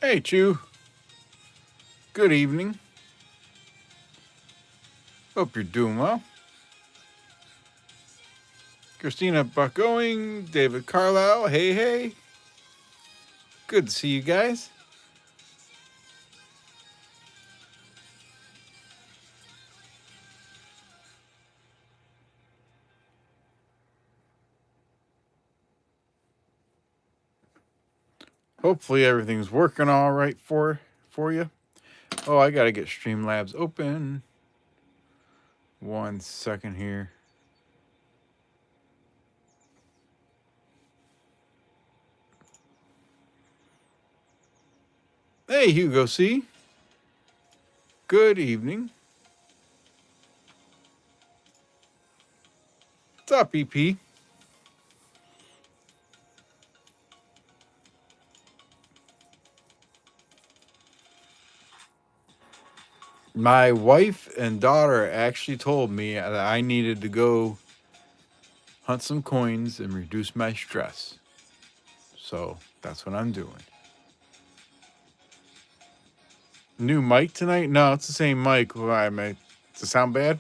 Hey, Chew. Good evening. Hope you're doing well. Christina Buckgoing, David Carlisle, hey, hey. Good to see you guys. Hopefully everything's working all right for you. Oh, I gotta get Streamlabs open. 1 second here. Hey, Hugo C. Good evening. What's up, EP? My wife and daughter actually told me that I needed to go hunt some coins and reduce my stress. So that's what I'm doing. New mic tonight? No, it's the same mic. Why, does it sound bad?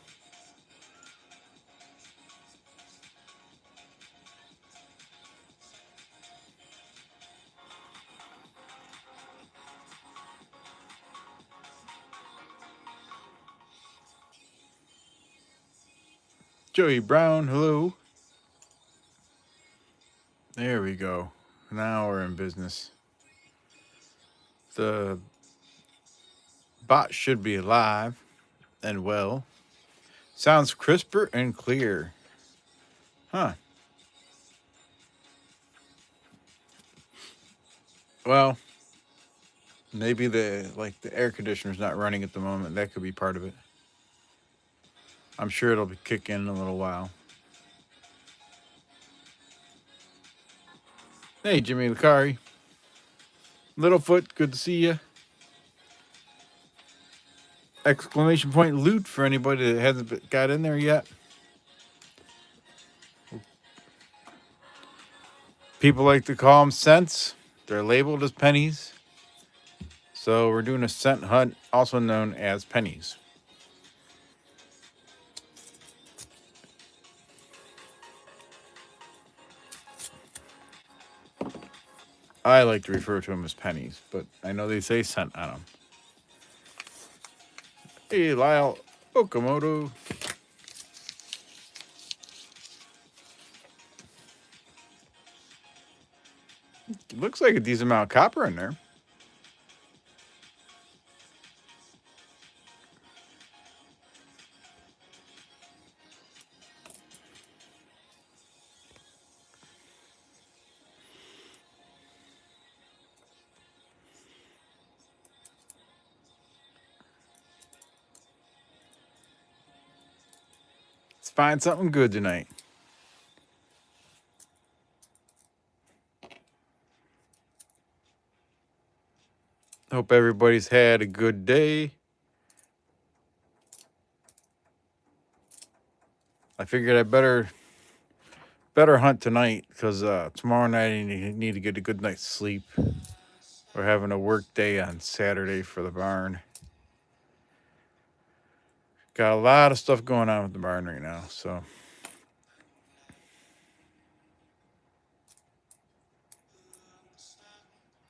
Joey Brown, hello. There we go. Now we're in business. The bot should be alive and well. Sounds crisper and clear. Huh. Well, maybe the air conditioner's not running at the moment. That could be part of it. I'm sure it'll be kick in a little while. Hey, Jimmy Lucari. Littlefoot, good to see you. Exclamation point loot for anybody that hasn't got in there yet. People like to call them cents. They're labeled as pennies. So we're doing a cent hunt, also known as pennies. I like to refer to them as pennies, but I know they say cent on them. Hey, Lyle Okamoto. It looks like a decent amount of copper in there. Let's find something good tonight. Hope everybody's had a good day. I figured I better hunt tonight because tomorrow night I need to get a good night's sleep. We're having a work day on Saturday for the barn. Got a lot of stuff going on with the barn right now, so.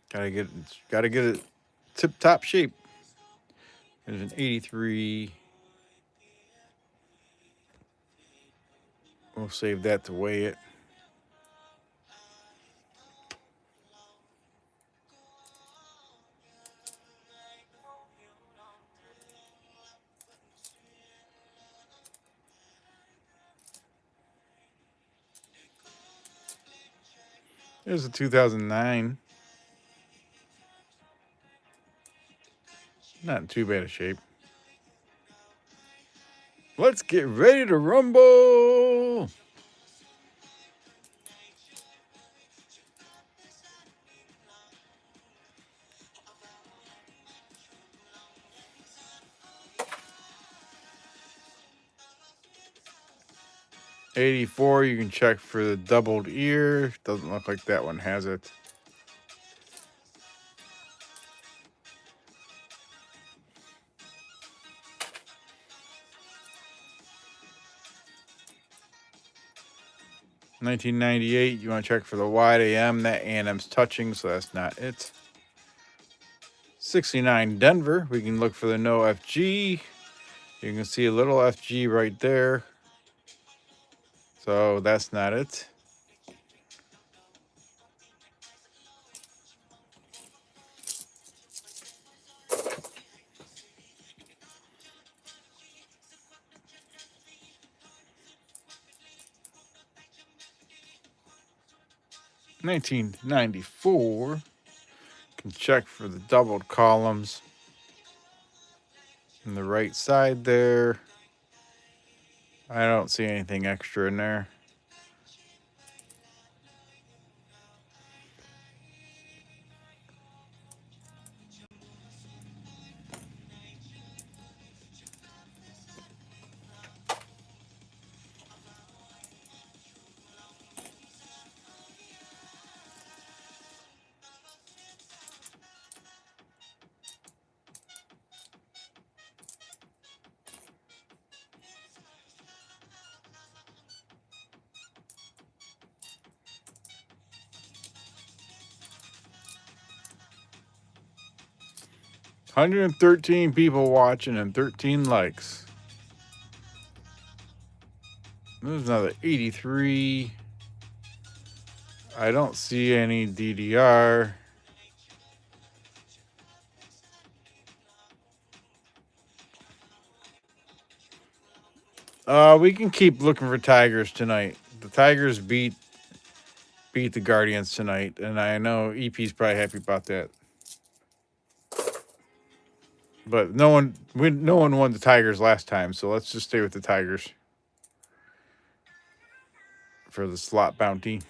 Gotta get it tip top shape. There's an 83. We'll save that to weigh it. There's a 2009. Not in too bad a shape. Let's get ready to rumble. '84, you can check for the doubled ear. Doesn't look like that one has it. 1998, you want to check for the wide AM. That A&M's touching, so that's not it. 69 Denver, we can look for the no FG. You can see a little FG right there. So that's not it. $19.94. Can check for the doubled columns on the right side there. I don't see anything extra in there. $113 people watching and 13 likes. There's another 83. I don't see any DDR. We can keep looking for Tigers tonight. The Tigers beat the Guardians tonight, and I know EP's probably happy about that. But no one won the Tigers last time, so let's just stay with the Tigers for the slot bounty.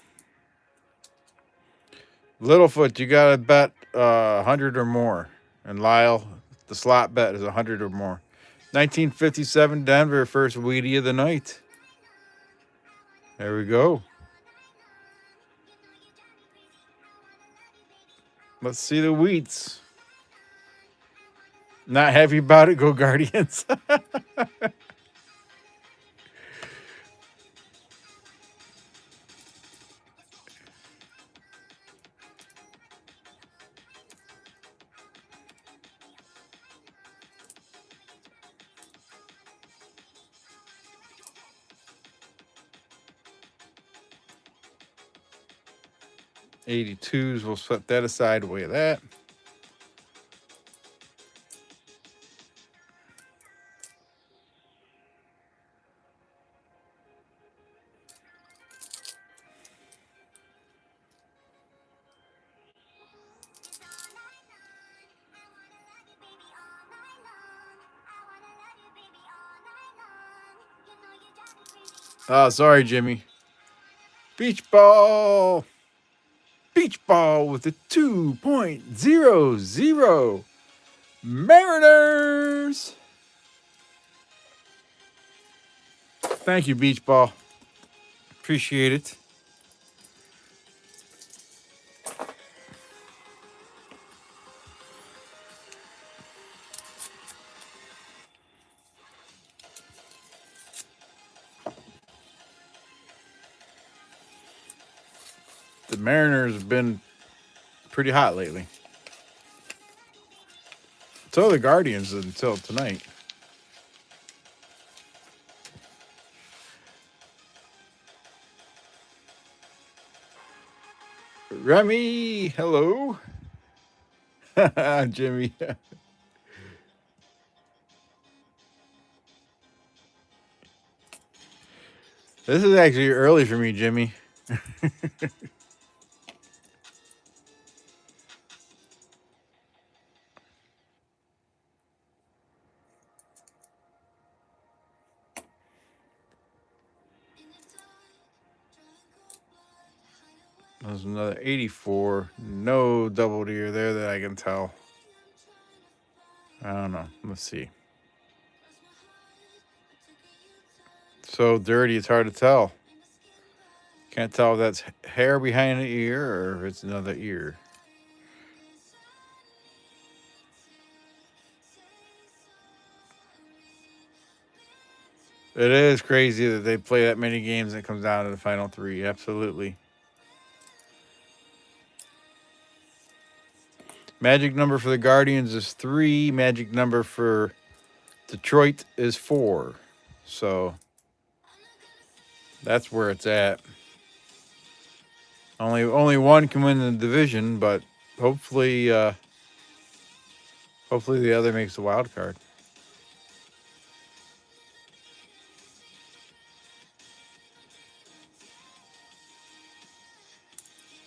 Littlefoot, you gotta bet 100 or more, and Lyle, the slot bet is 100 or more. 1957 Denver, first Wheatie of the night. There we go. Let's see the wheats. Not happy about it. Go Guardians. $82s. We'll set that aside. Away that. Oh, sorry, Jimmy. Beach ball. Beach ball with a 2.00. Mariners. Thank you, Beach Ball. Appreciate it. The Mariners have been pretty hot lately. So the Guardians until tonight. Remy, hello. Jimmy. This is actually early for me, Jimmy. There's another 84. No double deer there that I can tell. I don't know. Let's see. So dirty, it's hard to tell. Can't tell if that's hair behind the ear or if it's another ear. It is crazy that they play that many games and it comes down to the final three. Absolutely. Magic number for the Guardians is 3. Magic number for Detroit is 4. So that's where it's at. Only one can win the division, but hopefully hopefully the other makes the wild card.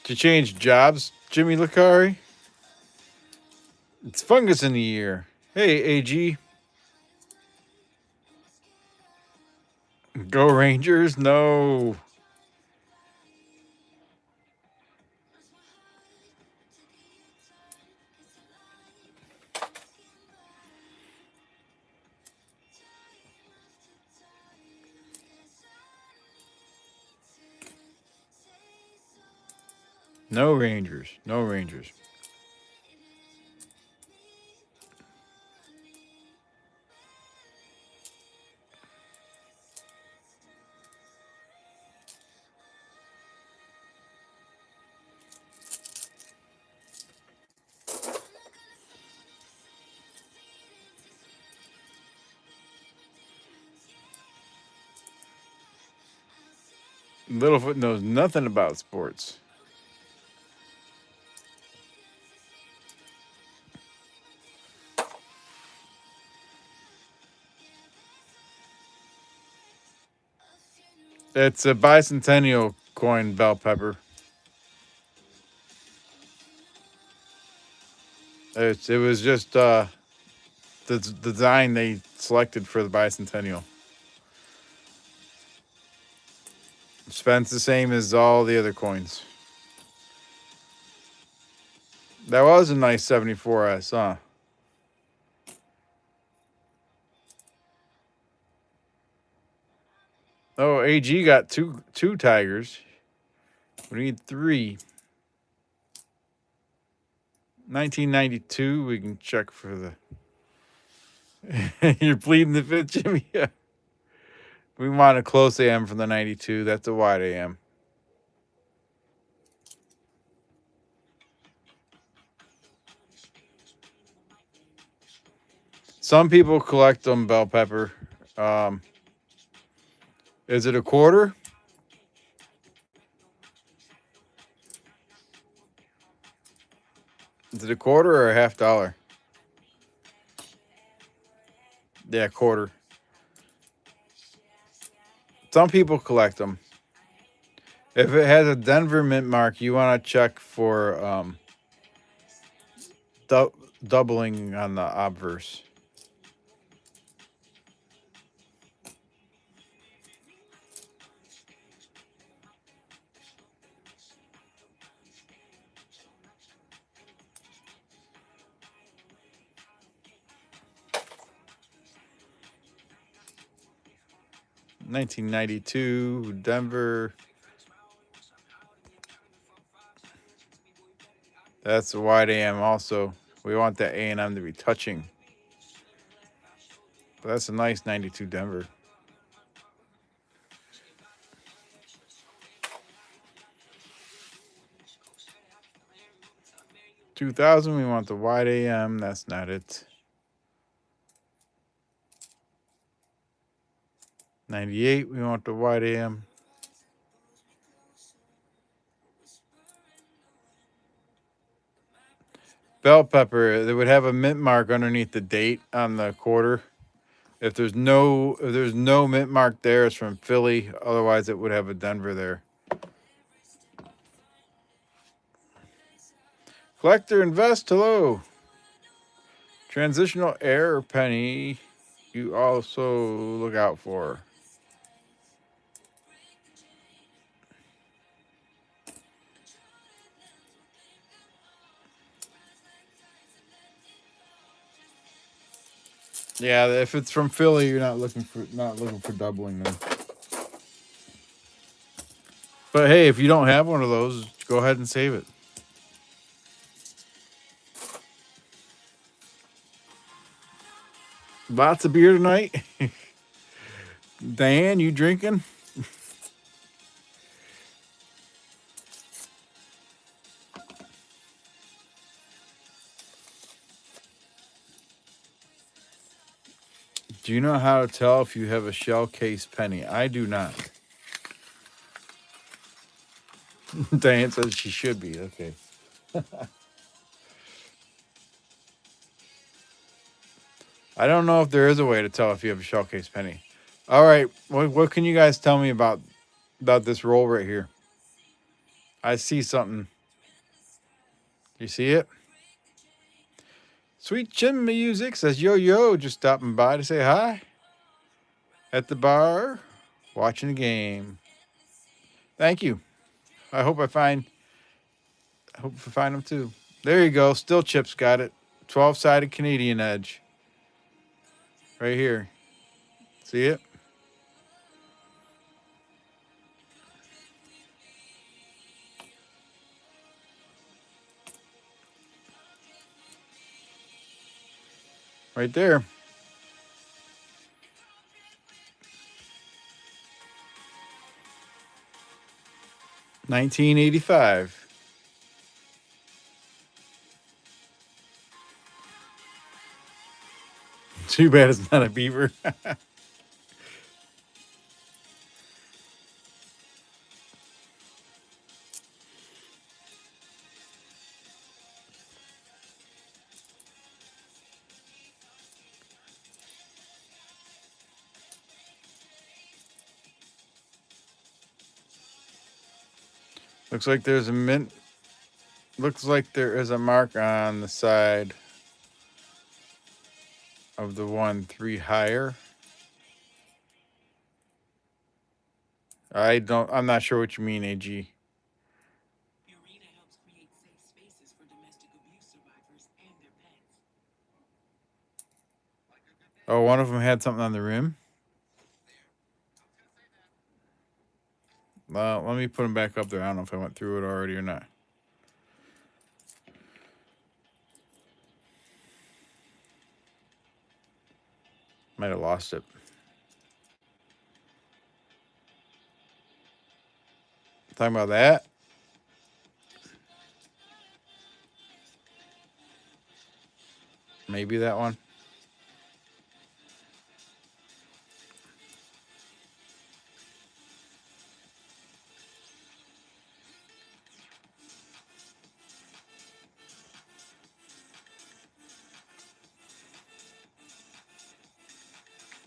To change jobs, Jimmy Lucari. It's fungus in the ear. Hey, AG. Go Rangers. No. No Rangers. No Rangers. Littlefoot knows nothing about sports. It's a bicentennial coin, bell pepper. It was just the design they selected for the bicentennial. Spends the same as all the other coins. That was a nice 74S, huh? Oh, AG got two tigers. We need 3. 1992. We can check for the. You're pleading the fifth, Jimmy. Yeah. We want a close AM from the 92. That's a wide AM. Some people collect them, bell pepper. Is it a quarter? Is it a quarter or a $50? Yeah, quarter. Some people collect them. If it has a Denver mint mark, you want to check for doubling on the obverse. $1992 Denver. That's a wide AM also. We want that A&M to be touching. But that's a nice 92 Denver. $2,000, we want the wide AM. That's not it. 98, we want the wide AM. Bell pepper, they would have a mint mark underneath the date on the quarter. If there's no mint mark there, it's from Philly. Otherwise, it would have a Denver there. Collector Invest, hello. Transitional error penny, you also look out for. Yeah, if it's from Philly, you're not looking for doubling them. But hey, if you don't have one of those, go ahead and save it. Lots of beer tonight. Diane, you drinking? Do you know how to tell if you have a shell case penny? I do not. Diane says she should be. Okay. I don't know if there is a way to tell if you have a shell case penny. All right. What can you guys tell me about this roll right here? I see something. You see it? Sweet Chin Music says, Yo, yo, just stopping by to say hi. At the bar, watching the game. Thank you. I hope I find them too. There you go. Still Chips got it. 12-sided Canadian edge. Right here. See it? Right there. 1985. Too bad it's not a beaver. Looks like there's a mint. Looks like there is a mark on the side of the 1 3 higher. I'm not sure what you mean, AG. Oh, one of them had something on the rim. Let me put them back up there. I don't know if I went through it already or not. Might have lost it. Talking about that? Maybe that one.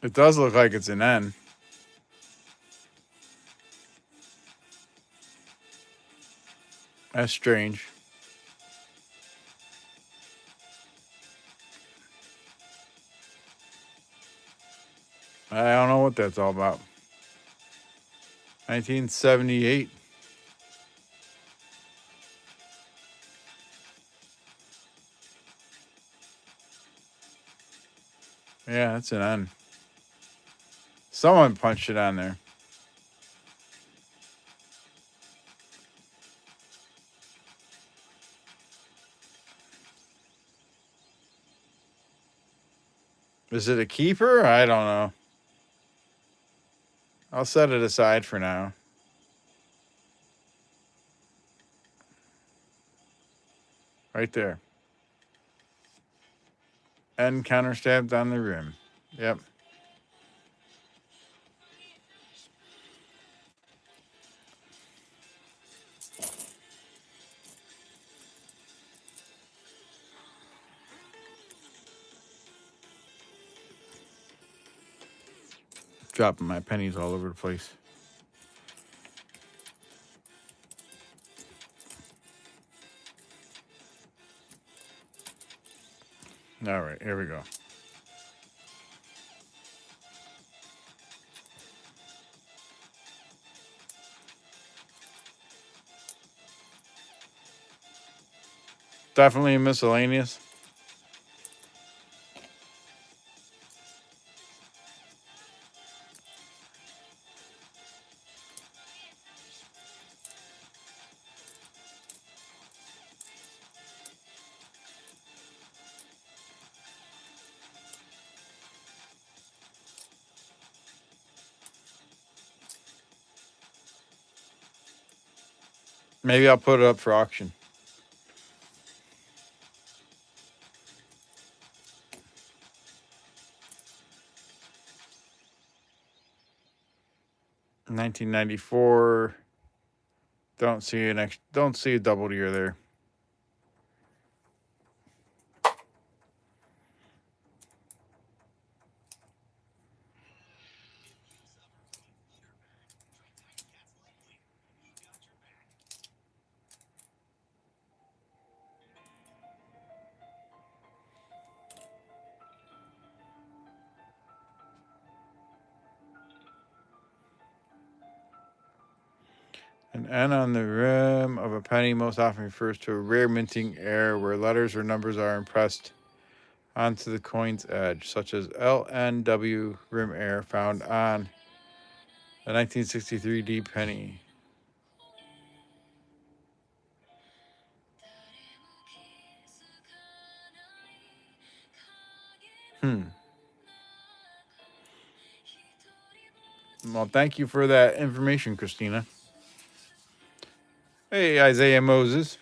It does look like it's an N. That's strange. I don't know what that's all about. 1978. Yeah, that's an N. Someone punched it on there. Is it a keeper? I don't know. I'll set it aside for now. Right there. N counter stabbed on the rim. Yep. Dropping my pennies all over the place. All right, here we go. Definitely a miscellaneous. Maybe I'll put it up for auction. In 1994. Don't see a double year there. An N on the rim of a penny most often refers to a rare minting error where letters or numbers are impressed onto the coin's edge, such as LNW rim error found on the 1963 D penny. Hmm. Well, thank you for that information, Christina. Hey, Isaiah Moses.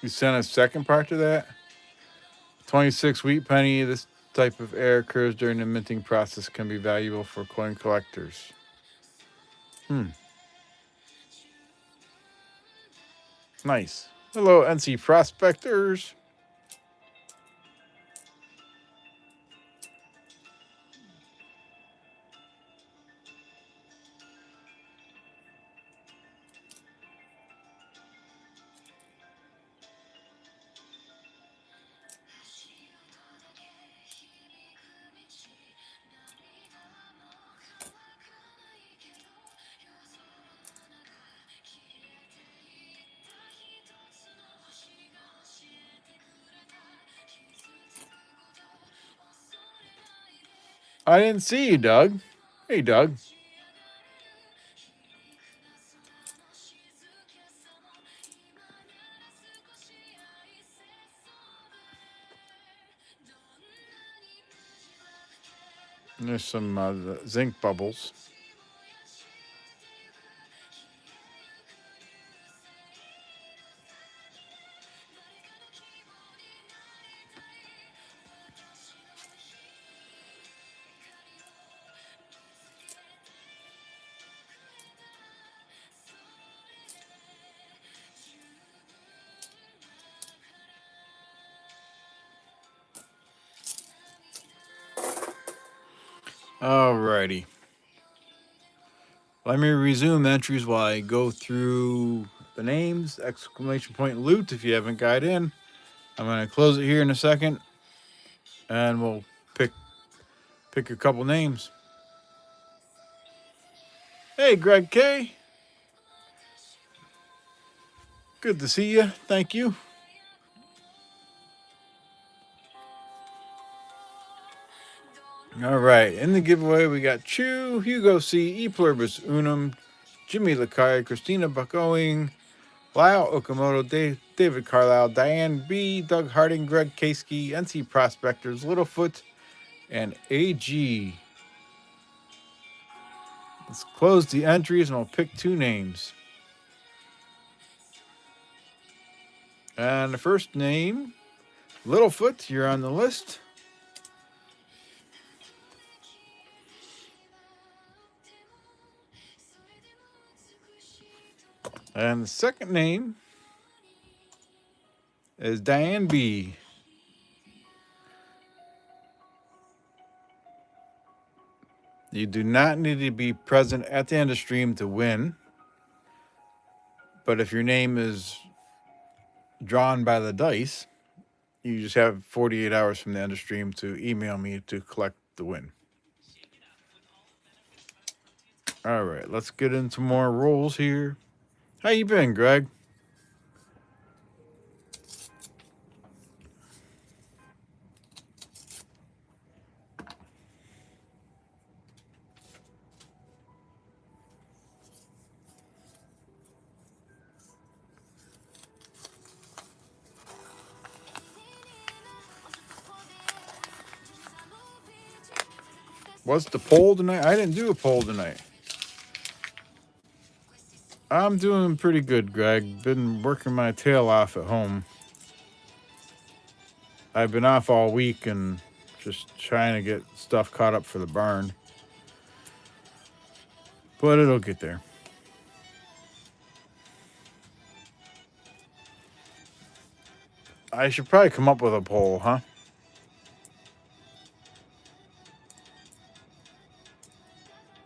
You sent a second part to that? 26 wheat penny. This type of error occurs during the minting process, can be valuable for coin collectors. Nice. Hello, NC prospectors. I didn't see you, Doug. Hey, Doug. There's some zinc bubbles. Alrighty. Let me resume entries while I go through the names. Exclamation point loot if you haven't got in. I'm going to close it here in a second. And we'll pick a couple names. Hey, Greg K. Good to see you. Thank you. All right. In the giveaway, we got Chew, Hugo C, E Pluribus Unum, Jimmy Lakai, Christina Buckoing, Lyle Okamoto, David Carlisle, Diane B, Doug Harding, Greg Kasky, NC Prospectors, Littlefoot, and AG. Let's close the entries and I'll pick two names. And the first name, Littlefoot, you're on the list. And the second name is Diane B. You do not need to be present at the end of the stream to win. But if your name is drawn by the dice, you just have 48 hours from the end of stream to email me to collect the win. All right, let's get into more rolls here. How you been, Greg? What's the poll tonight? I didn't do a poll tonight. I'm doing pretty good, Greg. Been working my tail off at home. I've been off all week and just trying to get stuff caught up for the barn. But it'll get there. I should probably come up with a poll, huh?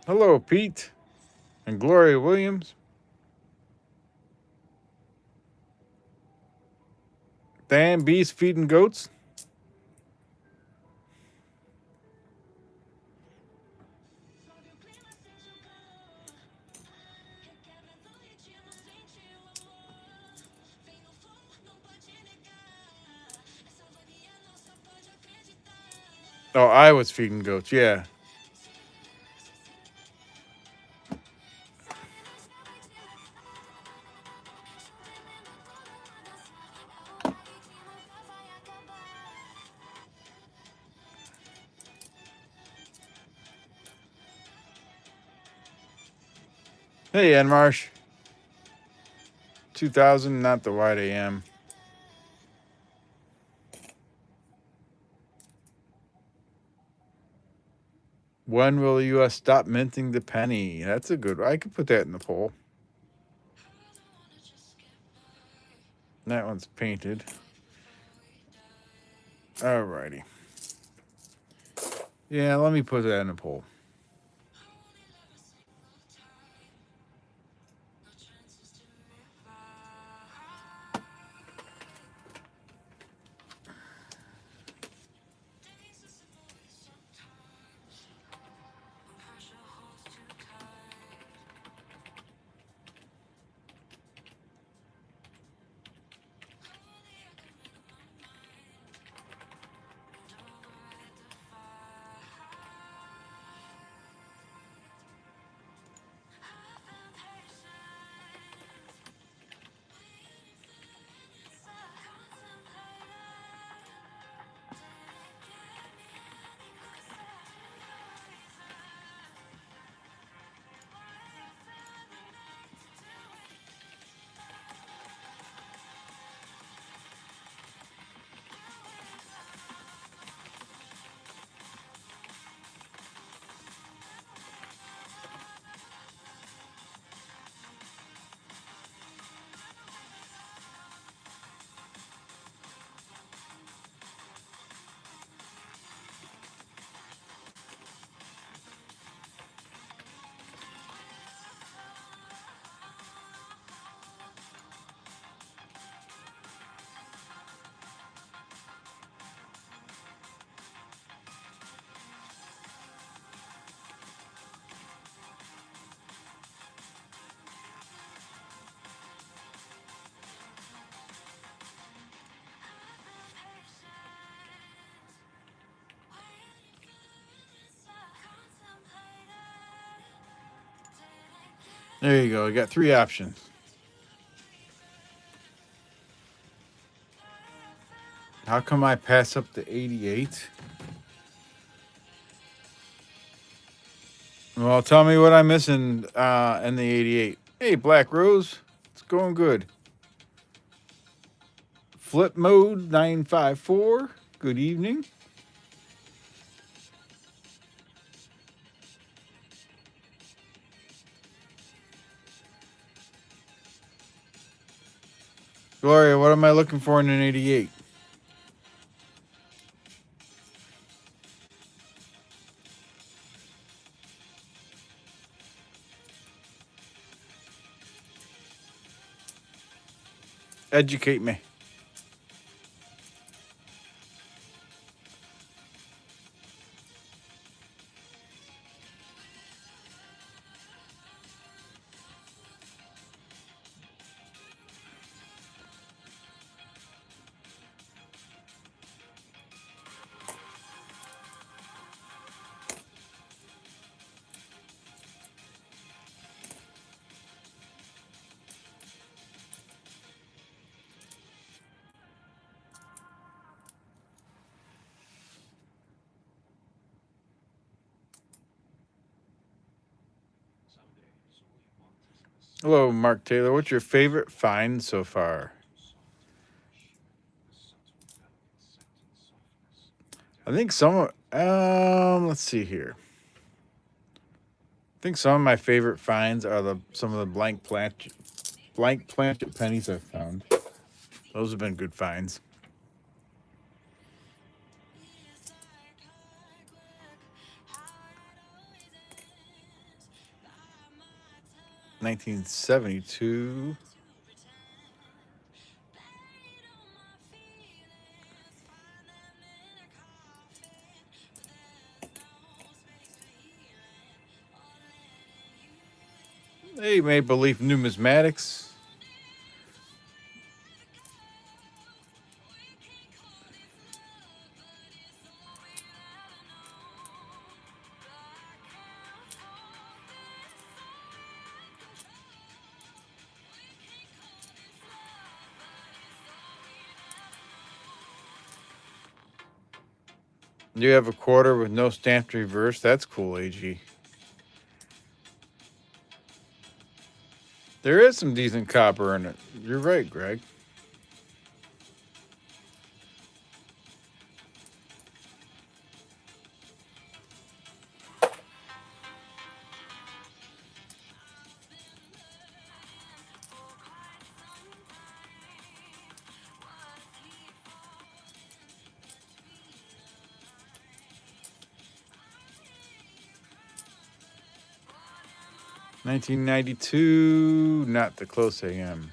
Hello, Pete and Gloria Williams. Dan Bees feeding goats. Oh, I was feeding goats, yeah. Hey, Ed Marsh. 2000, not the White AM. When will the U.S. stop minting the penny? That's a good one. I could put that in the poll. That one's painted. Alrighty. Yeah, let me put that in the poll. There you go. You got 3 options. How come I pass up the 88? Well, tell me what I'm missing in the 88. Hey, Black Rose. It's going good. Flip mode 954. Good evening. Gloria, what am I looking for in an 88? Educate me. Hello, Mark Taylor. What's your favorite find so far? I think some. Let's see here. I think some of my favorite finds are some of the blank plant pennies I've found. Those have been good finds. 1972. Hey, Maple Leaf Numismatics. You have a quarter with no stamped reverse. That's cool, AG. There is some decent copper in it. You're right, Greg. $19.92, not the close AM.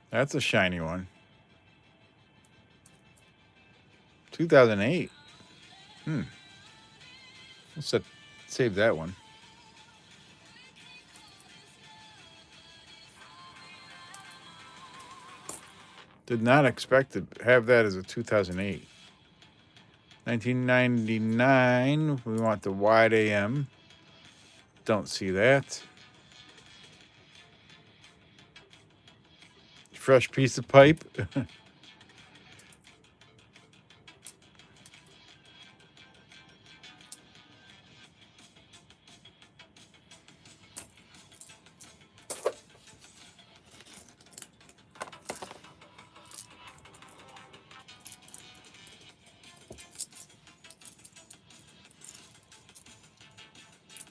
That's a shiny one. 2008. Let's save that one. Did not expect to have that as a 2008. 1999, we want the wide AM. Don't see that. Fresh piece of pipe.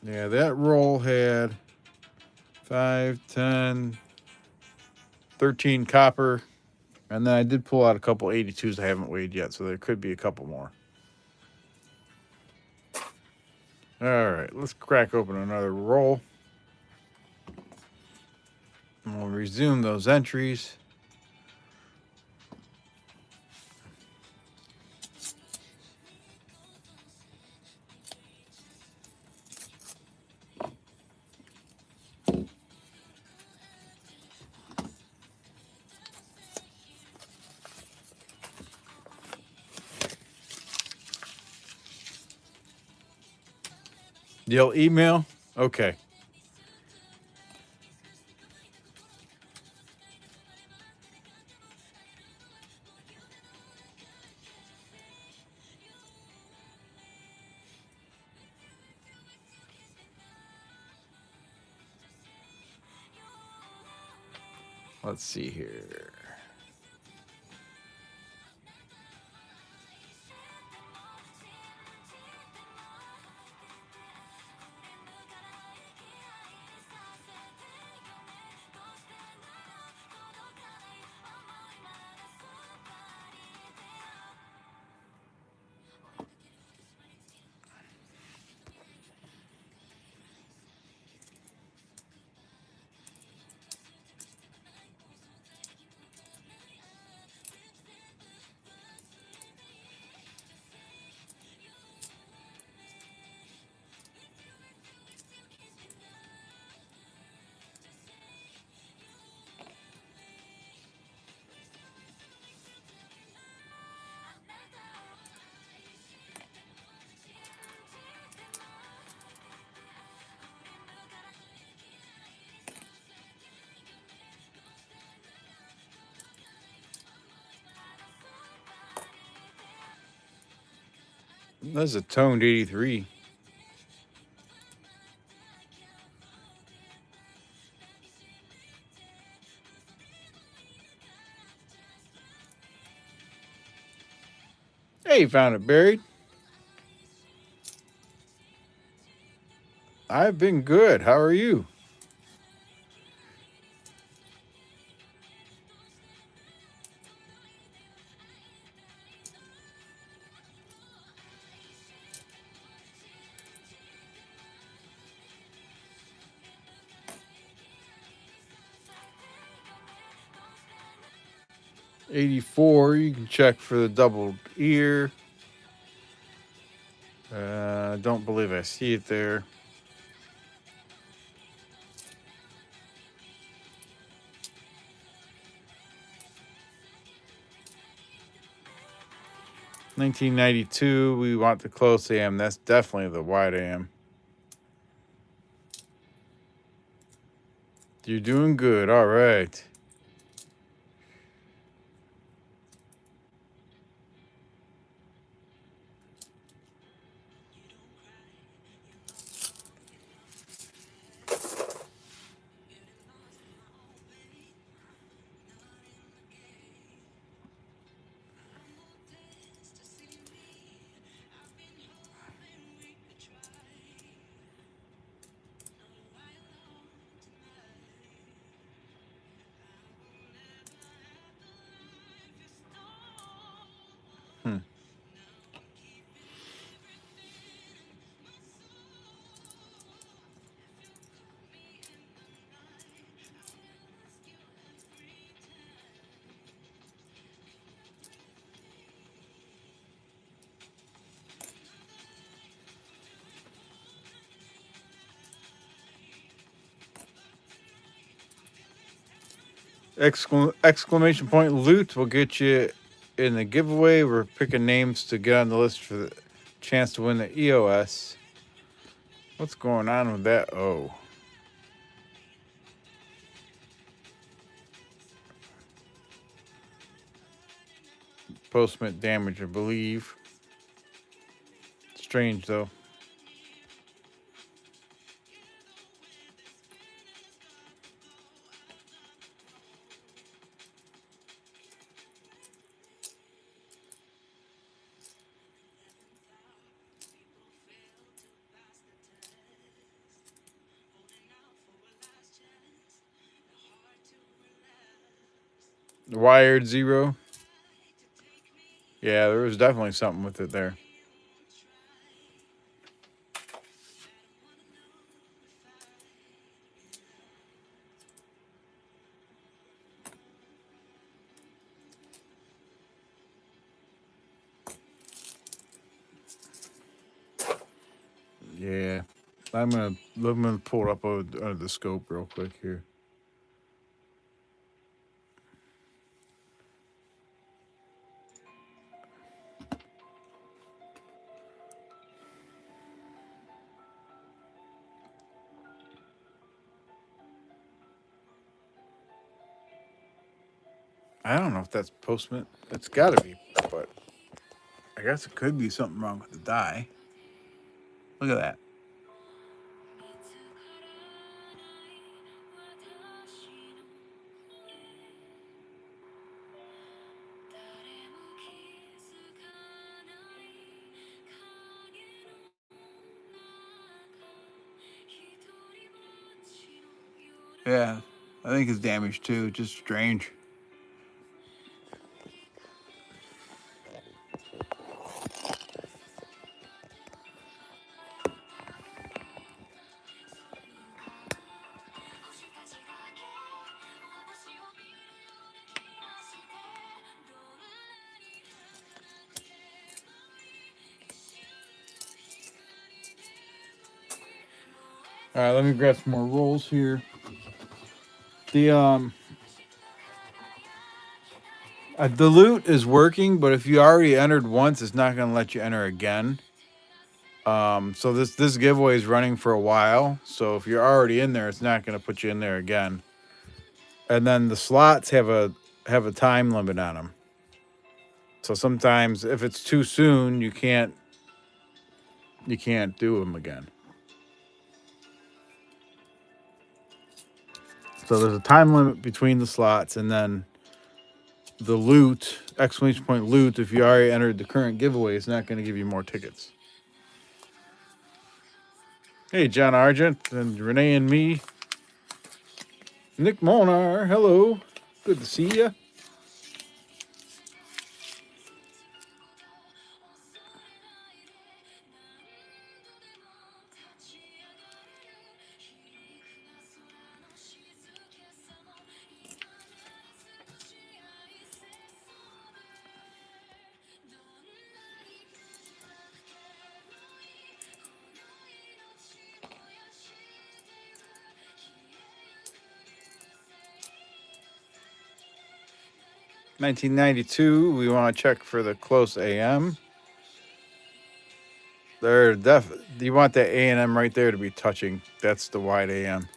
Yeah, that roll had 5, 10, 13 copper. And then I did pull out a couple 82s I haven't weighed yet, so there could be a couple more. All right, let's crack open another roll. And we'll resume those entries. You'll email? Okay. Let's see here. That's a toned 83. Hey, you found it buried. I've been good. How are you? '84. You can check for the double ear. Don't believe I see it there. $19.92. We want the close AM. That's definitely the wide AM. You're doing good. All right. Hmm. Exclamation point loot will get you in the giveaway. We're picking names to get on the list for the chance to win the EOS. What's going on with that? Oh, postment damage, I believe. Strange though. Wired zero. Yeah, there was definitely something with it there. Yeah, I'm gonna pull it up under the scope real quick here. I don't know if that's postment. It's got to be, but I guess it could be something wrong with the die. Look at that. Yeah, I think it's damaged too. Just strange. All right, let me grab some more rolls here. The the loot is working, but if you already entered once, it's not going to let you enter again. So this giveaway is running for a while. So if you're already in there, it's not going to put you in there again. And then the slots have a time limit on them. So sometimes if it's too soon, you can't you can't do them again. So there's a time limit between the slots, and then the loot, exclamation point loot, if you already entered the current giveaway, is not going to give you more tickets. Hey, John Argent and Renee and me. Nick Molnar, hello. Good to see you. $19.92. We want to check for the close AM. You want that A and M right there to be touching. That's the wide AM.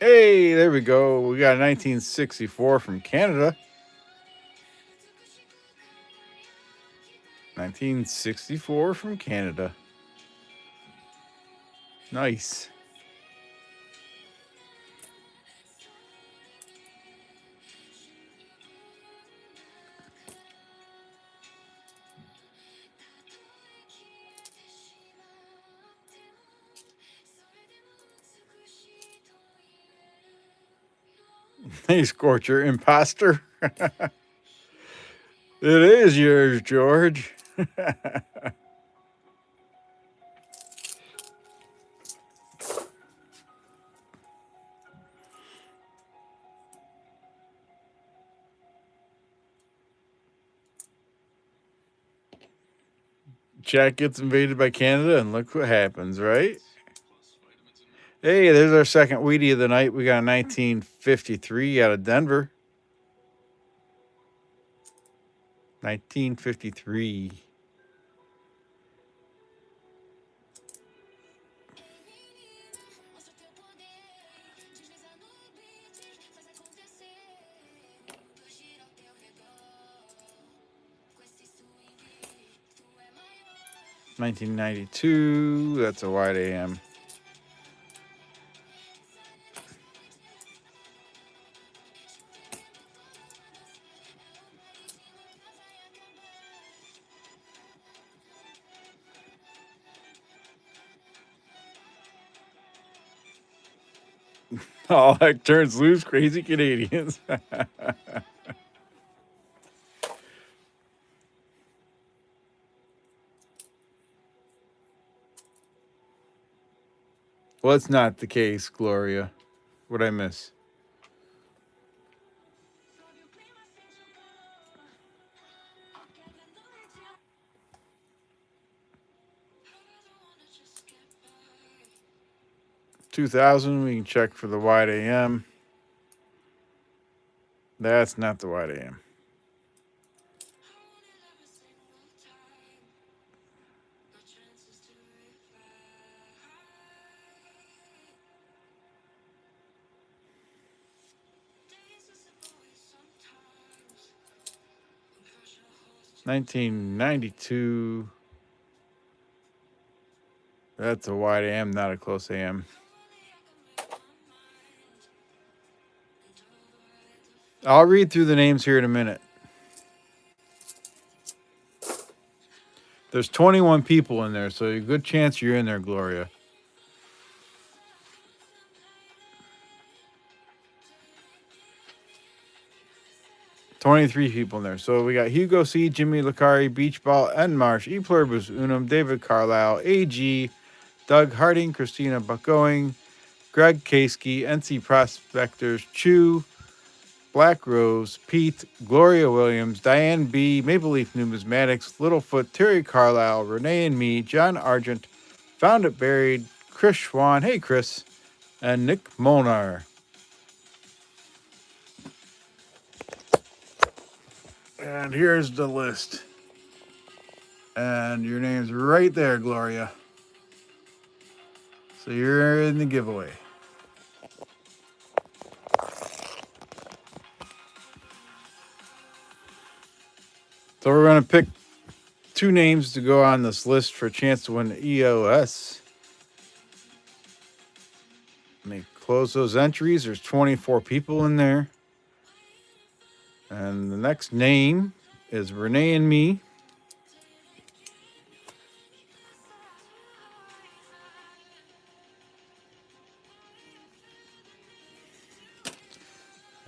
Hey, there we go. We got a 1964 from Canada. 1964 from Canada. Nice. Hey, Scorcher, imposter. It is yours, George. Jack gets invaded by Canada, and look what happens, right? Hey, there's our second Wheatie of the night. We got a 1953 out of Denver. 1953. $19.92. That's a wide AM. All heck turns loose, crazy Canadians. Well, it's not the case, Gloria. What'd I miss? $2,000. We can check for the wide AM. That's not the wide AM. $19.92. That's a wide AM, not a close AM. I'll read through the names here in a minute. There's 21 people in there, so a good chance you're in there, Gloria. 23 people in there. So we got Hugo C, Jimmy Lacari, Beach Ball, N Marsh, E Pluribus Unum, David Carlisle, AG, Doug Harding, Christina Buckgoing, Greg Kasky, NC Prospectors, Chew, Black Rose, Pete, Gloria Williams, Diane B, Maple Leaf Numismatics, Littlefoot, Terry Carlisle, Renee and me, John Argent, Found It Buried, Chris Schwann, hey Chris, and Nick Molnar. And here's the list. And your name's right there, Gloria. So you're in the giveaway. So we're going to pick 2 names to go on this list for a chance to win the EOS. Let me close those entries. There's 24 people in there. And the next name is Renee and me.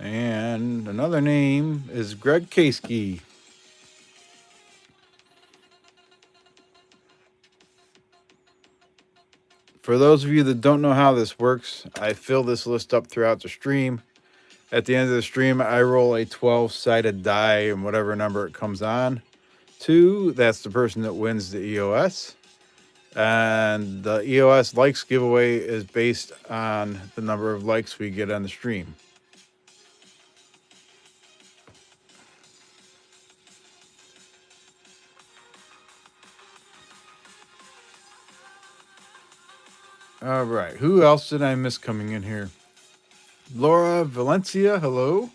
And another name is Greg Kasky. For those of you that don't know how this works, I fill this list up throughout the stream. At the end of the stream, I roll a 12-sided die, and whatever number it comes on to, that's the person that wins the EOS. And the EOS likes giveaway is based on the number of likes we get on the stream. All right. Who else did I miss coming in here? Laura Valencia, hello.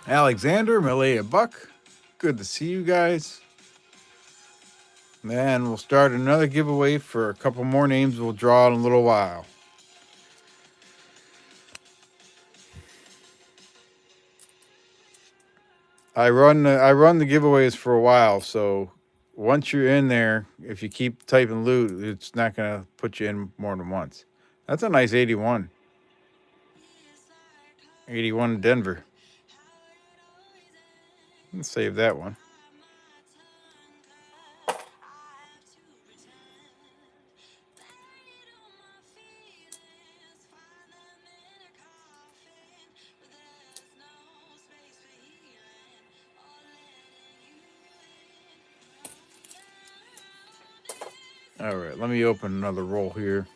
Alexander, Malaya Buck. Good to see you guys. And we'll start another giveaway for a couple more names we'll draw in a little while. I run the giveaways for a while, so once you're in there, if you keep typing loot, it's not gonna put you in more than once. That's a nice 81. 81 in Denver. Let's save that one. All right, let me open another roll here.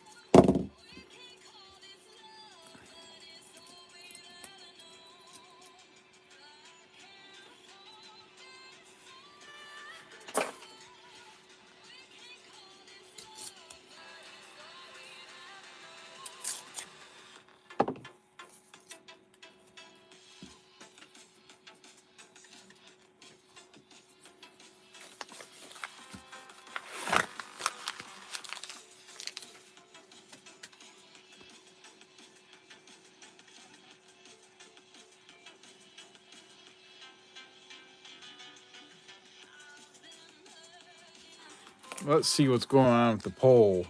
Let's see what's going on with the poll.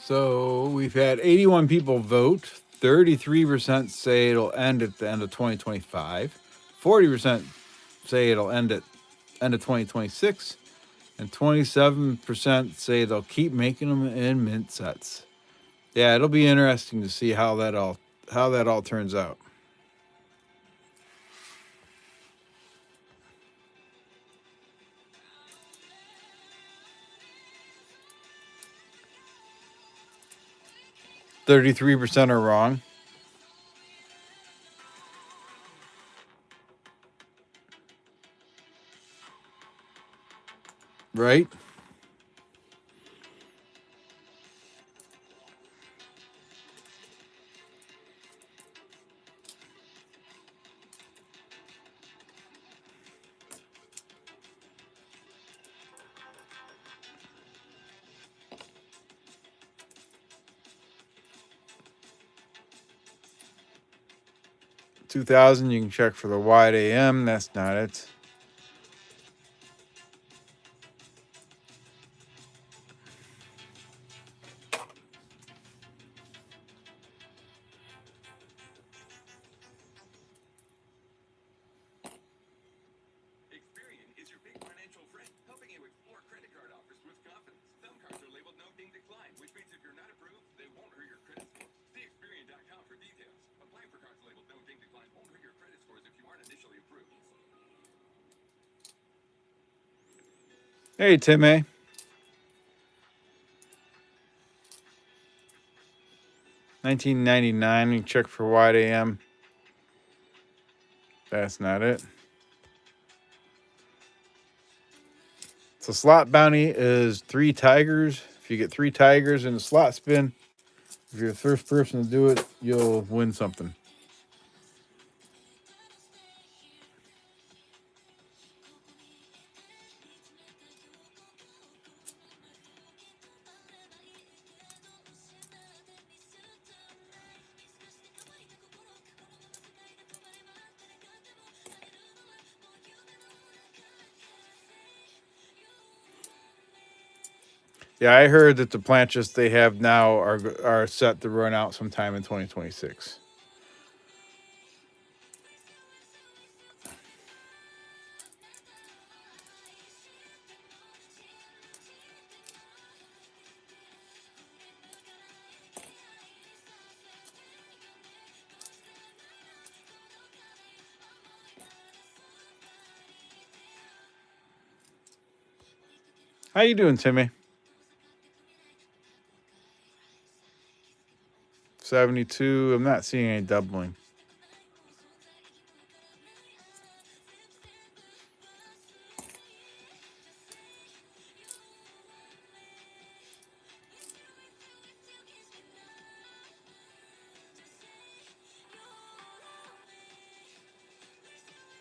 So we've had 81 people vote. 33% say it'll end at the end of 2025. 40% say it'll end at end of 2026. And 27% say they'll keep making them in mint sets. Yeah, it'll be interesting to see how that all turns out. %33% are wrong. Right? $2,000, you can check for the wide AM. That's not it. Hey, Timmy. 1999. You check for wide AM. That's not it. So slot bounty is 3 tigers. If you get 3 tigers in a slot spin, if you're the first person to do it, you'll win something. Yeah, I heard that the planches they have now are set to run out sometime in 2026. How you doing, Timmy? 72. I'm not seeing any doubling.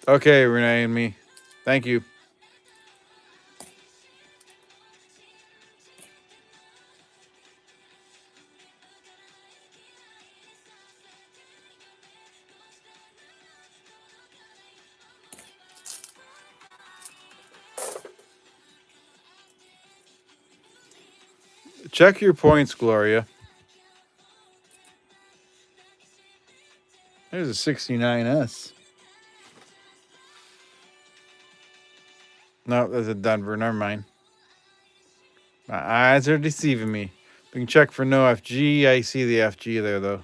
Okay, Renee and me. Thank you. Check your points, Gloria. There's a 69S. No, there's a Denver. Never mind. My eyes are deceiving me. We can check for no FG. I see the FG there, though.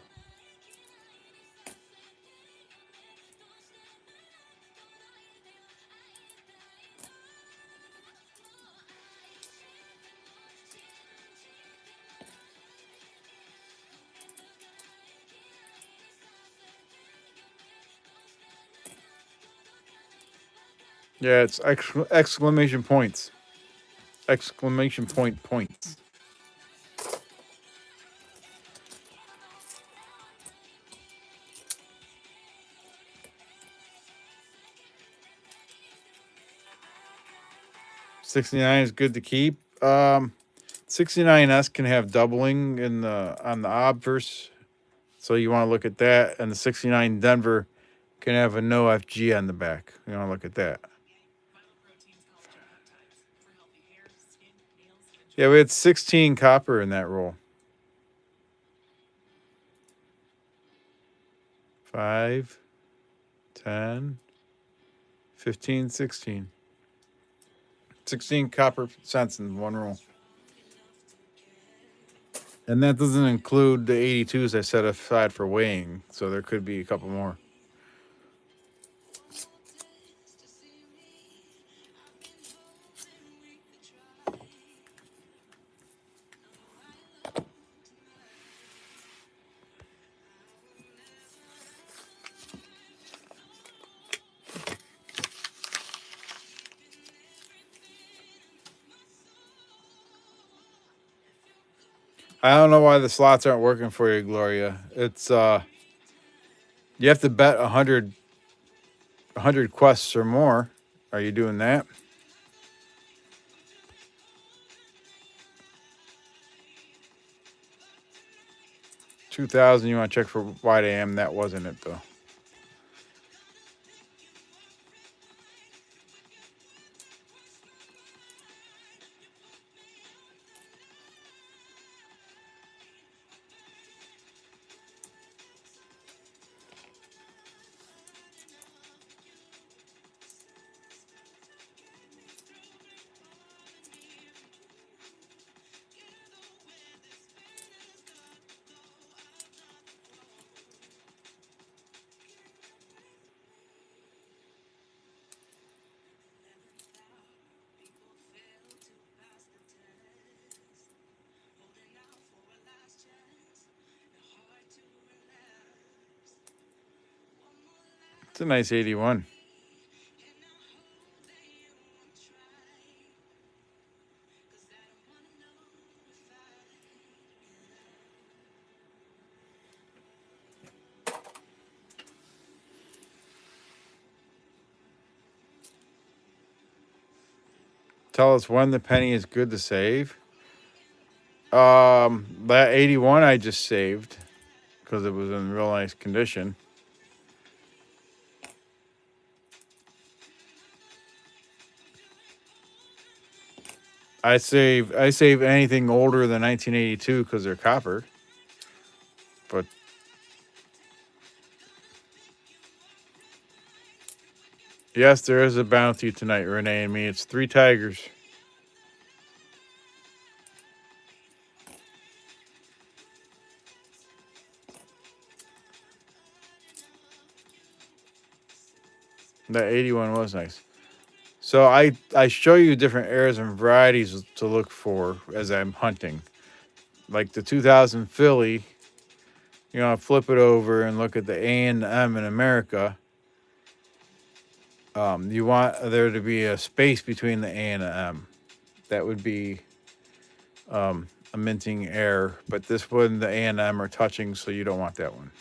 Yeah, it's exclamation points. Exclamation point points. '69 is good to keep. 69S can have doubling in the on the obverse, so you want to look at that. And the 69 Denver can have a no FG on the back. You want to look at that. Yeah, we had 16 copper in that roll. 5, 10, 15, 16. 16 copper cents in one roll. And that doesn't include the 82s I set aside for weighing, so there could be a couple more. I don't know why the slots aren't working for you, Gloria. It's you have to bet 100 quests or more. Are you doing that? 2,000. You want to check for wide AM? That wasn't it though. It's a nice 81. Tell us when the penny is good to save. That 81 I just saved because it was in real nice condition. I save anything older than 1982 because they're copper. But yes, there is a bounty tonight, Renee and me. It's 3 tigers. That 81 was nice. So I show you different airs and varieties to look for as I'm hunting. Like the 2000 Philly, flip it over and look at the A and M in America. You want there to be a space between the A and the M. That would be a minting air, but this one, the A and M are touching, so you don't want that one.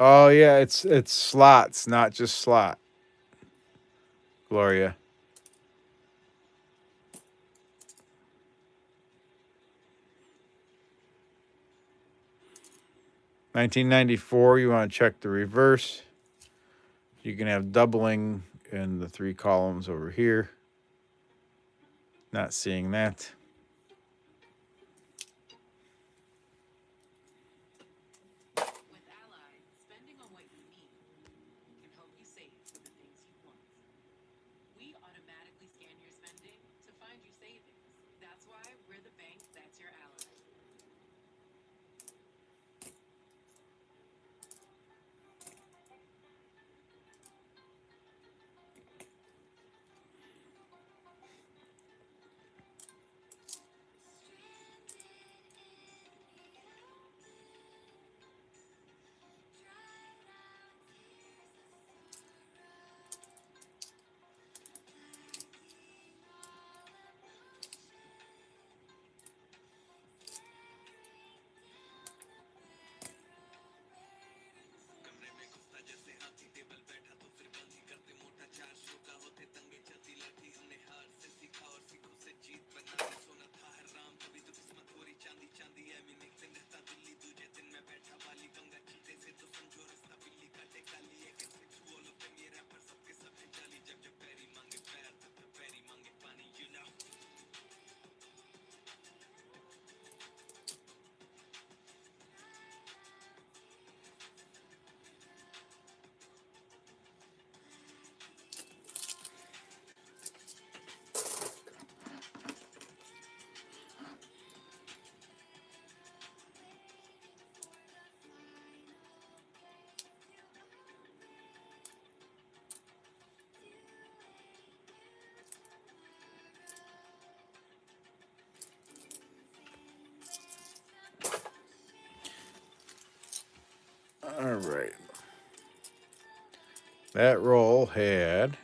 Oh yeah, it's slots, not just slot. Gloria. 1994, you want to check the reverse. You can have doubling in the 3 columns over here. Not seeing that. All right. That roll had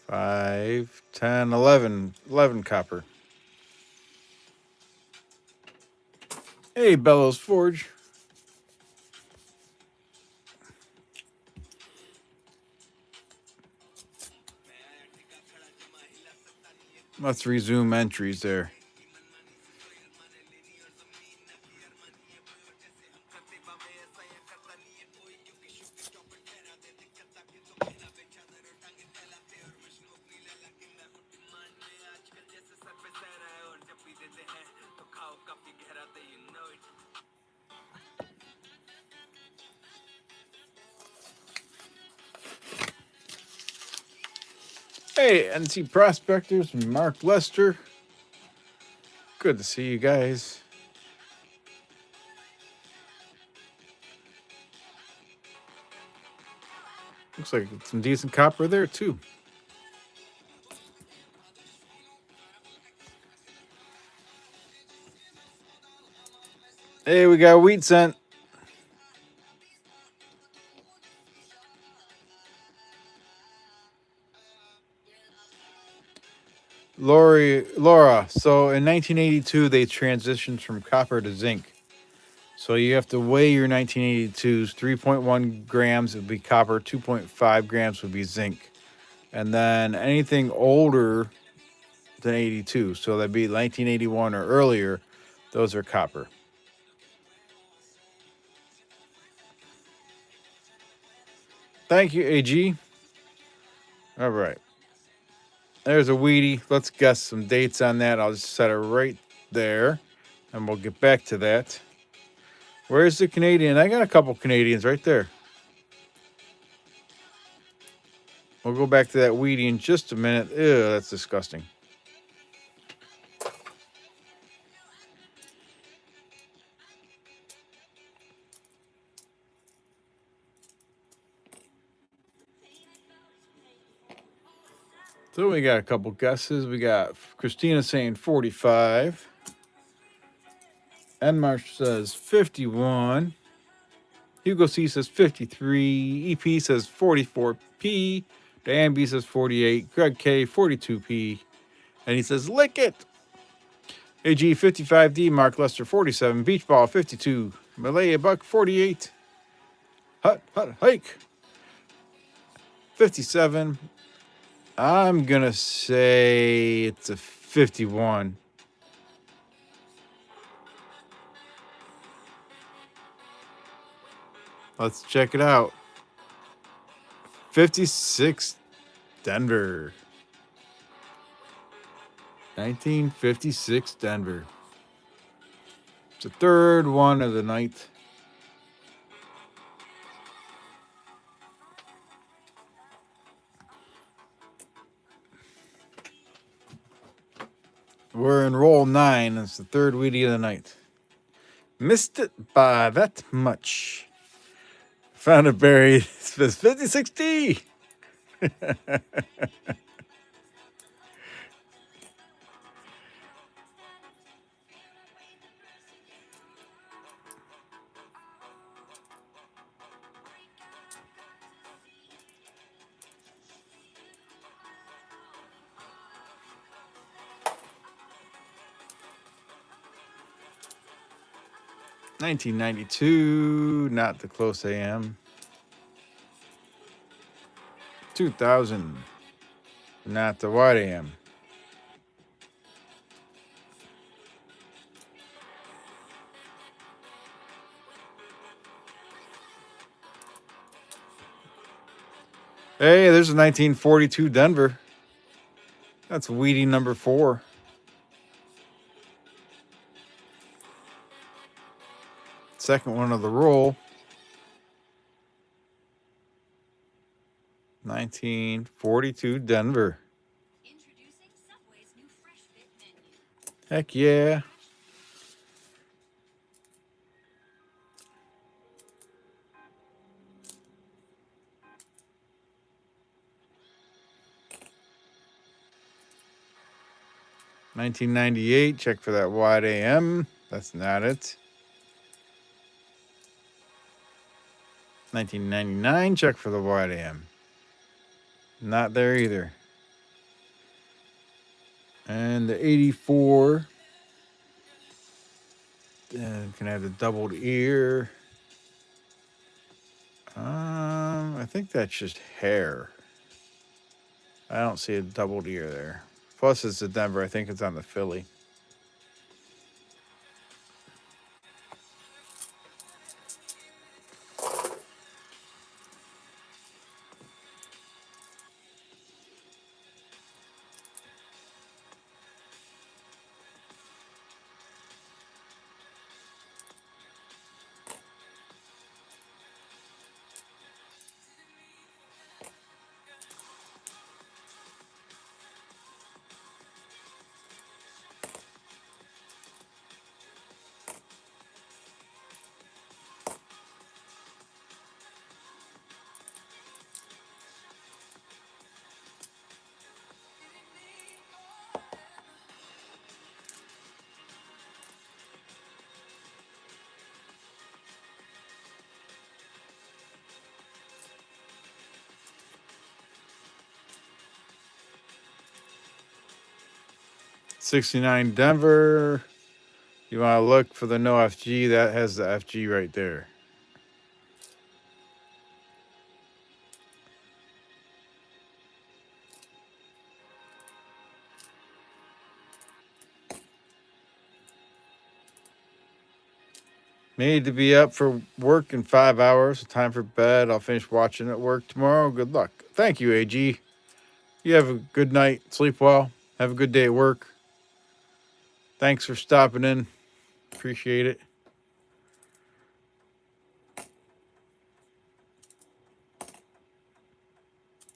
5, 10, 11 copper. Hey, Bellows Forge. Let's resume entries there. Hey, NC Prospectors, Mark Lester. Good to see you guys. Looks like some decent copper there too. Hey, we got wheat cent. Laura. So in 1982, they transitioned from copper to zinc. So you have to weigh your 1982s. 3.1 grams would be copper. 2.5 grams would be zinc. And then anything older than 82, so that'd be 1981 or earlier, those are copper. Thank you, AG. All right. There's a Wheatie. Let's guess some dates on that. I'll just set it right there, and we'll get back to that. Where's the Canadian? I got a couple Canadians right there. We'll go back to that Wheatie in just a minute. Ew, that's disgusting. So we got a couple guesses. We got Christina saying 45. Enmarsh says 51. Hugo C says 53. EP says 44p. Dan B says 48. Greg K 42p. And he says lick it. AG 55D. Mark Lester 47. Beach Ball 52. Malaya Buck 48. Hut Hike 57. I'm gonna say it's a 51. Let's check it out. 56 Denver. 1956 Denver. It's the third one of the night. We're in roll 9. It's the third Wheatie of the night. Missed it by that much. Found it buried. It's 56D. 1992, not the close AM. 2000, not the wide AM. Hey, there's a 1942 Denver. That's Wheatie number 4. Second one of the roll. 1942 Denver. Heck yeah. $19.98. Check for that wide AM. That's not it. $19.99. Check for the wide AM. Not there either. And the 84. Can I have the doubled ear? I think that's just hair. I don't see a doubled ear there. Plus, it's a Denver. I think it's on the Philly. 69 Denver. You want to look for the no FG, that has the FG right there. Need to be up for work in 5 hours. Time for bed. I'll finish watching at work tomorrow. Good luck. Thank you, AG. You have a good night. Sleep well. Have a good day at work. Thanks for stopping in. Appreciate it.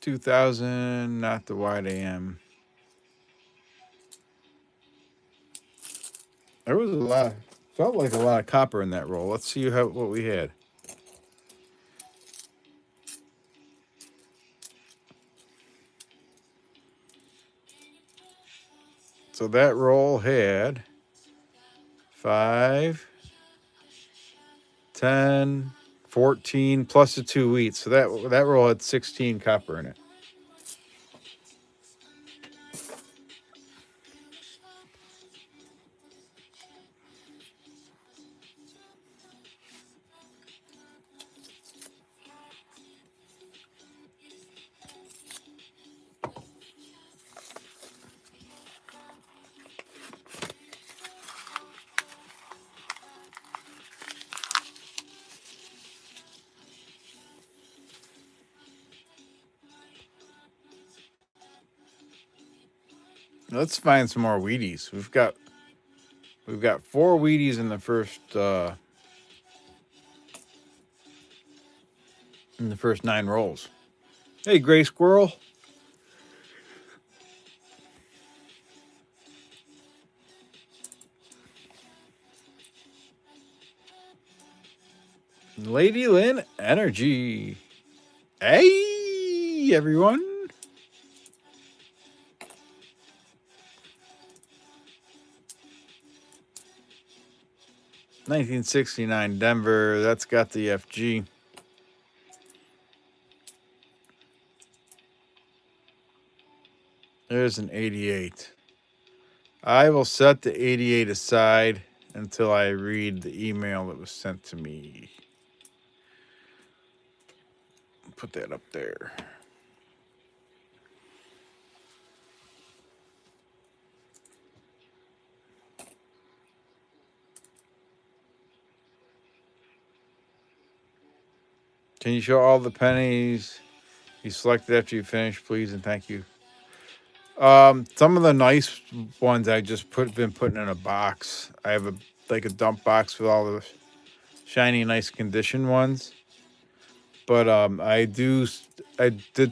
$2,000, not the wide AM. There was felt like a lot of copper in that roll. Let's see what we had. So that roll had 5, 10, 14 plus the 2 wheat. So that roll had 16 copper in it. Let's find some more Wheaties. We've got 4 Wheaties in the first 9 rolls. Hey, Gray Squirrel. Lady Lynn Energy. Hey, everyone. $1969 Denver. That's got the FG. There's an 88. I will set the 88 aside until I read the email that was sent to me. Put that up there. Can you show all the pennies you selected after you finish, please, and thank you. Some of the nice ones I just been putting in a box. I have a dump box with all the shiny, nice condition ones. But I did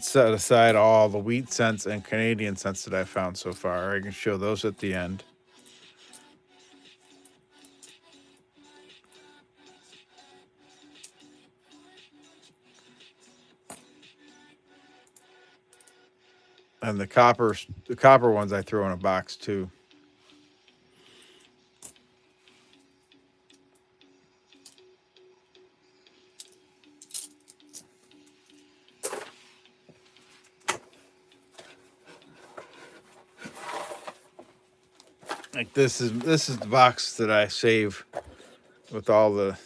set aside all the wheat cents and Canadian cents that I found so far. I can show those at the end. And the copper ones I throw in a box too. Like this is the box that I save with all the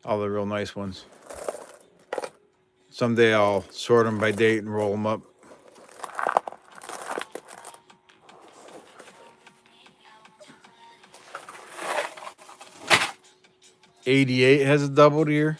real nice ones. Someday I'll sort them by date and roll them up. '88 has a doubled ear.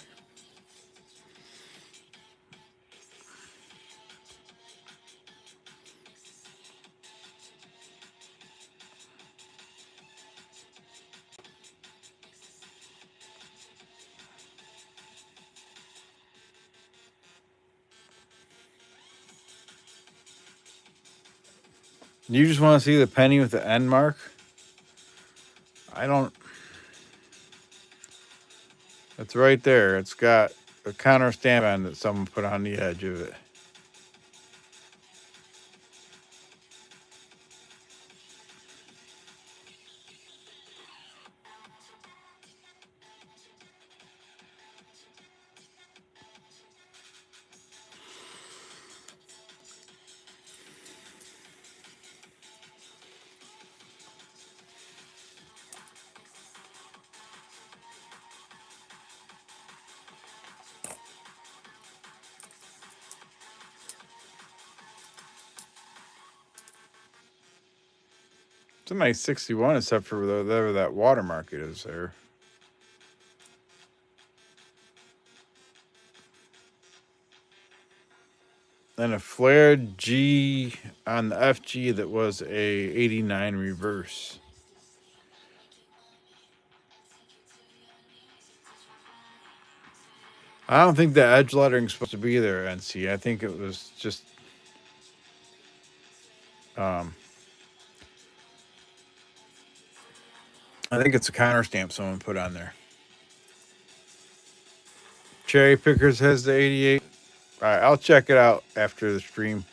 You just want to see the penny with the end mark? I don't. It's right there. It's got a counter stamp on that someone put on the edge of it. It's a nice 61, except for whatever that watermark is there. And a flared G on the FG that was a 89 reverse. I don't think the edge lettering is supposed to be there, NC. I think it was just um, I think it's a counter stamp someone put on there. Cherry Pickers has the 88. All right, I'll check it out after the stream.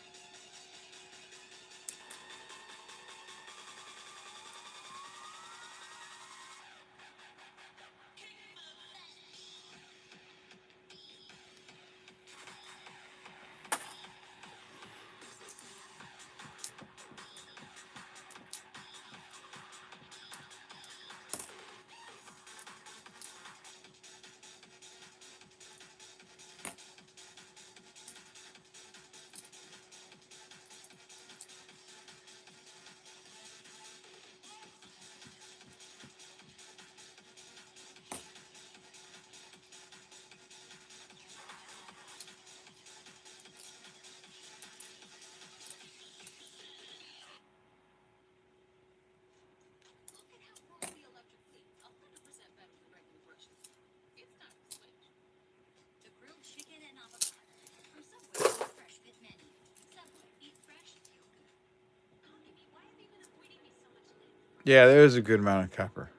Yeah, there is a good amount of copper.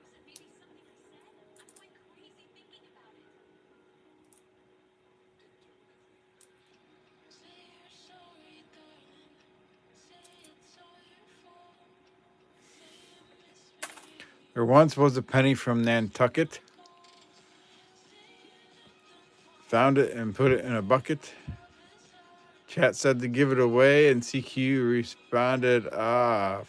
There once was a penny from Nantucket. Found it and put it in a bucket. Chat said to give it away, and CQ responded, ah.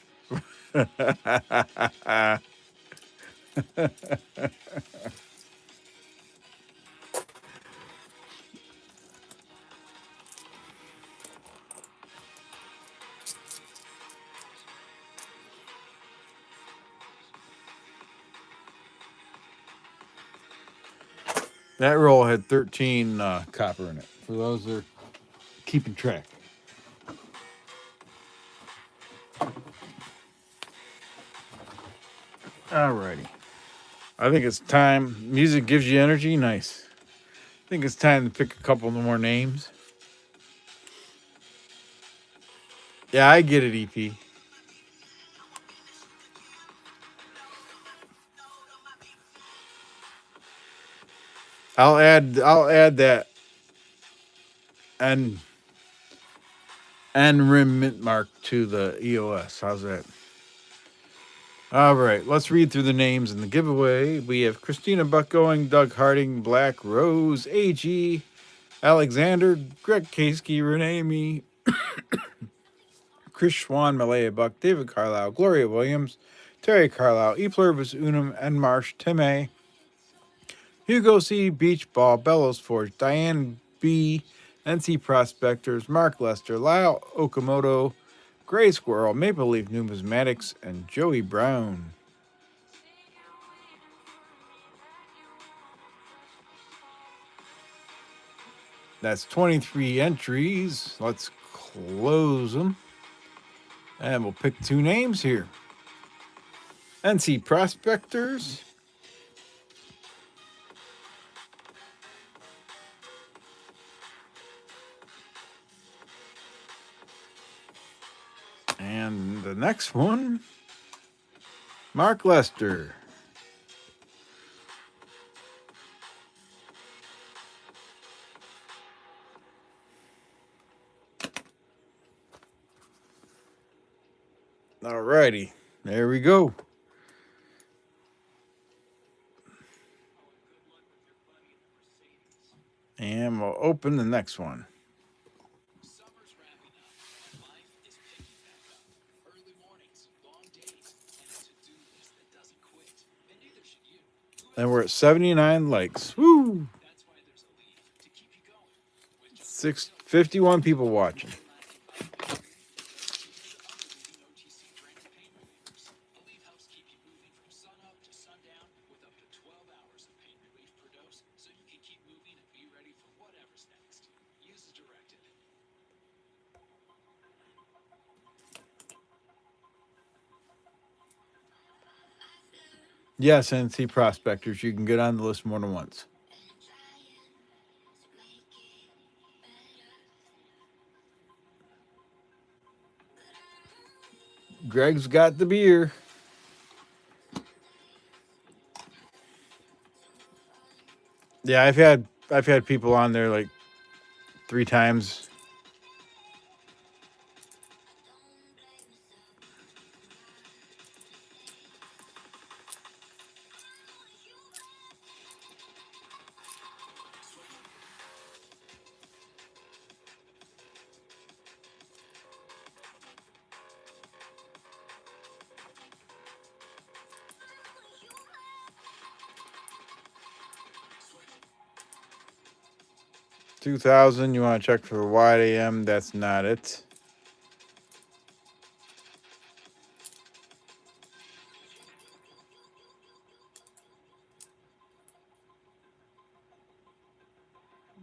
That roll had 13 copper in it, for those that are keeping track. Alrighty. I think it's time. Music gives you energy. Nice. I think it's time to pick a couple more names. Yeah, I get it, EP. I'll add that and rim mint mark to the EOS. How's that? All right, let's read through the names in the giveaway. We have Christina Buckgoing, Doug Harding, Black Rose, AG, Alexander, Greg Kasky, Renee Me, Chris Schwann, Malaya Buck, David Carlisle, Gloria Williams, Terry Carlisle, E Pluribus Unum, and Marsh Timay, Hugo C, Beach Ball, Bellows Forge, Diane B, NC Prospectors, Mark Lester, Lyle Okamoto, Gray Squirrel, Maple Leaf Numismatics, and Joey Brown. That's 23 entries. Let's close them. And we'll pick two names here. NC Prospectors. And the next one, Mark Lester. All righty. There we go. And we'll open the next one. And we're at 79 likes. Woo! 51 people watching. Yes, NC prospectors. You can get on the list more than once. Greg's got the beer. Yeah, I've had people on there like 3 times. 2000. You want to check for the wide AM? That's not it.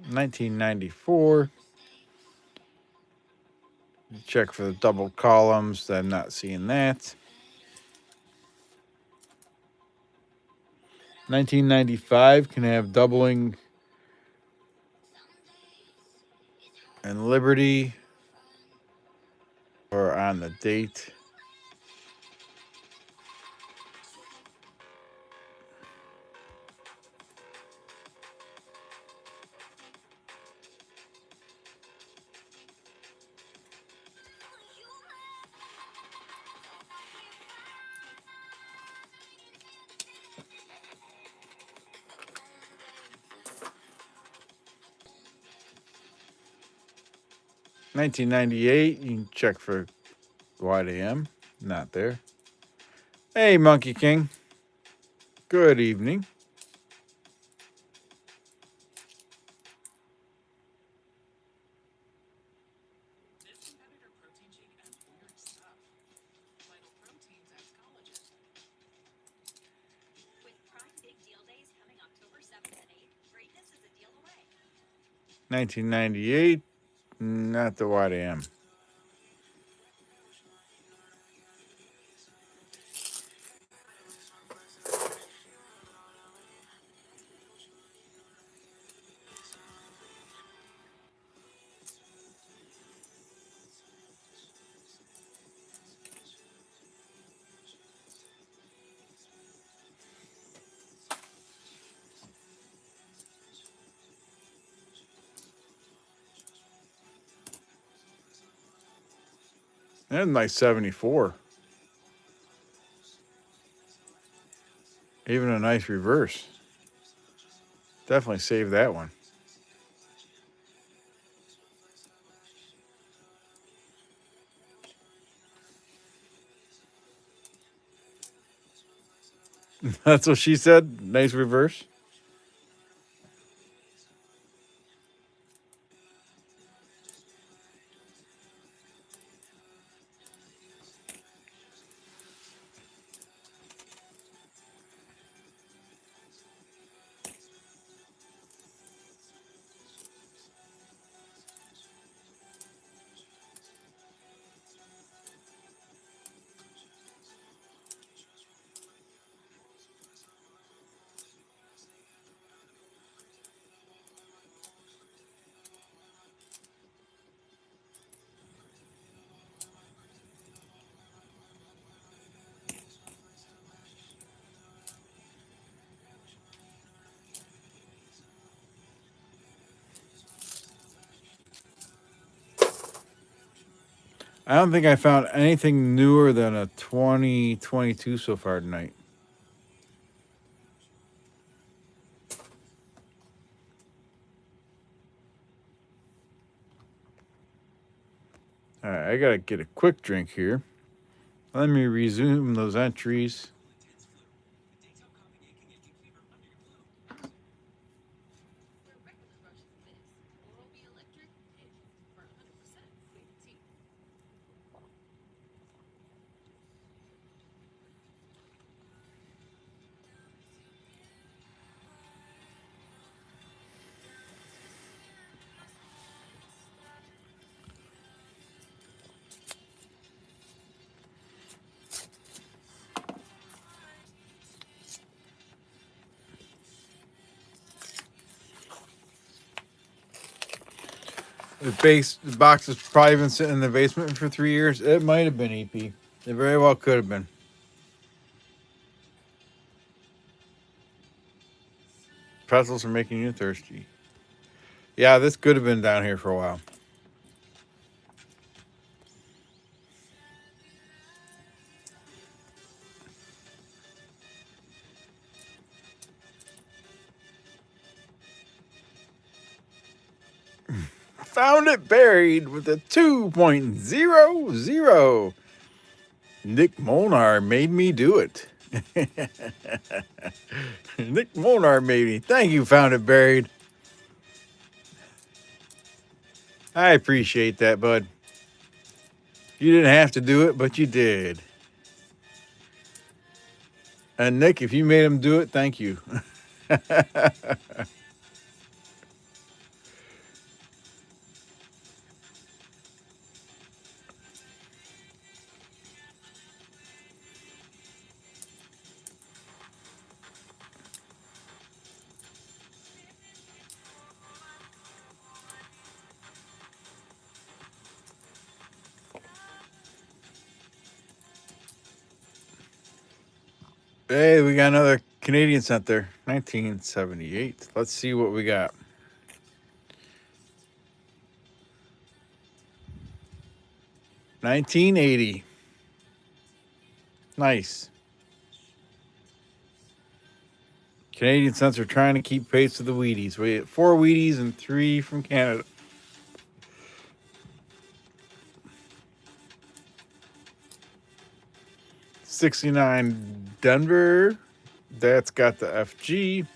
1994. Check for the double columns. I'm not seeing that. 1995 can have doubling and Liberty or on the date. $19.98. You can check for wide AM. Not there. Hey, Monkey King. Good evening. $19.98. Not the wide AM. And nice 74. Even a nice reverse. Definitely save that one. That's what she said. Nice reverse. I don't think I found anything newer than a 2022 so far tonight. All right, I got to get a quick drink here. Let me resume those entries. The box has probably been sitting in the basement for 3 years. It might have been EP. It very well could have been. Pretzels are making you thirsty. Yeah, this could have been down here for a while. Found it buried with a 2.00. Nick Molnar made me do it. Nick Molnar made me. Thank you, Found It Buried. I appreciate that, bud. You didn't have to do it, but you did. And Nick, if you made him do it, thank you. Hey, we got another Canadian cent there. 1978. Let's see what we got. 1980. Nice. Canadian cents are trying to keep pace with the Wheaties. We had 4 Wheaties and 3 from Canada. 69 Denver. That's got the FG.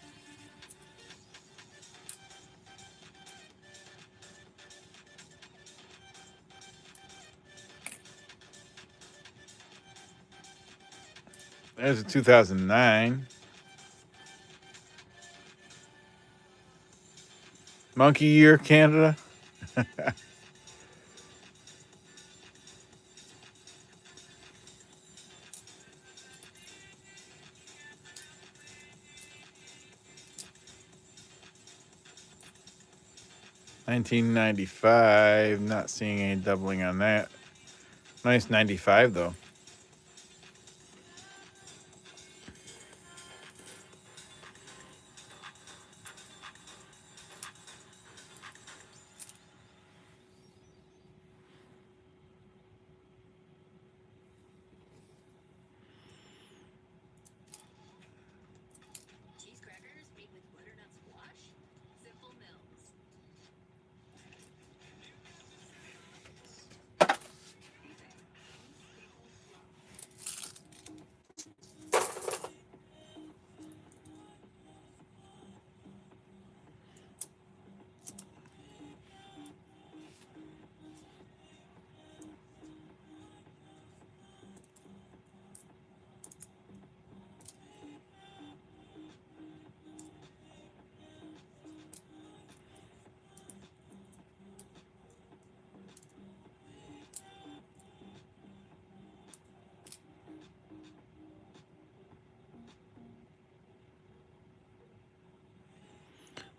There's a 2009. Monkey Year, Canada. 1995. Not seeing any doubling on that. Nice 95, though.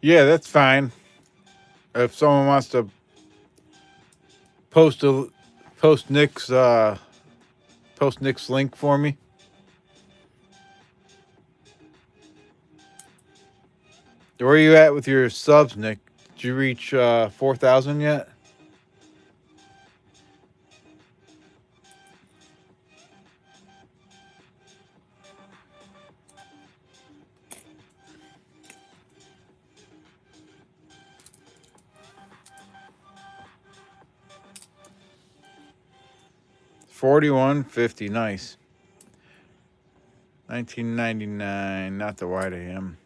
Yeah, that's fine. If someone wants to post a post Nick's link for me. Where are you at with your subs, Nick? Did you reach 4,000 yet? $41.50. Nice. 1999. Not the wide AM.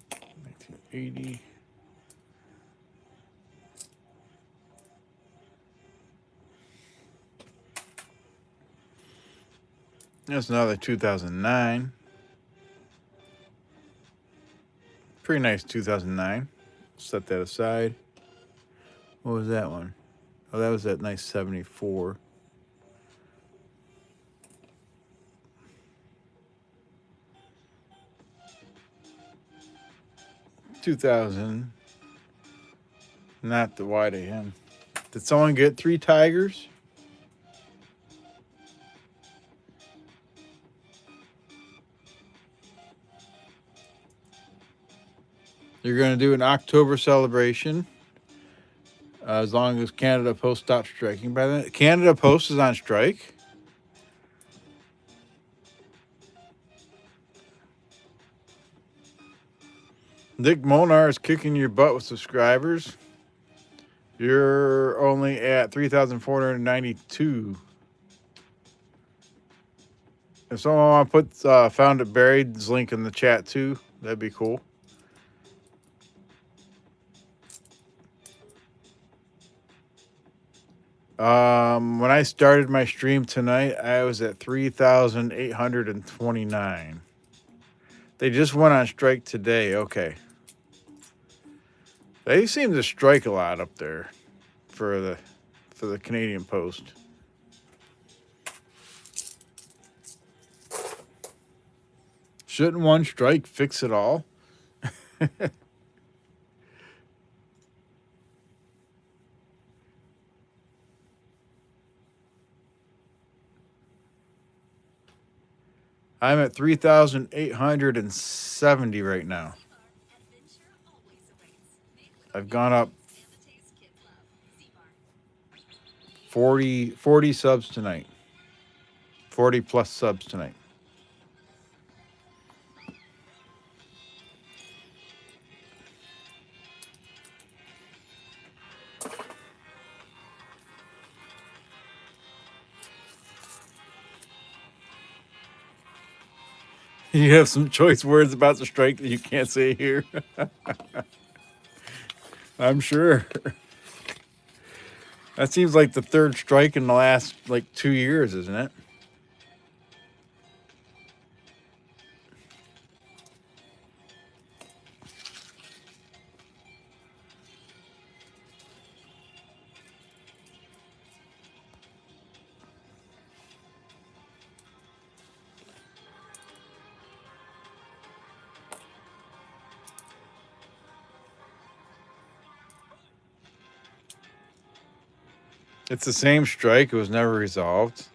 1980. That's another 2009. Pretty nice 2009. Set that aside. What was that one? Oh, that was that nice 74. 2000. Not the wide AM. Did someone get 3 tigers? You're going to do an October celebration as long as Canada Post stops striking. By then, Canada Post is on strike. Nick Molnar is kicking your butt with subscribers. You're only at 3,492. If someone want to put Found It Buried's link in the chat too, that'd be cool. When I started my stream tonight, I was at 3,829. They just went on strike today. Okay. They seem to strike a lot up there for the Canadian Post. Shouldn't one strike fix it all? I'm at 3,870 right now. I've gone up 40 subs tonight. 40 plus subs tonight. You have some choice words about the strike that you can't say here. I'm sure. That seems like the third strike in the last 2 years, isn't it? It's the same strike. It was never resolved.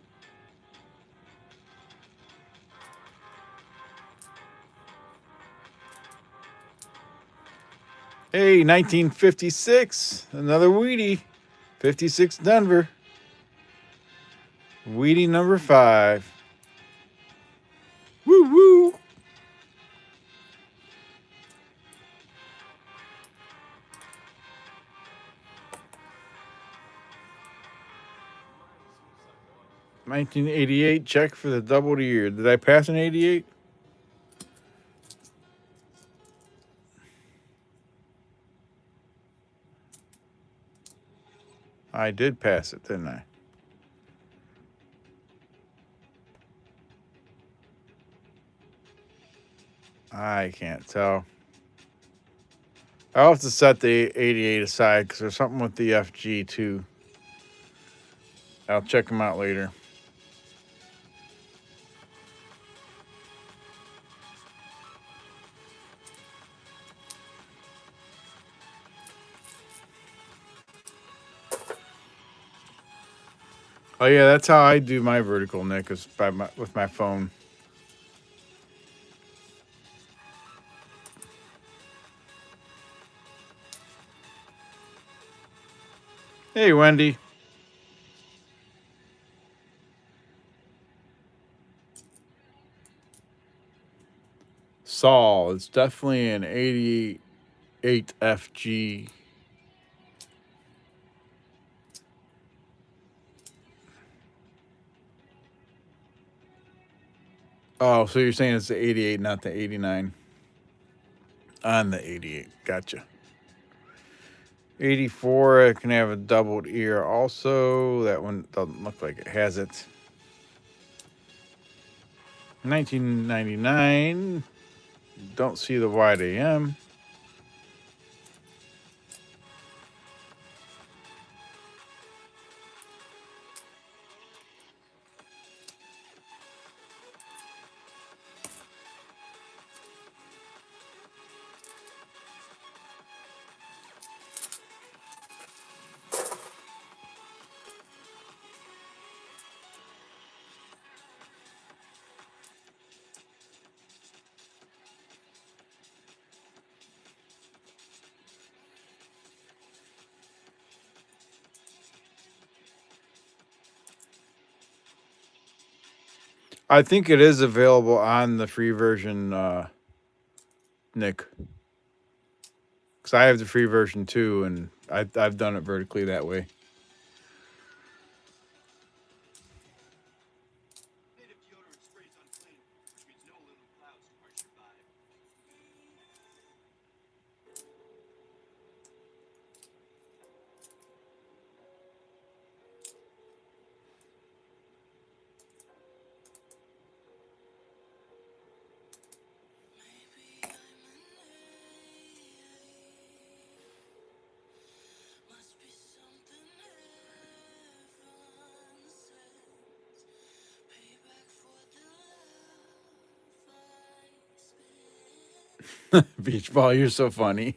Hey, 1956. Another Wheatie. 56 Denver. Wheatie number 5. Woo woo. $1988 check for the double year. Did I pass an 88? I did pass it, didn't I? I can't tell. I'll have to set the 88 aside because there's something with the FG too. I'll check them out later. Oh yeah, that's how I do my vertical, Nick, is with my phone. Hey, Wendy. Saul, it's definitely an 88 FG. Oh, so you're saying it's the 88, not the 89? On the 88. Gotcha. 84, it can have a doubled ear also. That one doesn't look like it has it. 1999. Don't see the wide AM. I think it is available on the free version, Nick. Because I have the free version too, and I've done it vertically that way. Beach ball, you're so funny.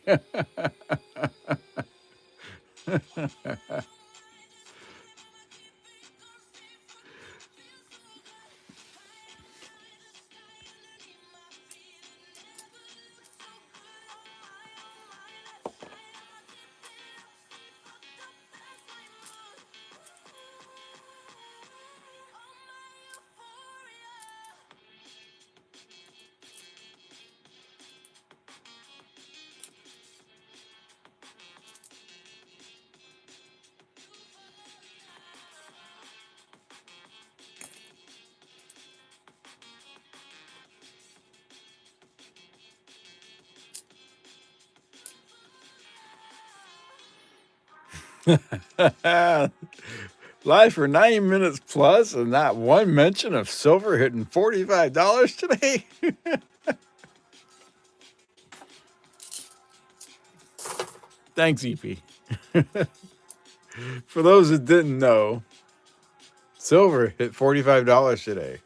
Live for 90 minutes plus, and not one mention of silver hitting $45 today. Thanks, EP. For those that didn't know, silver hit $45 today.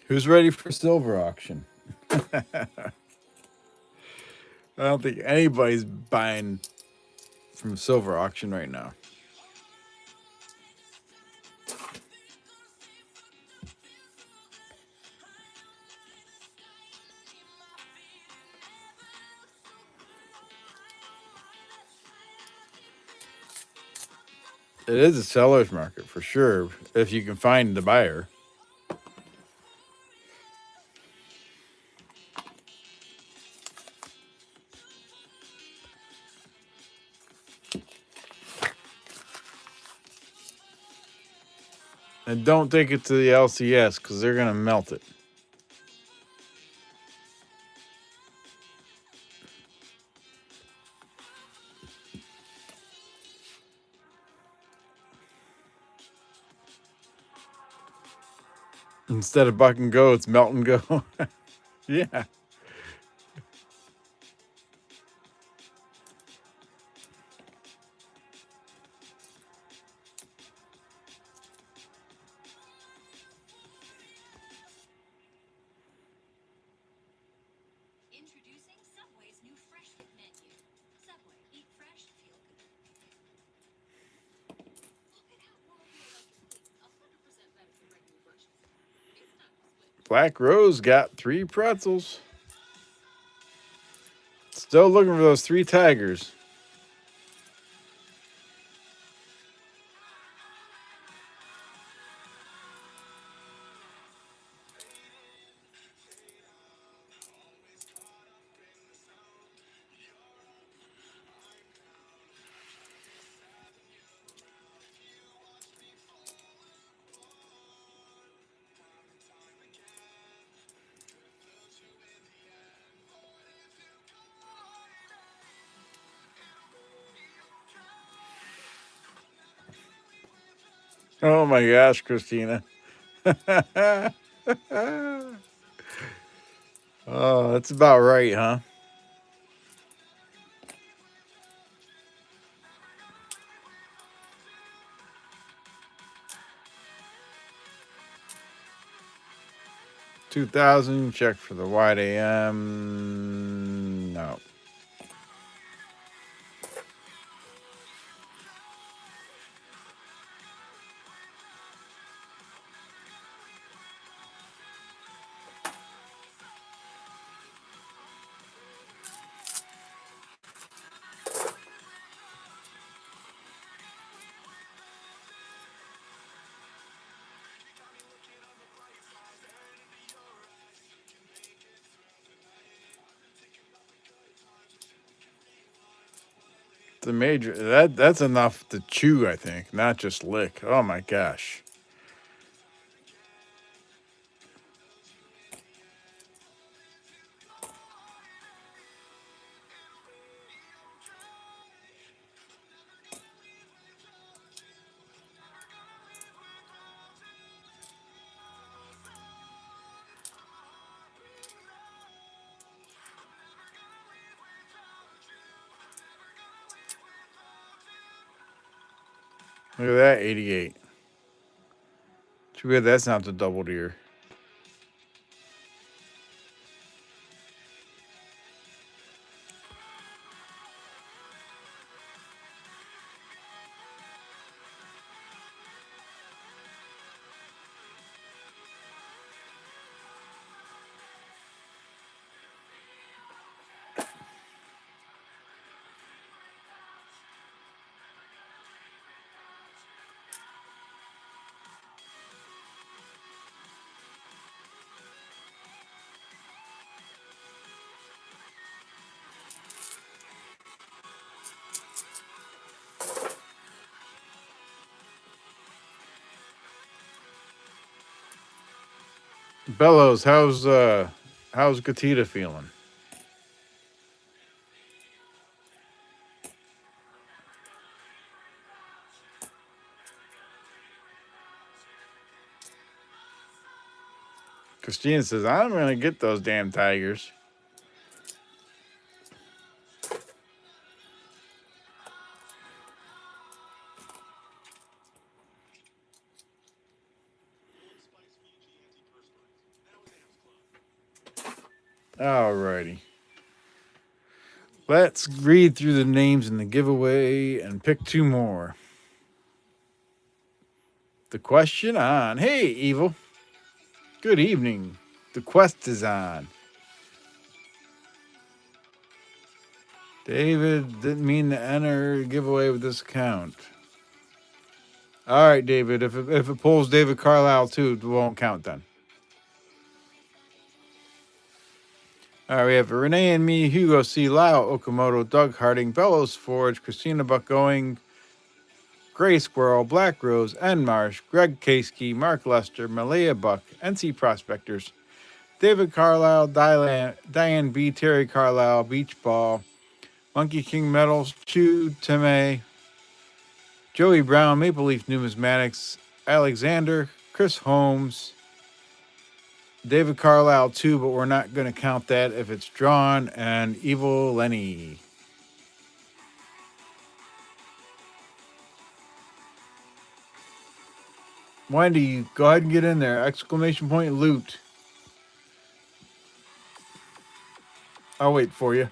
Who's ready for silver auction? I don't think anybody's buying from silver auction right now. It is a seller's market for sure, if you can find the buyer. And don't take it to the LCS because they're going to melt it. Instead of buck and go, it's melt and go. Yeah. Black Rose got 3 pretzels. Still looking for those 3 tigers. Oh my gosh, Christina. Oh, that's about right, huh? $2,000. Check for the wide AM. No. The major that's enough to chew, I think, not just lick. Oh my gosh. Look at that, 88. Too bad that's not the double deer. Bellows, how's Gatita feeling? Christina says, I'm gonna get those damn tigers. Alrighty. Let's read through the names in the giveaway and pick two more. The question on. Hey, Evil. Good evening. The quest is on. David didn't mean to enter giveaway with this account. All right, David. If it pulls David Carlisle too, it won't count then. All right, we have Renee and me, Hugo C. Lau, Okamoto, Doug Harding, Bellows Forge, Christina Buckgoing, Gray Squirrel, Black Rose, N. Marsh, Greg Kasky, Mark Lester, Malaya Buck, NC Prospectors, David Carlisle, Diane B., Terry Carlisle, Beach Ball, Monkey King Metals, Chew, Time, Joey Brown, Maple Leaf Numismatics, Alexander, Chris Holmes, David Carlisle too, but we're not going to count that if it's drawn, and Evil Lenny. Wendy, go ahead and get in there. Exclamation point loot. I'll wait for you.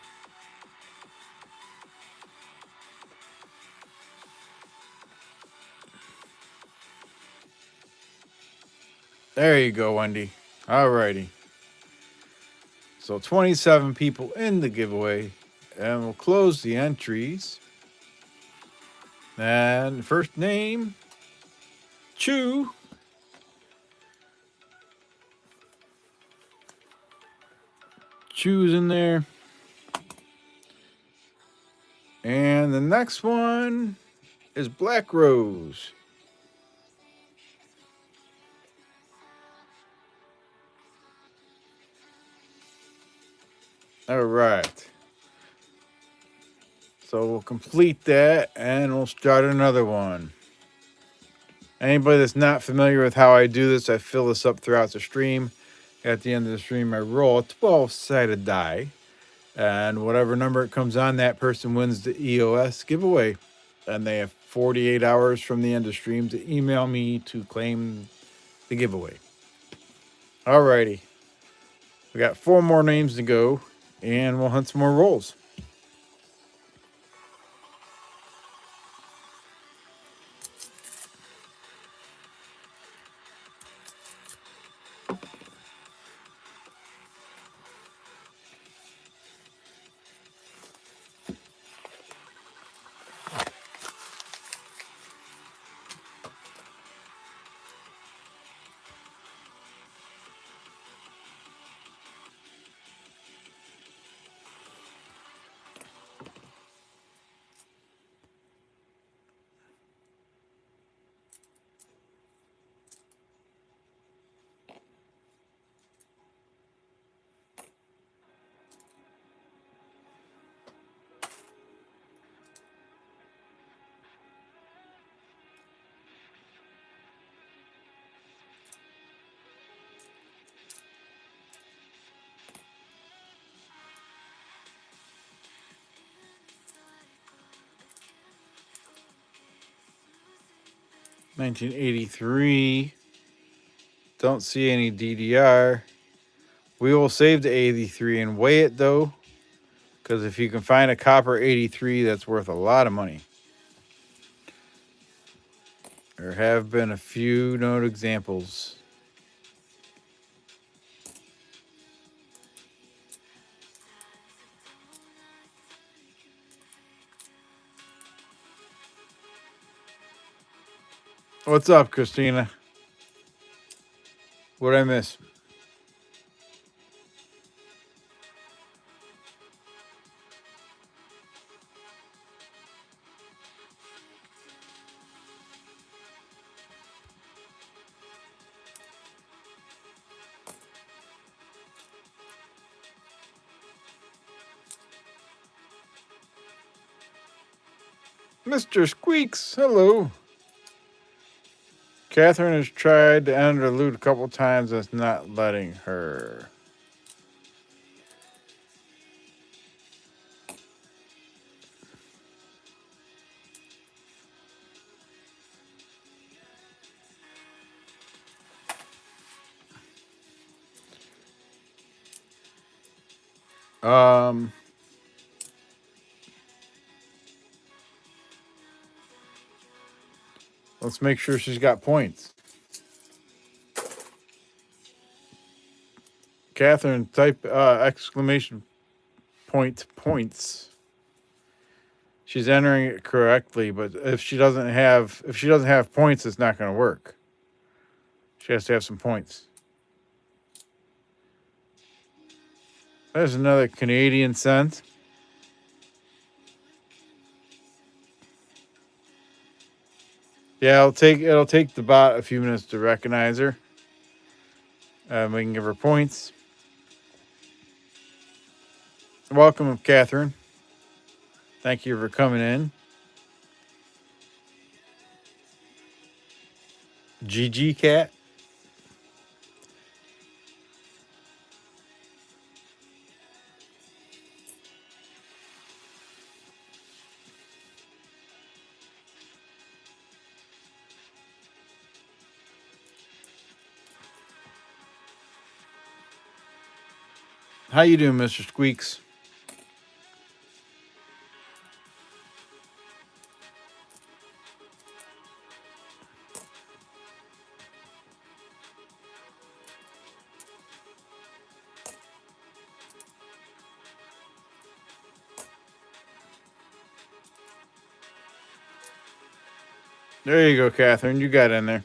There you go, Wendy. Alrighty. So 27 people in the giveaway, and we'll close the entries. And first name, Chew. Chew's in there. And the next one is Black Rose. All right. So we'll complete that and we'll start another one. Anybody that's not familiar with how I do this, I fill this up throughout the stream. At the end of the stream, I roll a 12-sided die. And whatever number it comes on, that person wins the EOS giveaway. And they have 48 hours from the end of stream to email me to claim the giveaway. Alrighty. We got 4 more names to go, and we'll hunt some more rolls. 1983. Don't see any DDR. We will save the 83 and weigh it though, because if you can find a copper 83, that's worth a lot of money. There have been a few known examples. What's up, Christina? What'd I miss? Mr. Squeaks, hello. Catherine has tried to enter the loot a couple times. That's not letting her. Let's make sure she's got points. Catherine, type exclamation point points. She's entering it correctly, but if she doesn't have points, it's not going to work. She has to have some points. There's another Canadian cent. Yeah, it'll take the bot a few minutes to recognize her. We can give her points. Welcome, Catherine. Thank you for coming in. GG Cat. How you doing, Mr. Squeaks? There you go, Catherine. You got in there.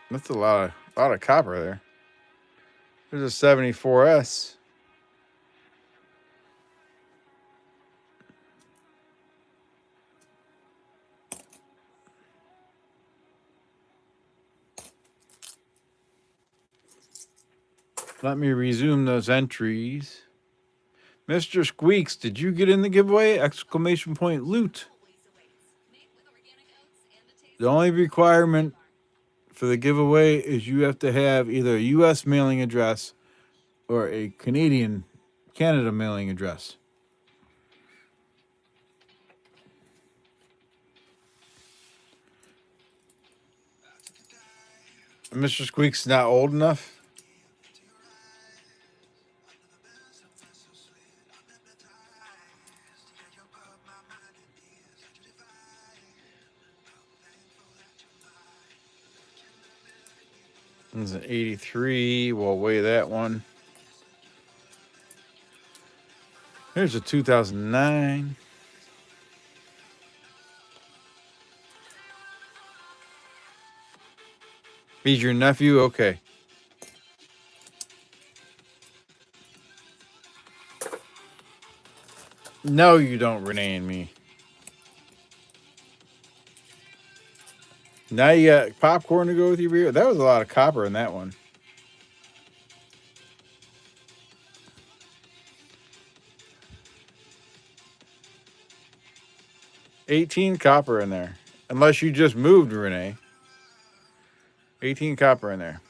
That's a lot of copper there. There's a 74S. Let me resume those entries. Mr. Squeaks, did you get in the giveaway? Exclamation point loot. The only requirement for the giveaway is you have to have either a U.S. mailing address or a Canada mailing address. Mr. Squeak's not old enough. This is an 83. We'll weigh that one. Here's a 2009. He's your nephew? Okay. No, you don't, Renee and me. Now you got popcorn to go with your beer. That was a lot of copper in that one. $18 copper in there. Unless you just moved, Renee. 18 copper in there.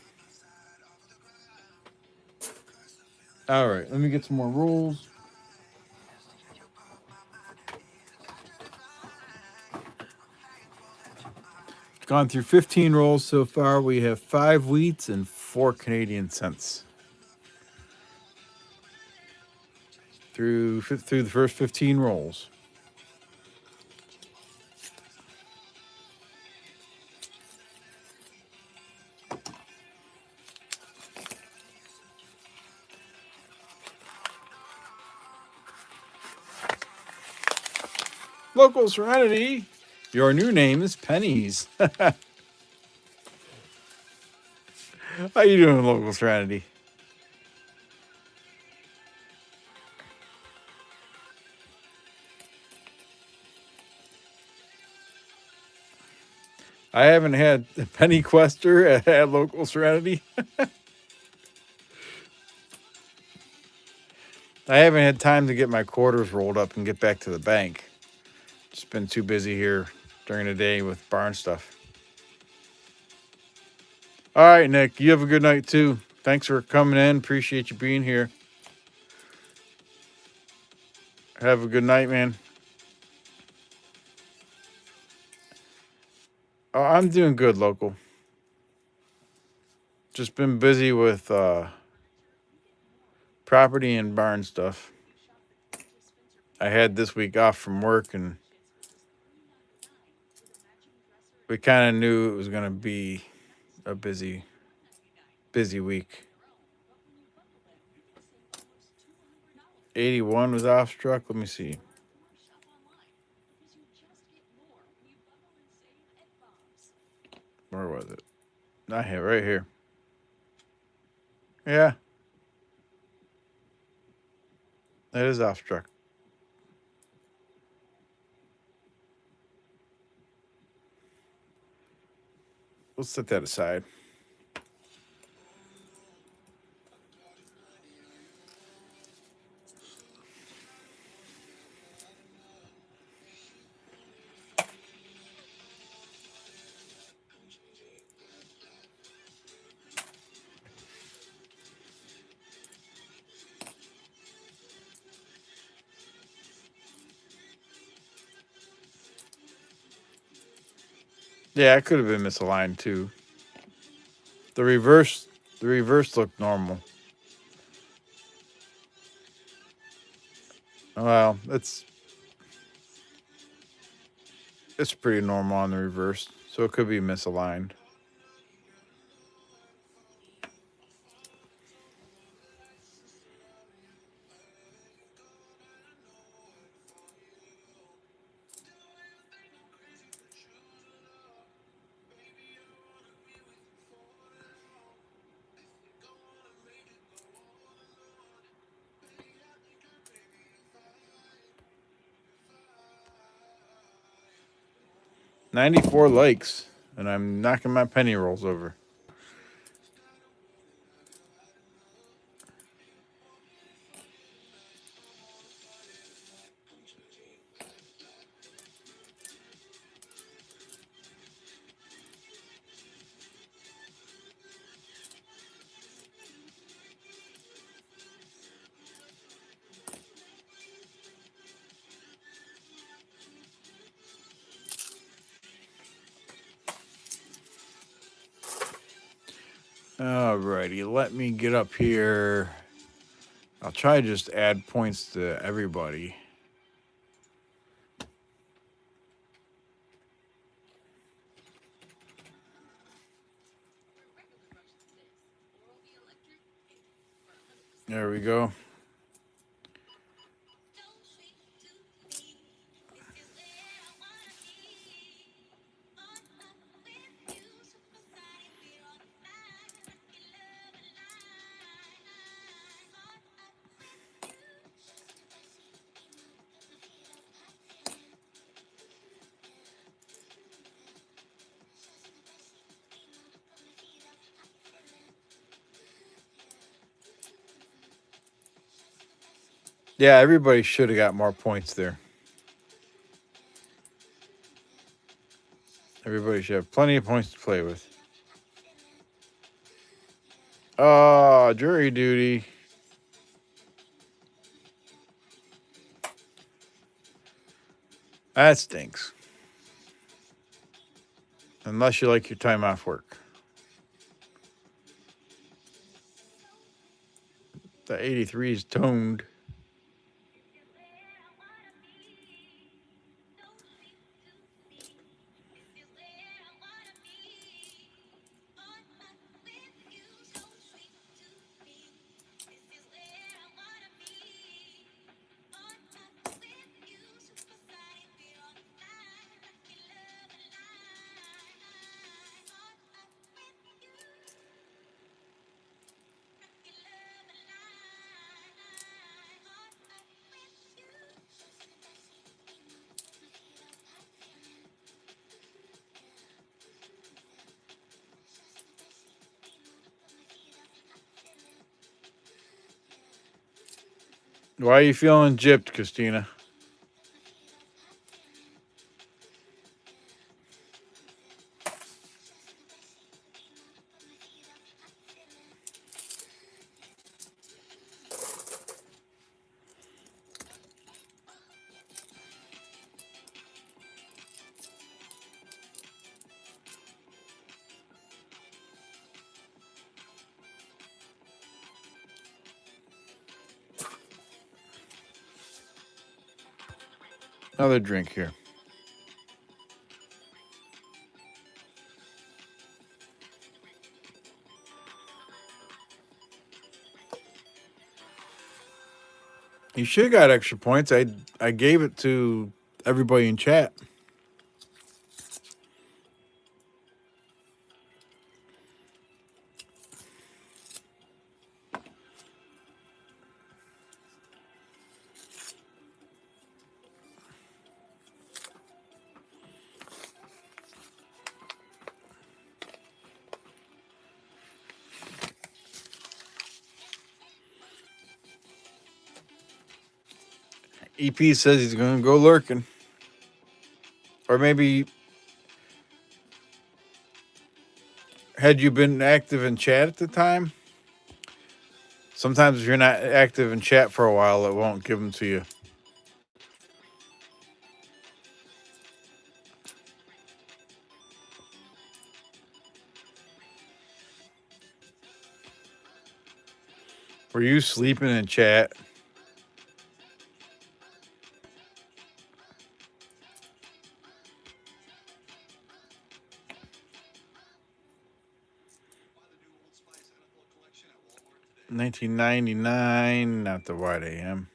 All right, let me get some more rolls. Gone through 15 rolls so far. We have 5 wheats and 4 Canadian cents through the first 15 rolls. Local Serenity, your new name is Pennies. How you doing, Local Serenity? I haven't had Penny Quester at Local Serenity. I haven't had time to get my quarters rolled up and get back to the bank. Just been too busy here during the day with barn stuff. All right, Nick, you have a good night too. Thanks for coming in. Appreciate you being here. Have a good night, man. Oh, I'm doing good, Local. Just been busy with property and barn stuff. I had this week off from work, and we kind of knew it was going to be a busy week. 81 was off struck. Let me see. Where was it? I have right here. Yeah, that is off struck. Let's set that aside. Yeah, it could have been misaligned too. The reverse looked normal. Well, it's pretty normal on the reverse, so it could be misaligned. $94 likes, and I'm knocking my penny rolls over. Alrighty, let me get up here. I'll try to just add points to everybody. There we go. Yeah, everybody should have got more points there. Everybody should have plenty of points to play with. Oh, jury duty. That stinks. Unless you like your time off work. The 83 is toned. Why are you feeling gypped, Christina? Another drink here. You should have got extra points. I gave it to everybody in chat. EP says he's going to go lurking. Or maybe, had you been active in chat at the time? Sometimes if you're not active in chat for a while, it won't give them to you. Were you sleeping in chat? $19.99, not the wide AM.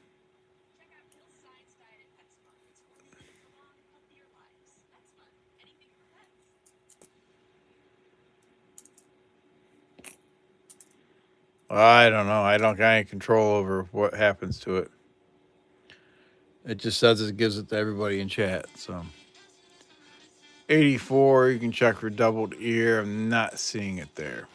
I don't know. I don't got any control over what happens to it. It just says it gives it to everybody in chat. So 84, you can check for doubled ear. I'm not seeing it there.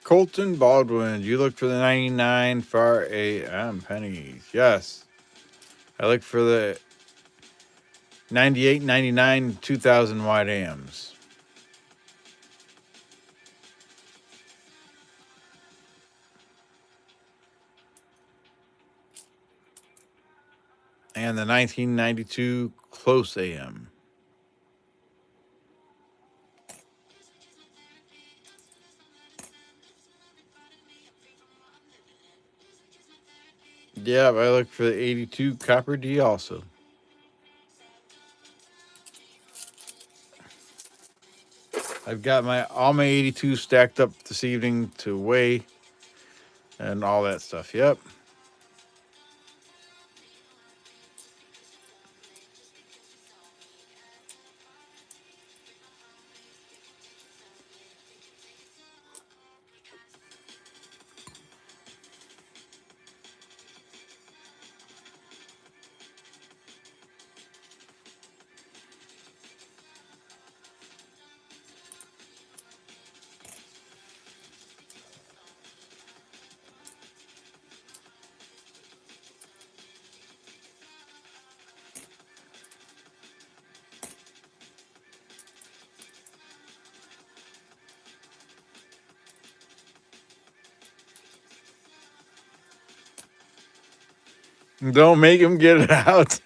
Colton Baldwin, you look for the 99 far AM pennies. Yes. I look for the 98, 99, 2000 wide AMs. And the 1992 close AM. Yeah, I look for the 82 copper D also. I've got all my 82 stacked up this evening to weigh and all that stuff. Yep. Don't make him get it out.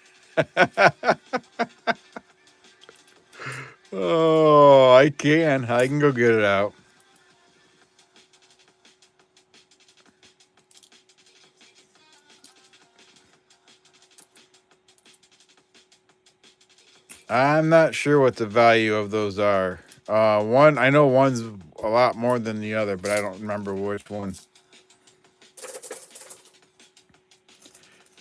Oh, I can. I can go get it out. I'm not sure what the value of those are. I know one's a lot more than the other, but I don't remember which one.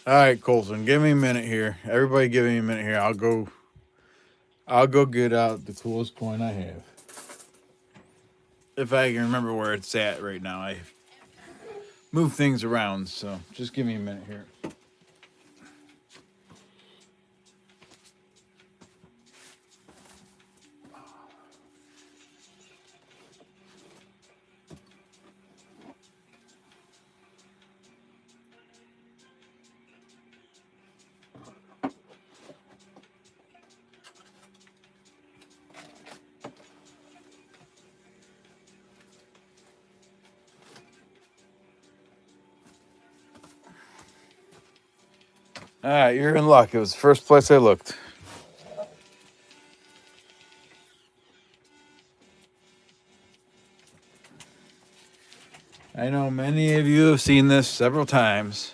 All right, Colson, give me a minute here. Everybody, give me a minute here. I'll go get out the coolest coin I have. If I can remember where it's at right now. I move things around, so just give me a minute here. All right, you're in luck. It was the first place I looked. I know many of you have seen this several times,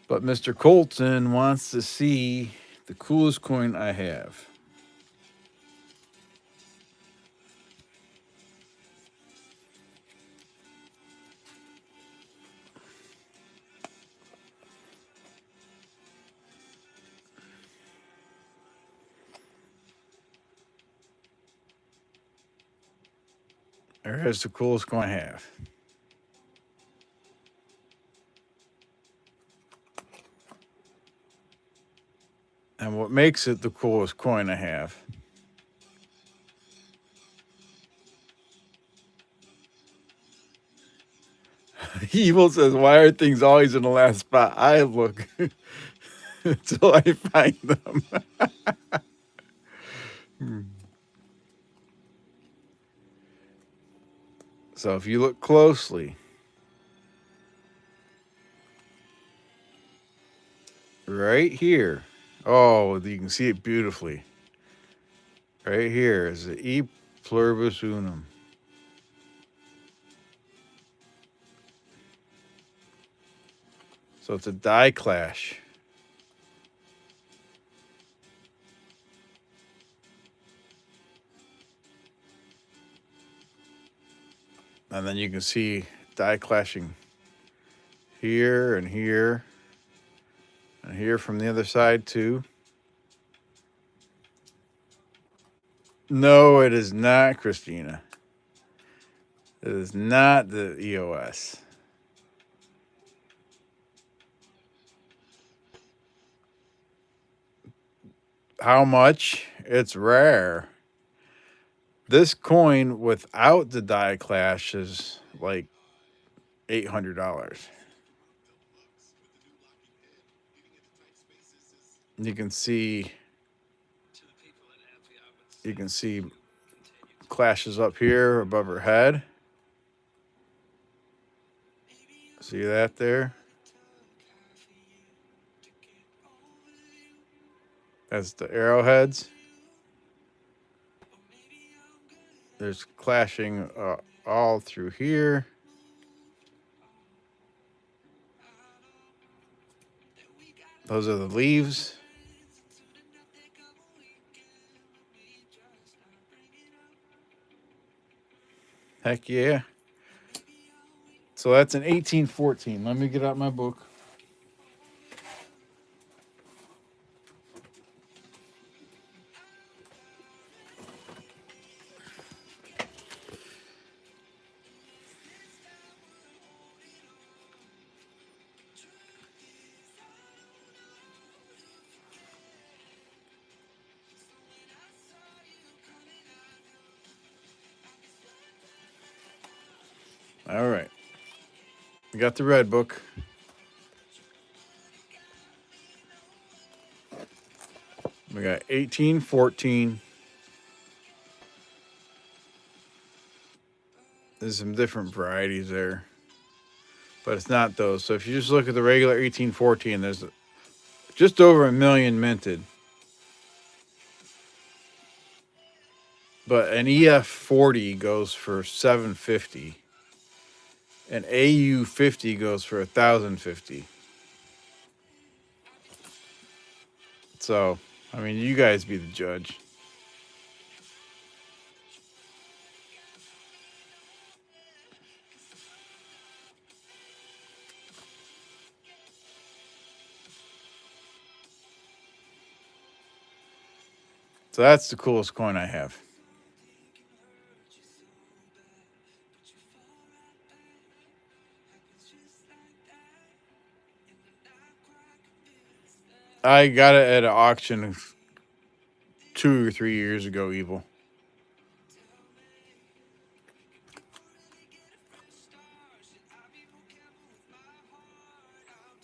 but Mr. Colton wants to see the coolest coin I have. There is the coolest coin I have. And what makes it the coolest coin I have? Evil says, why are things always in the last spot I look until I find them? So if you look closely, right here, oh, you can see it beautifully. Right here is the E pluribus unum. So it's a die clash. And then you can see die clashing here and here and here from the other side too. No, it is not, Christina. It is not the EOS. How much? It's rare. This coin without the die clash is like $800. You can see clashes up here above her head. See that there? That's the arrowheads. There's clashing all through here. Those are the leaves. Heck yeah. So that's an 1814. Let me get out my book. All right. We got the red book. We got 1814. There's some different varieties there, but it's not those. So if you just look at the regular 1814, there's just over a million minted. But an EF40 goes for 750. An AU50 goes for 1050. So, I mean, you guys be the judge. So that's the coolest coin I have. I got it at an auction 2 or 3 years ago, Evil.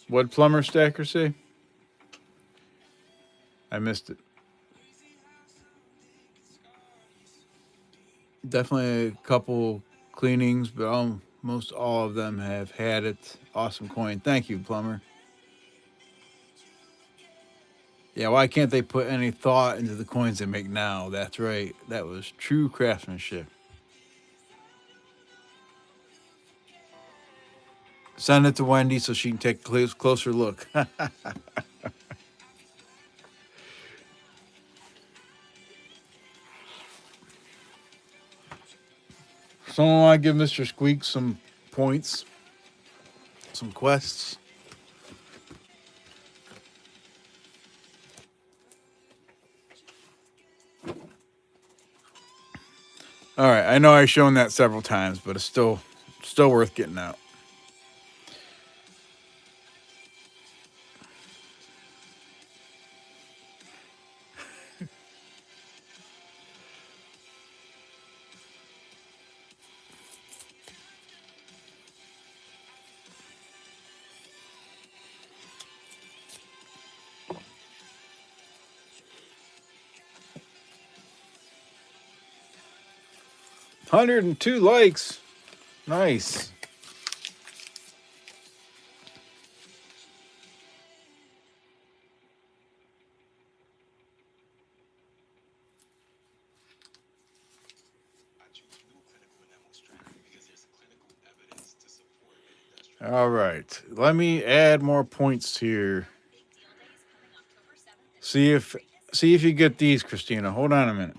What plumber stacker say? I missed it. Definitely a couple cleanings, but almost all of them have had it. Awesome coin. Thank you, plumber. Yeah, why can't they put any thought into the coins they make now? That's right. That was true craftsmanship. Send it to Wendy so she can take a closer look. Someone want to give Mr. Squeak some points, some quests? All right, I know I've shown that several times, but it's still worth getting out. $102 likes. Nice. All right. Let me add more points here. See if you get these, Christina. Hold on a minute.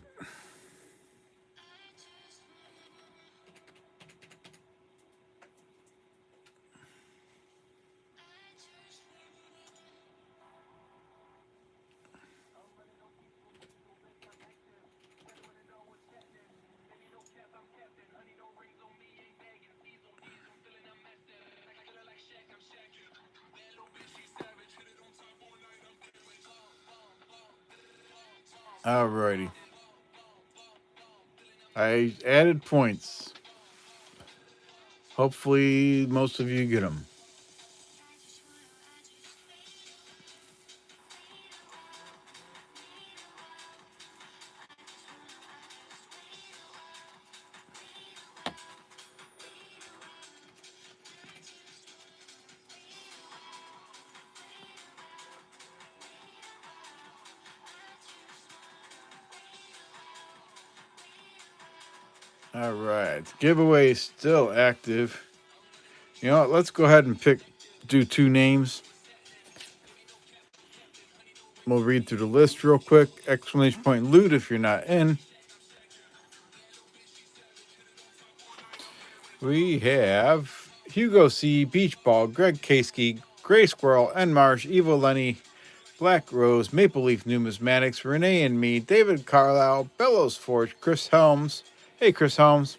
All righty. I added points. Hopefully, most of you get them. All right. Giveaway is still active. You know what? Let's go ahead and do two names. We'll read through the list real quick. Exclamation point loot if you're not in. We have Hugo C, Beach Ball, Greg Kasky, Gray Squirrel, N Marsh, Evil Lenny, Black Rose, Maple Leaf Numismatics, Renee and Me, David Carlisle, Bellows Forge, Chris Helms. Hey, Chris Helms.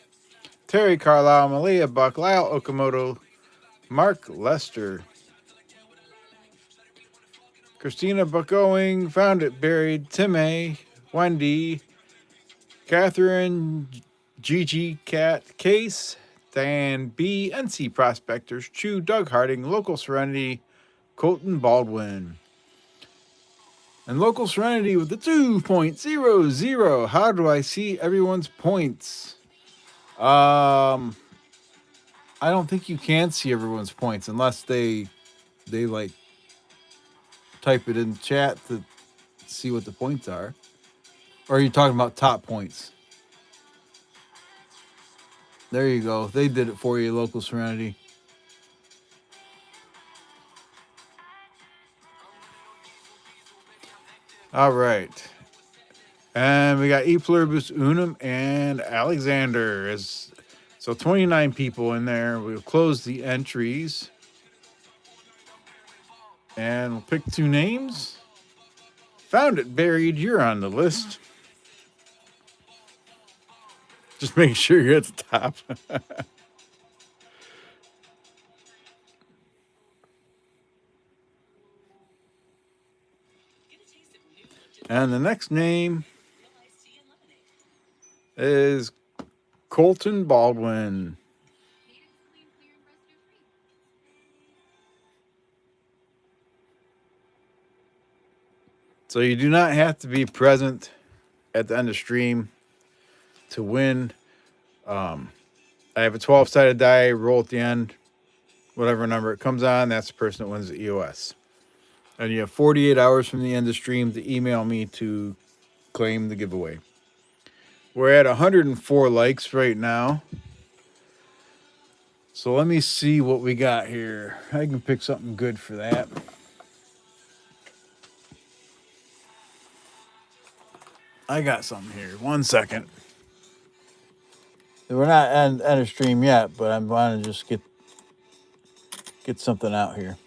Terry Carlisle, Malia Buck, Lyle Okamoto, Mark Lester, Christina Buckowing, Found It Buried, Tim A, Wendy, Catherine, Gigi Cat, Case, Dan B, NC Prospectors, Chew, Doug Harding, Local Serenity, Colton Baldwin. And Local Serenity with the 2.00. How do I see everyone's points? I don't think you can see everyone's points unless they like type it in chat to see what the points are. Or are you talking about top points? There you go. They did it for you, Local Serenity. All right. And we got E Pluribus Unum and Alexander. So 29 people in there. We'll close the entries. And we'll pick two names. Found It Buried. You're on the list. Just make sure you're at the top. And the next name is Colton Baldwin. So you do not have to be present at the end of stream to win. I have a 12-sided die, roll at the end. Whatever number it comes on, that's the person that wins the EOS. And you have 48 hours from the end of stream to email me to claim the giveaway. We're at 104 likes right now. So let me see what we got here. I can pick something good for that. I got something here. 1 second. We're not at a stream yet, but I'm going to just get something out here.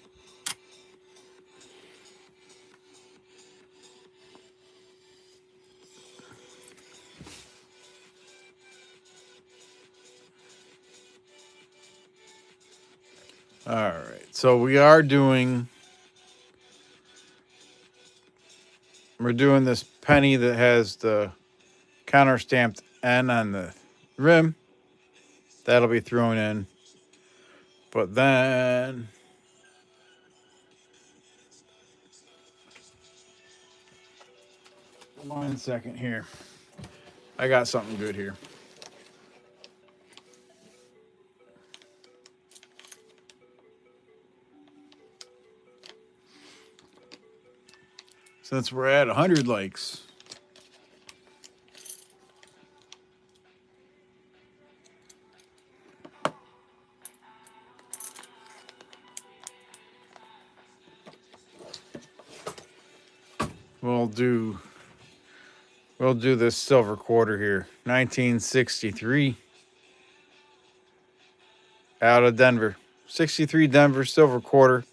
All right. So we're doing this penny that has the counter stamped N on the rim. That'll be thrown in. But then 1 second here. I got something good here. Since we're at 100 likes. We'll do this silver quarter here. 1963 out of Denver. 63 Denver silver quarter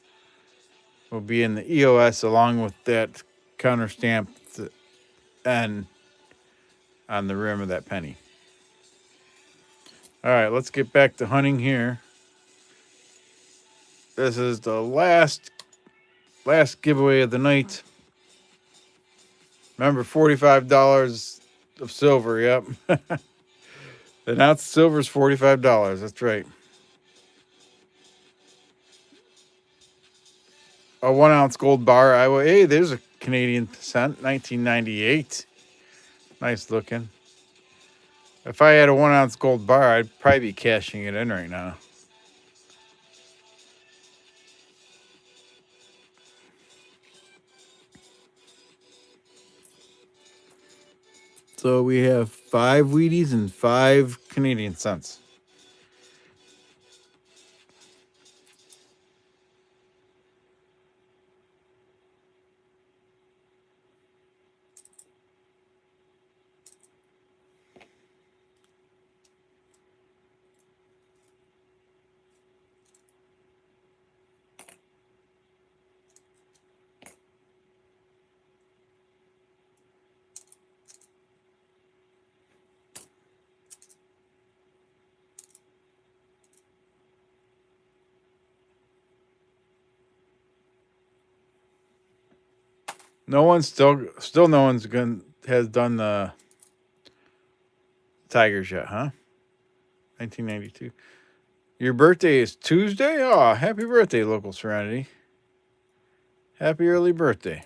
will be in the EOS along with that counter stamp N on the rim of that penny. All right, let's get back to hunting here. This is the last giveaway of the night. Remember, $45 of silver. Yep. The ounce of silver is $45. That's right. A 1 ounce gold bar. Hey, there's a Canadian cent, 1998. Nice looking. If I had a 1 ounce gold bar, I'd probably be cashing it in right now. So we have 5 Wheaties and 5 Canadian cents. No one's still no one's has done the Tigers yet, huh? 1992. Your birthday is Tuesday? Oh, happy birthday, local Serenity. Happy early birthday.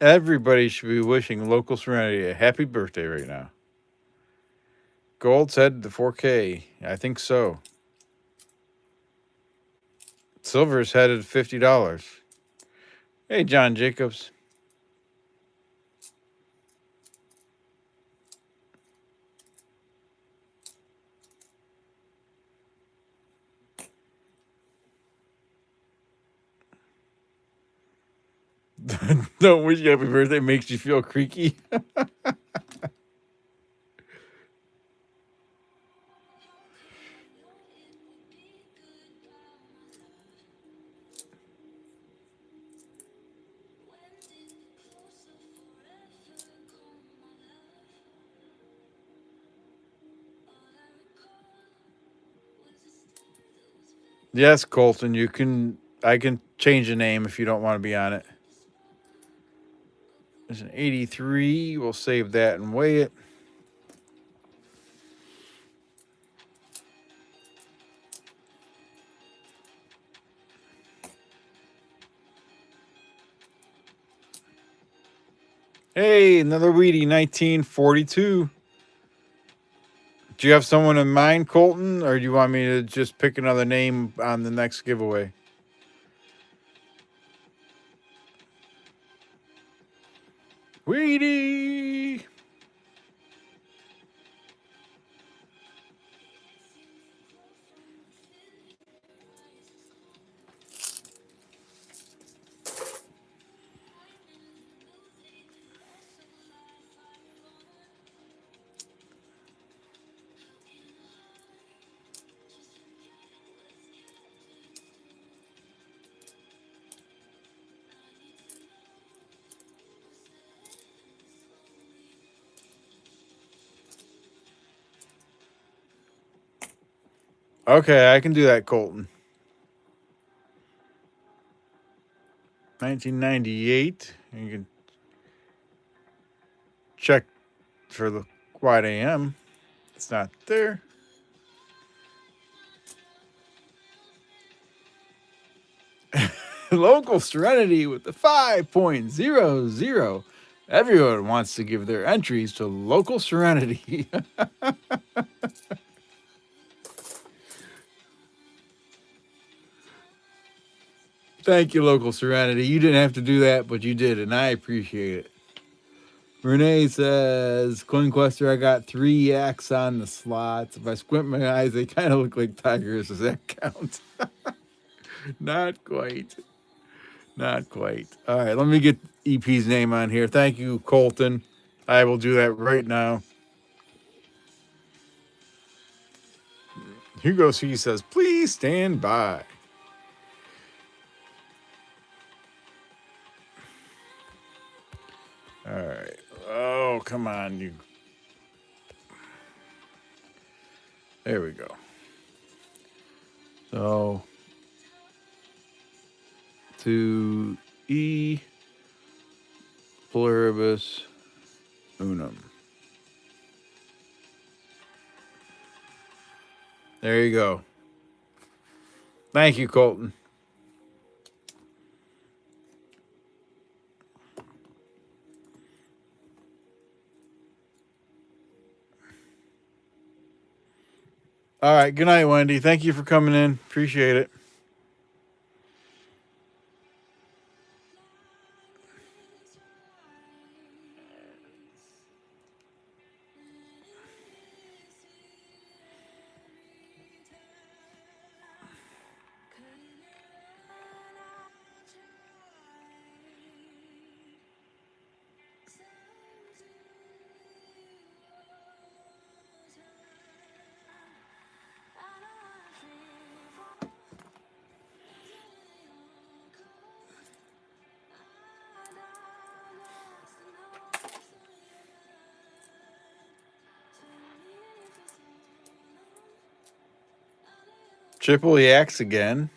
Everybody should be wishing local Serenity a happy birthday right now. Gold said the 4K. I think so. Silver's headed $50. Hey, John Jacobs. Don't wish you happy birthday makes you feel creaky. Yes, Colton, you can. I can change the name if you don't want to be on it. There's an 83. We'll save that and weigh it. Hey, another Weedy, 1942. Do you have someone in mind, Colton, or do you want me to just pick another name on the next giveaway? Weedy! Okay, I can do that, Colton. 1998. You can check for the wide AM. It's not there. Local Serenity with the 5.00. Everyone wants to give their entries to Local Serenity. Thank you, Local Serenity. You didn't have to do that, but you did, and I appreciate it. Renee says, Coin Quester, I got 3 yaks on the slots. If I squint my eyes, they kind of look like tigers. Does that count? Not quite. Not quite. All right, let me get EP's name on here. Thank you, Colton. I will do that right now. Hugo C says, please stand by. All right. Oh, come on, you. There we go. So, to E pluribus unum. There you go. Thank you, Colton. All right. Good night, Wendy. Thank you for coming in. Appreciate it. Triple yaks again.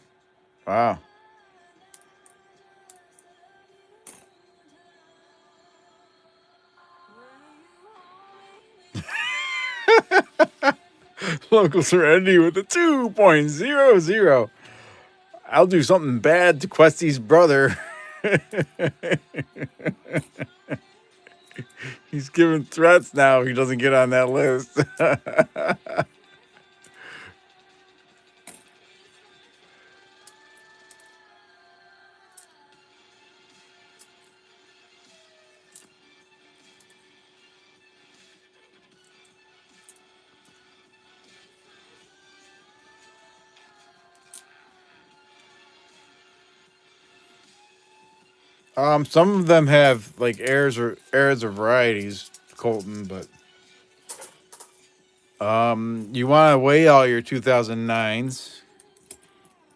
Wow. Local Serenity with a 2.00. I'll do something bad to Questy's brother. He's giving threats now if he doesn't get on that list. Some of them have like airs or varieties, Colton, but you want to weigh all your 2009s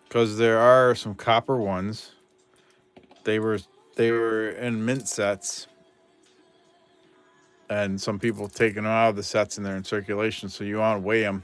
because there are some copper ones. They were they were in mint sets, and some people taking them out of the sets and they're in circulation. So you want to weigh them.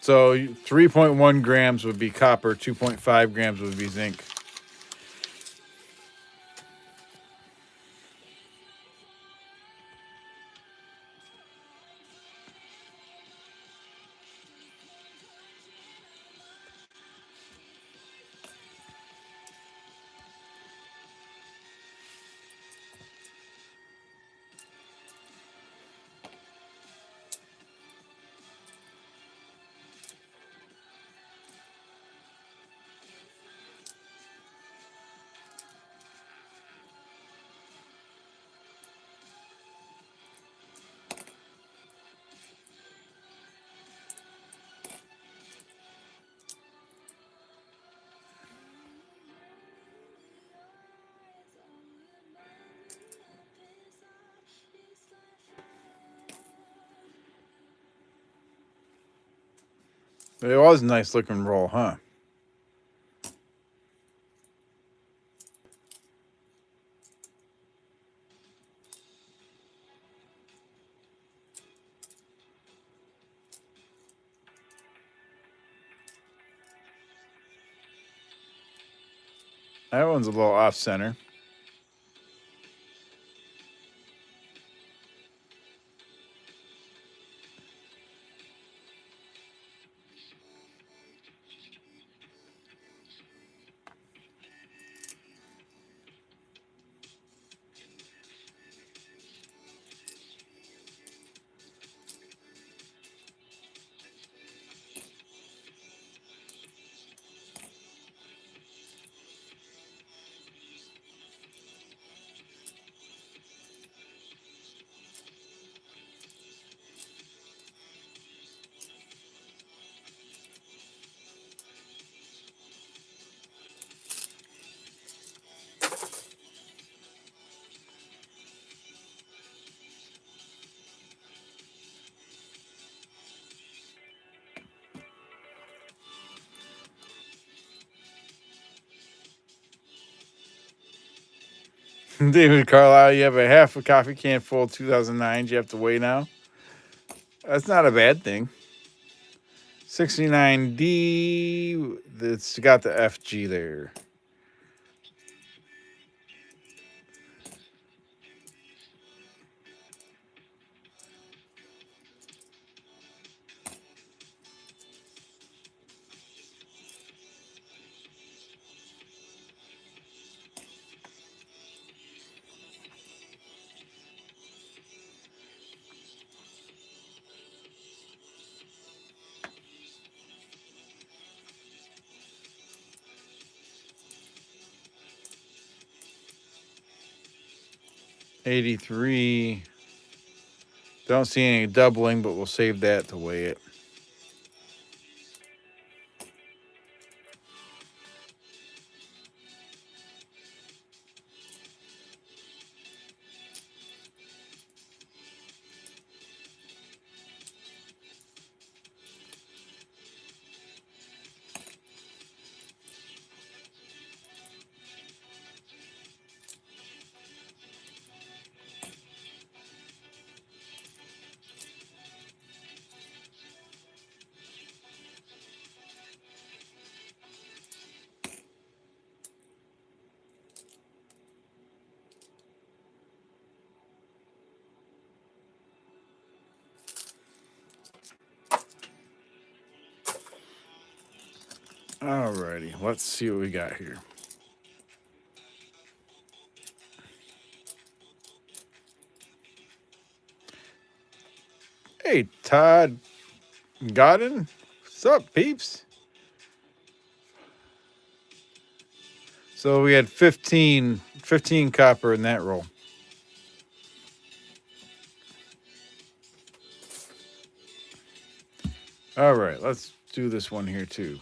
So 3.1 grams would be copper, 2.5 grams would be zinc. It was a nice looking roll, huh? That one's a little off center. David Carlisle, you have a half a coffee can full of 2009s you have to weigh now. That's not a bad thing. 69D, it's got the FG there. '83. Don't see any doubling, but we'll save that to weigh it. Alrighty, let's see what we got here. Hey, Todd Godden. What's up, peeps? So we had 15 copper in that roll. All right, let's do this one here too.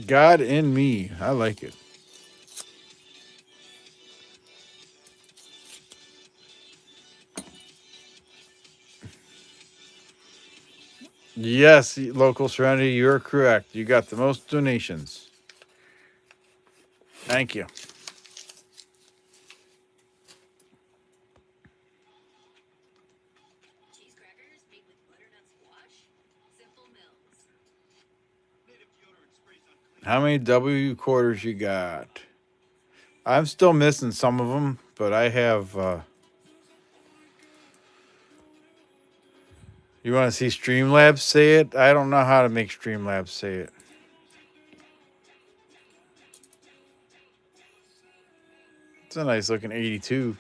God in me. I like it. Yes, local Serenity, you're correct. You got the most donations. Thank you. How many W quarters you got? I'm still missing some of them, but I have. You want to see Streamlabs say it? I don't know how to make Streamlabs say it. It's a nice looking 82.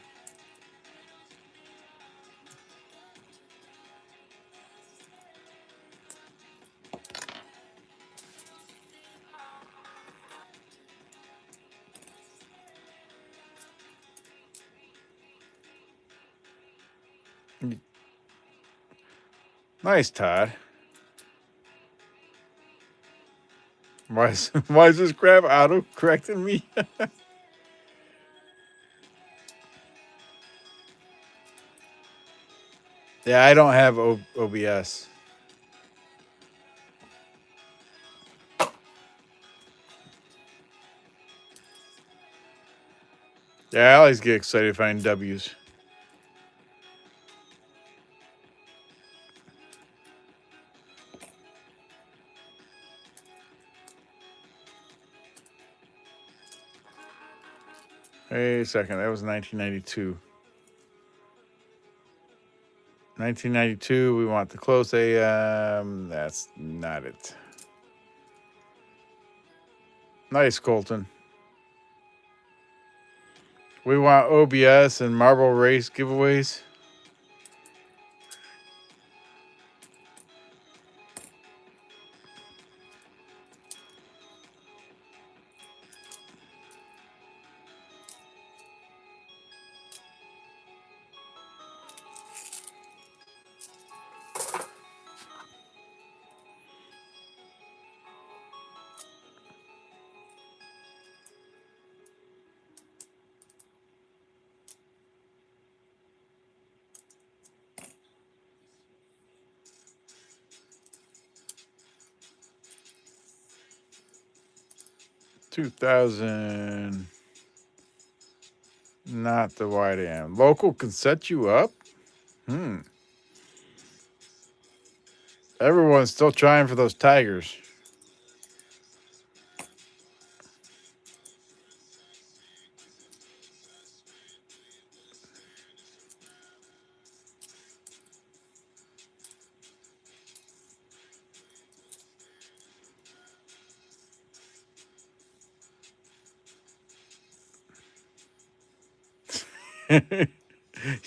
Nice, Todd. Why is this crap auto correcting me? Yeah, I don't have OBS. Yeah, I always get excited to find W's. Wait a second, that was 1992. 1992, we want the close AM. That's not it. Nice, Colton. We want OBS and Marble Race giveaways. $2,000. Not the wide AM. Local can set you up? Everyone's still trying for those tigers.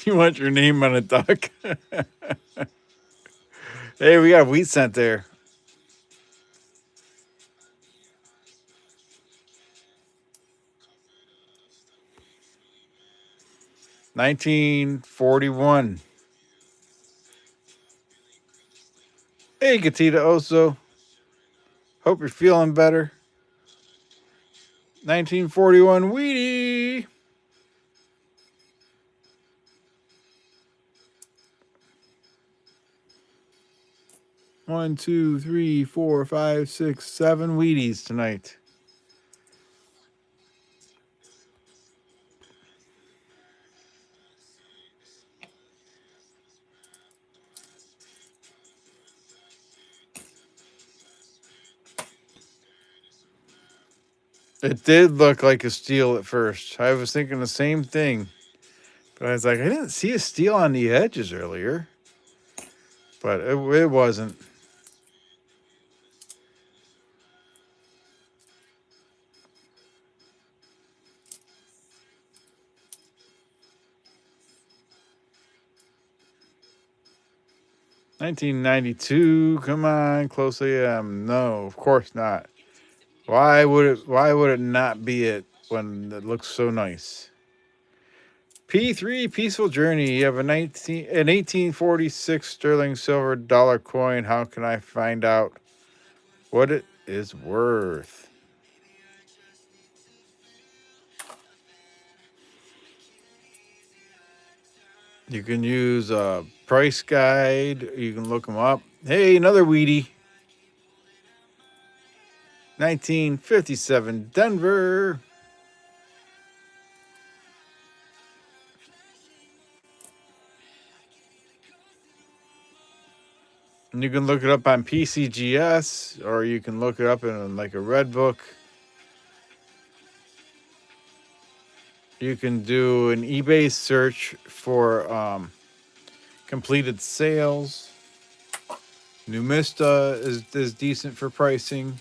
You want your name on a duck? Hey, we got wheat cent there. $19.41. Hey, Gatita Oso. Hope you're feeling better. 1941 Wheatie. One, two, three, four, five, six, 7 Wheaties tonight. It did look like a steal at first. I was thinking the same thing. But I was like, I didn't see a steal on the edges earlier. but it wasn't. 1992. Come on, close AM. No, of course not. Why would it not be it when it looks so nice? P3 Peaceful Journey. You have an 1846 sterling silver dollar coin. How can I find out what it is worth? You can use a price guide. You can look them up. Hey, another Wheatie. 1957 Denver. And you can look it up on PCGS, or you can look it up in like a red book. You can do an eBay search for completed sales. Numista is decent for pricing.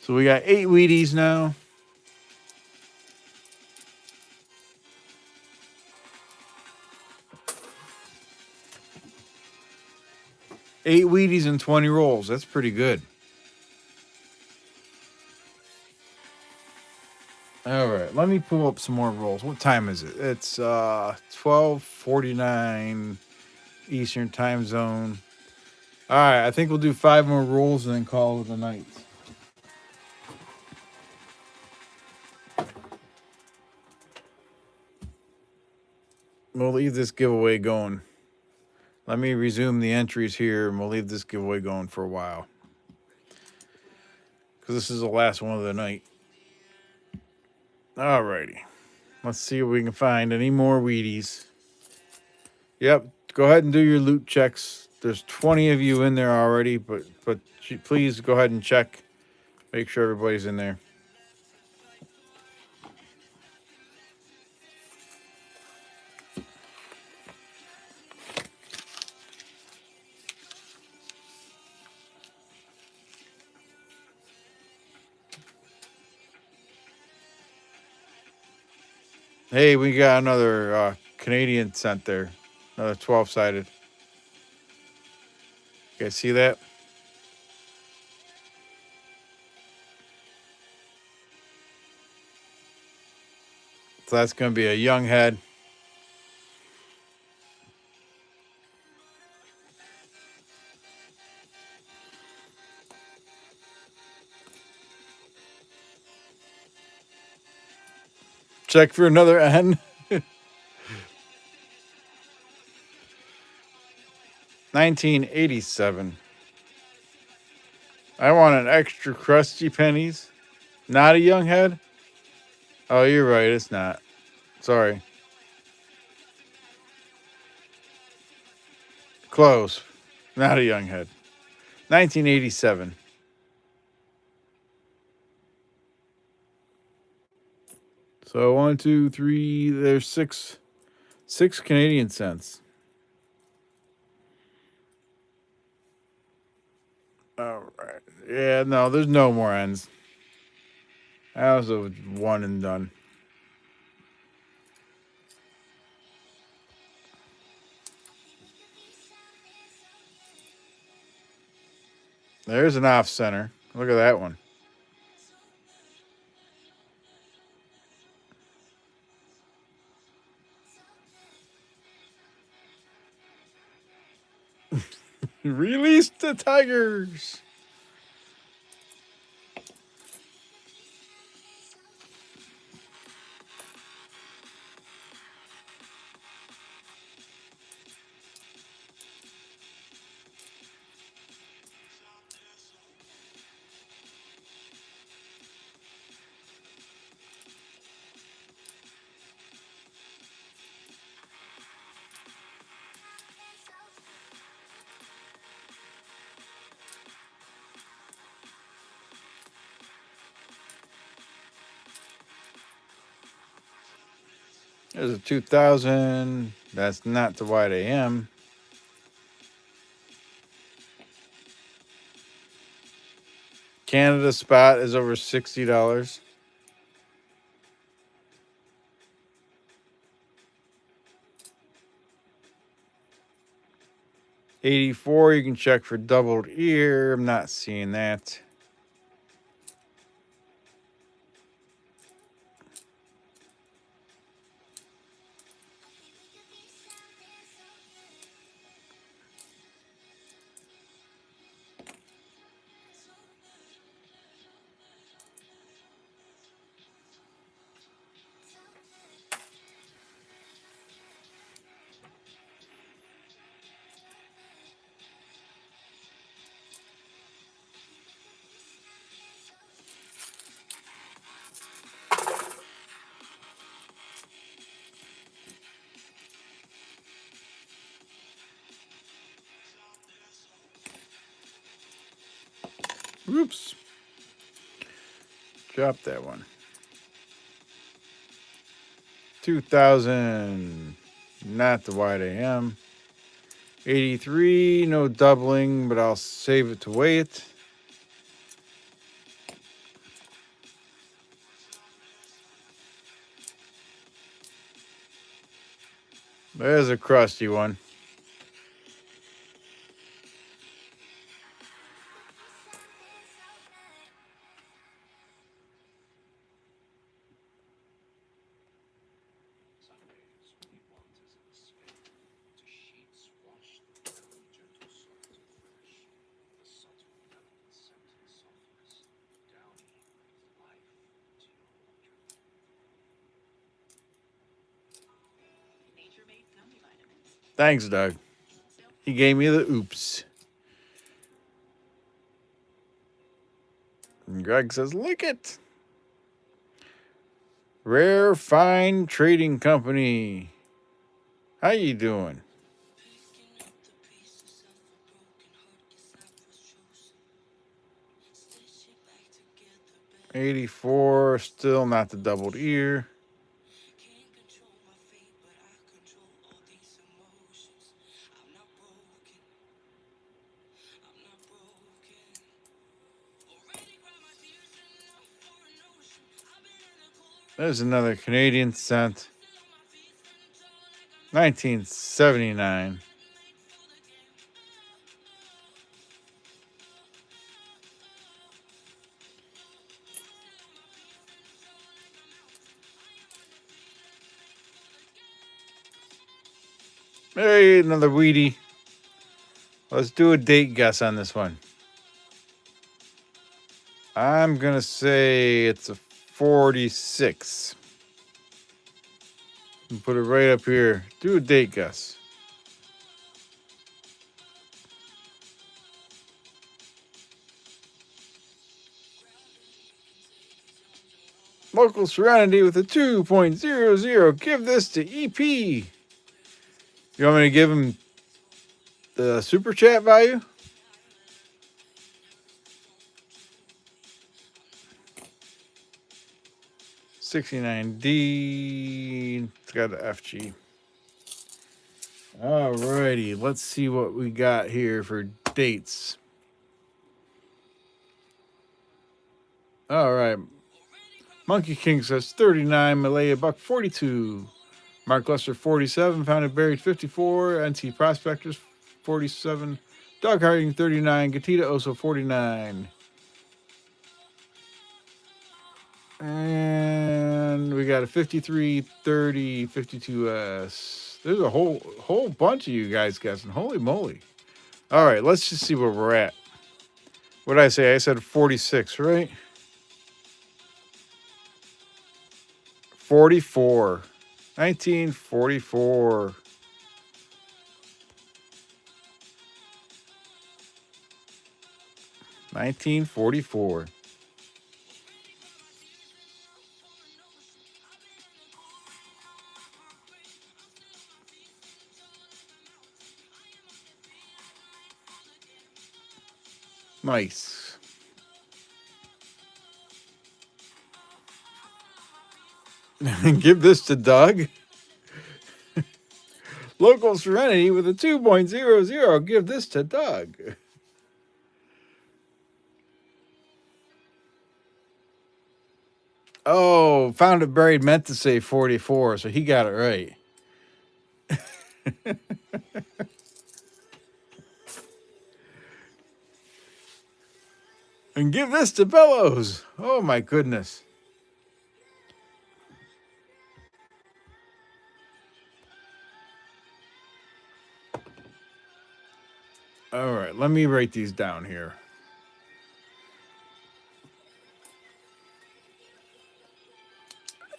So we got 8 Wheaties now. Eight Wheaties and 20 rolls. That's pretty good. All right, let me pull up some more rolls. What time is it? It's 12:49 Eastern Time Zone. All right, I think we'll do 5 more rolls and then call it a night. We'll leave this giveaway going. Let me resume the entries here, and we'll leave this giveaway going for a while. Because this is the last one of the night. Alrighty. Let's see if we can find any more Wheaties. Yep, go ahead and do your loot checks. There's 20 of you in there already, but please go ahead and check. Make sure everybody's in there. Hey, we got another Canadian cent there. Another 12-sided. You guys see that? So that's going to be a young head. Check for another N. 1987. I want an extra crusty pennies. Not a young head? Oh, you're right. It's not. Sorry. Close. Not a young head. 1987. So 1, 2, 3. There's six Canadian cents. All right. Yeah, no, there's no more ends. That was a one and done. There's an off center. Look at that one. Release the Tigers. There's a 2000. That's not the wide AM. Canada spot is over $60. 84, you can check for doubled ear. I'm not seeing that. Oops. Drop that one. 2000. Not the wide AM. 83, no doubling, but I'll save it to weigh it. There's a crusty one. Thanks, Doug. He gave me the oops. And Greg says, lick it. Rare Fine Trading Company. How you doing? 84, still not the doubled ear. There's another Canadian cent. 1979. Hey, another Wheatie. Let's do a date guess on this one. I'm going to say it's a 46. And put it right up here. Do a date guess. Local Serenity with a 2.00. Give this to EP. You want me to give him the super chat value? $69D. It's got an FG. Alrighty, let's see what we got here for dates. All right. Monkey King says 39, Malaya Buck 42, Mark Lester 47, Founded Buried 54, NT Prospectors 47, Dog Harding 39, Gatita Oso 49. And we got a 53, 30, 52S. There's a whole bunch of you guys guessing. Holy moly. All right, let's just see where we're at. What did I say? I said 46, right? 44. 1944. Nice. Give this to Doug. Local Serenity with a 2.00. Give this to Doug. Oh, found it buried meant to say 44, so he got it right. And give this to Bellows. Oh my goodness. All right, let me write these down here.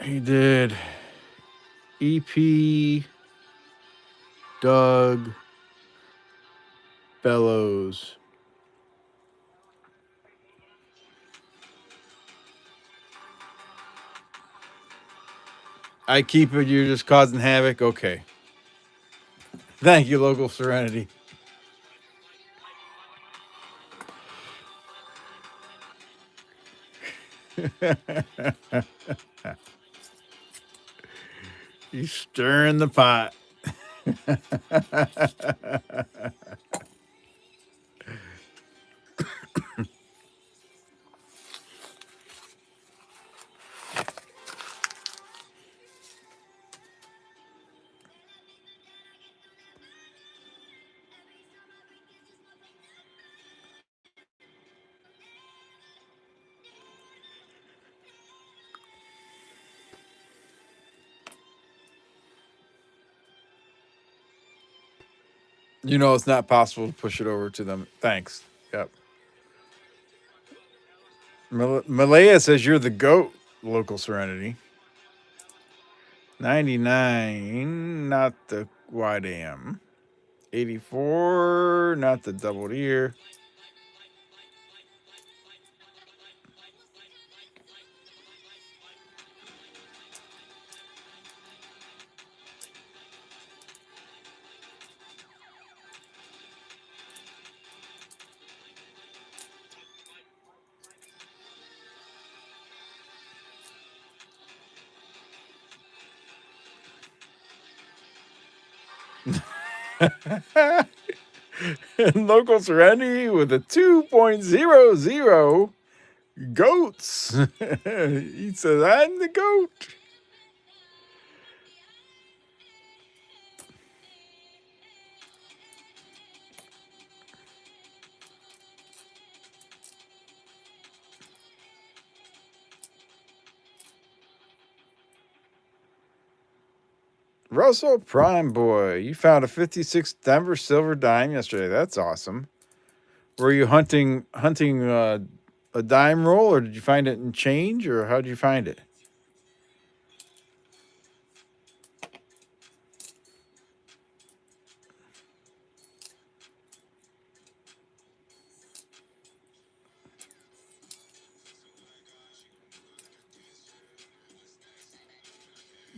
He did EP, Doug, Bellows. I keep it, you're just causing havoc. Okay. Thank you, Local Serenity. He's stirring the pot. You know, it's not possible to push it over to them. Thanks. Yep. Malaya says you're the goat, Local Serenity. 99, not the wide AM. 84, not the double ear. And Local Serenity with a 2.00. Goats. He says, I'm the goat. Russell Prime Boy, you found a 56 Denver silver dime yesterday. That's awesome. Were you hunting a dime roll, or did you find it in change, or how did you find it?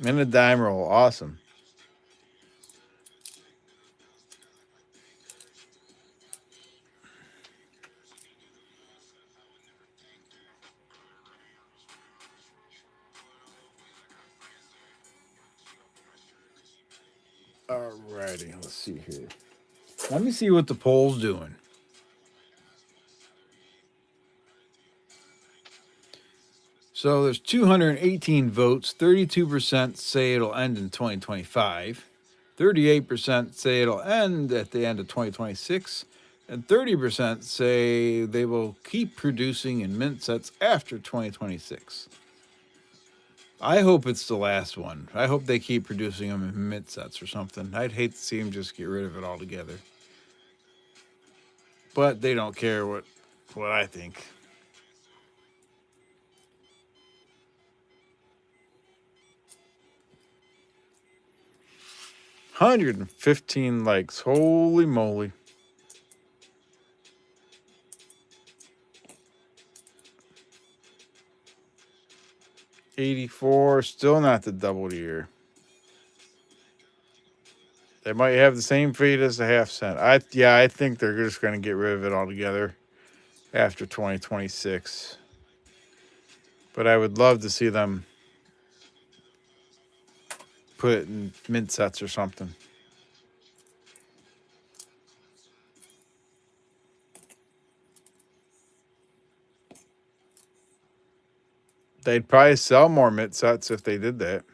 In a dime roll. Awesome. Alrighty, let's see here. Let me see what the poll's doing. So there's 218 votes. 32% say it'll end in 2025. 38% say it'll end at the end of 2026. And 30% say they will keep producing in mint sets after 2026. I hope it's the last one. I hope they keep producing them in mint sets or something. I'd hate to see them just get rid of it altogether. But they don't care what I think. 115 likes. Holy moly. 84, still not the double ear. They might have the same fate as the half cent. I think they're just going to get rid of it altogether after 2026. But I would love to see them put it in mint sets or something. They'd probably sell more mitt sets if they did that.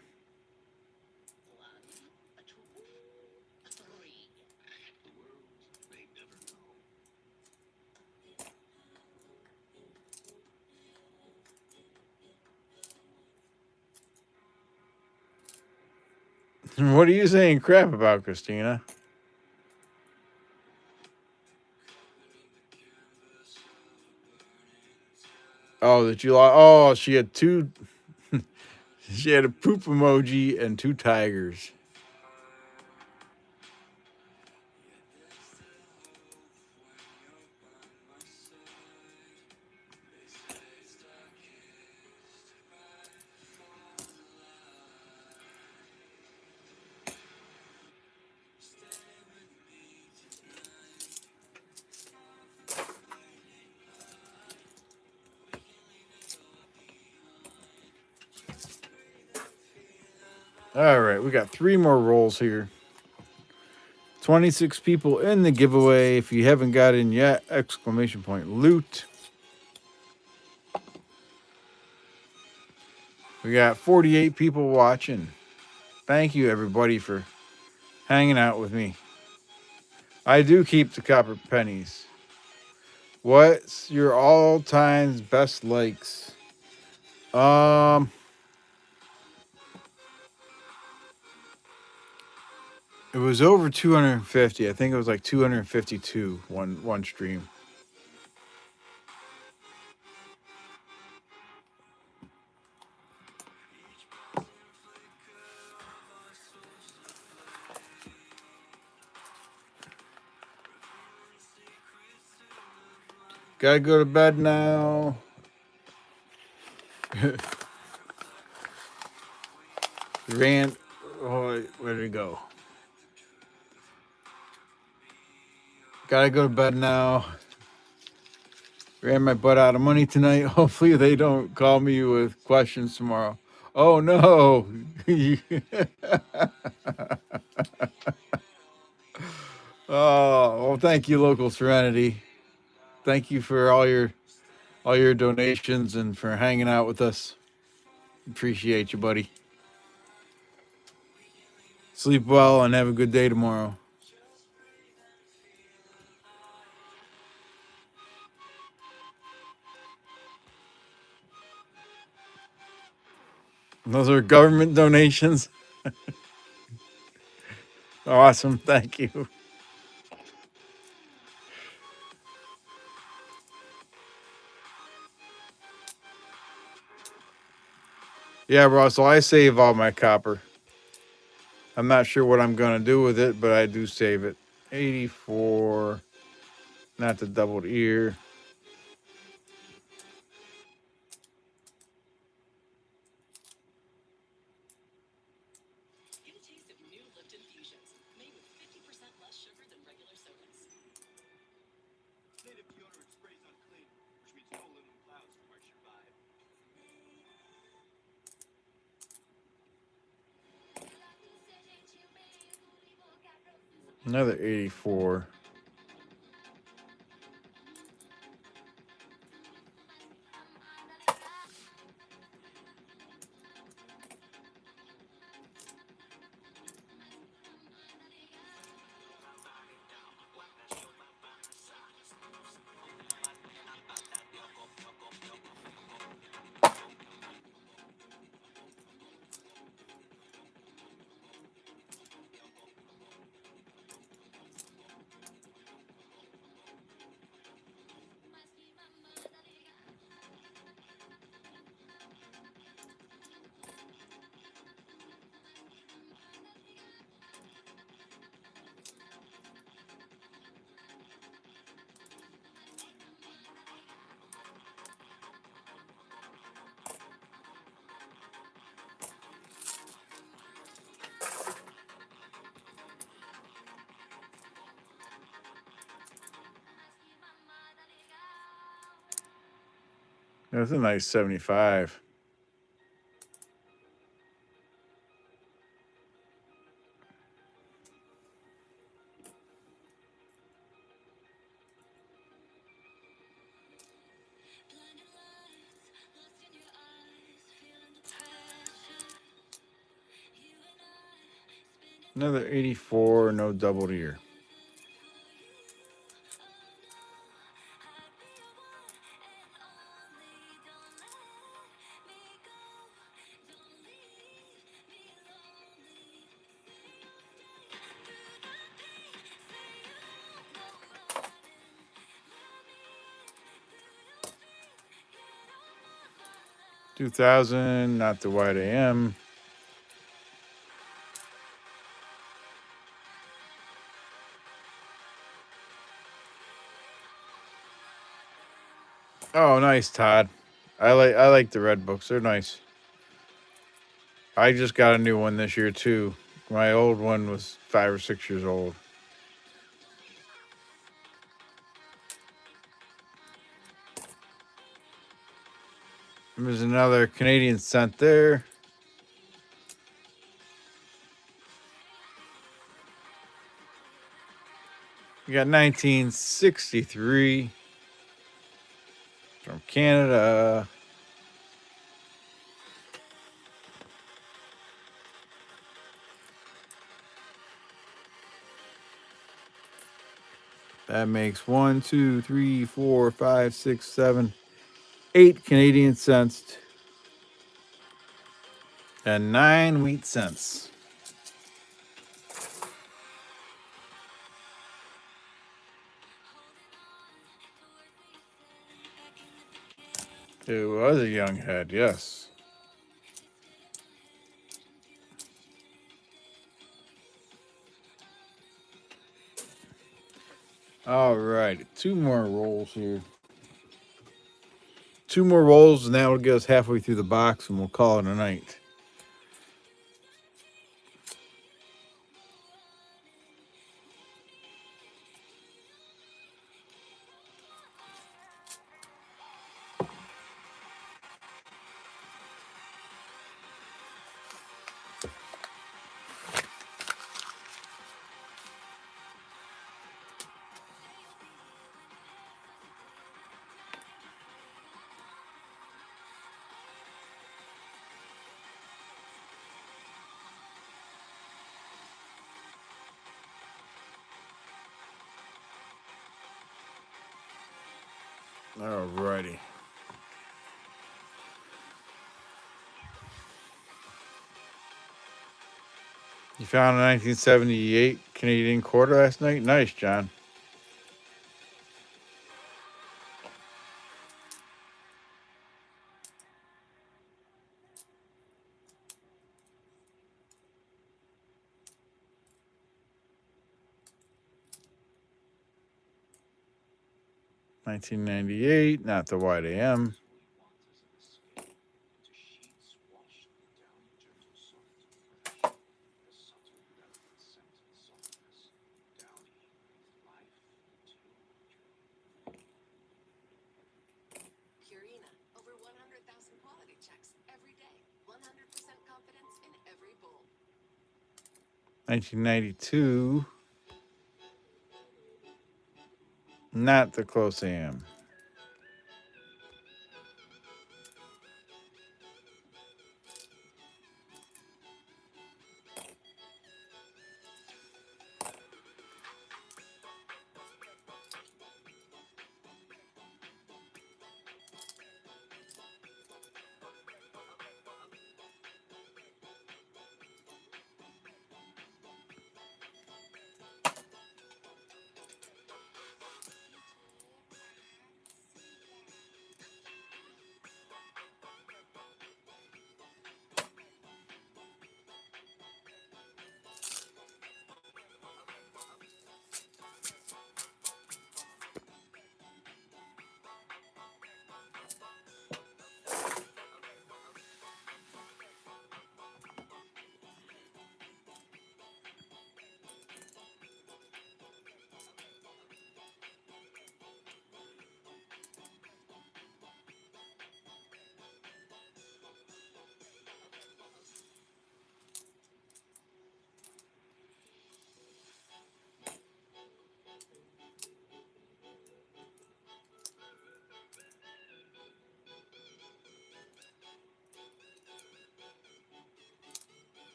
What are you saying crap about, Christina? Oh, that you lost. Oh, she had two. She had a poop emoji and two tigers. All right, we got 3 more rolls here. 26 people in the giveaway. If you haven't got in yet, exclamation point loot. We got 48 people watching. Thank you, everybody, for hanging out with me. I do keep the copper pennies. What's your all-time best likes? It was over 250. I think it was like 252 one stream. Gotta go to bed now. Rand, oh, where did it go? Gotta go to bed now. Ran my butt out of money tonight. Hopefully they don't call me with questions tomorrow. Oh no. Oh, well, thank you, local Serenity. Thank you for all your donations and for hanging out with us. Appreciate you, buddy. Sleep well and have a good day tomorrow. Those are government donations. Awesome. Thank you. Yeah, bro. So I save all my copper. I'm not sure what I'm going to do with it, but I do save it. 84. Not the doubled ear. Another 84. That's a nice 75. Another 84, no doubled here. $2,000, not the white AM. Oh, nice, Todd. I like the red books. They're nice. I just got a new one this year too. My old one was 5 or 6 years old. There's another Canadian cent there. We got 1963 from Canada. That makes 1, 2, 3, 4, 5, 6, 7, 8 Canadian cents and 9 wheat cents. It was a young head, yes. All right, 2 more rolls here. 2 more rolls, and that will get us halfway through the box, and we'll call it a night. All righty. You found a 1978 Canadian quarter last night? Nice, John. $19.98, not the white AM. Over 100,000 quality checks every day. 100% confidence in every bowl. 1992, not the close AM.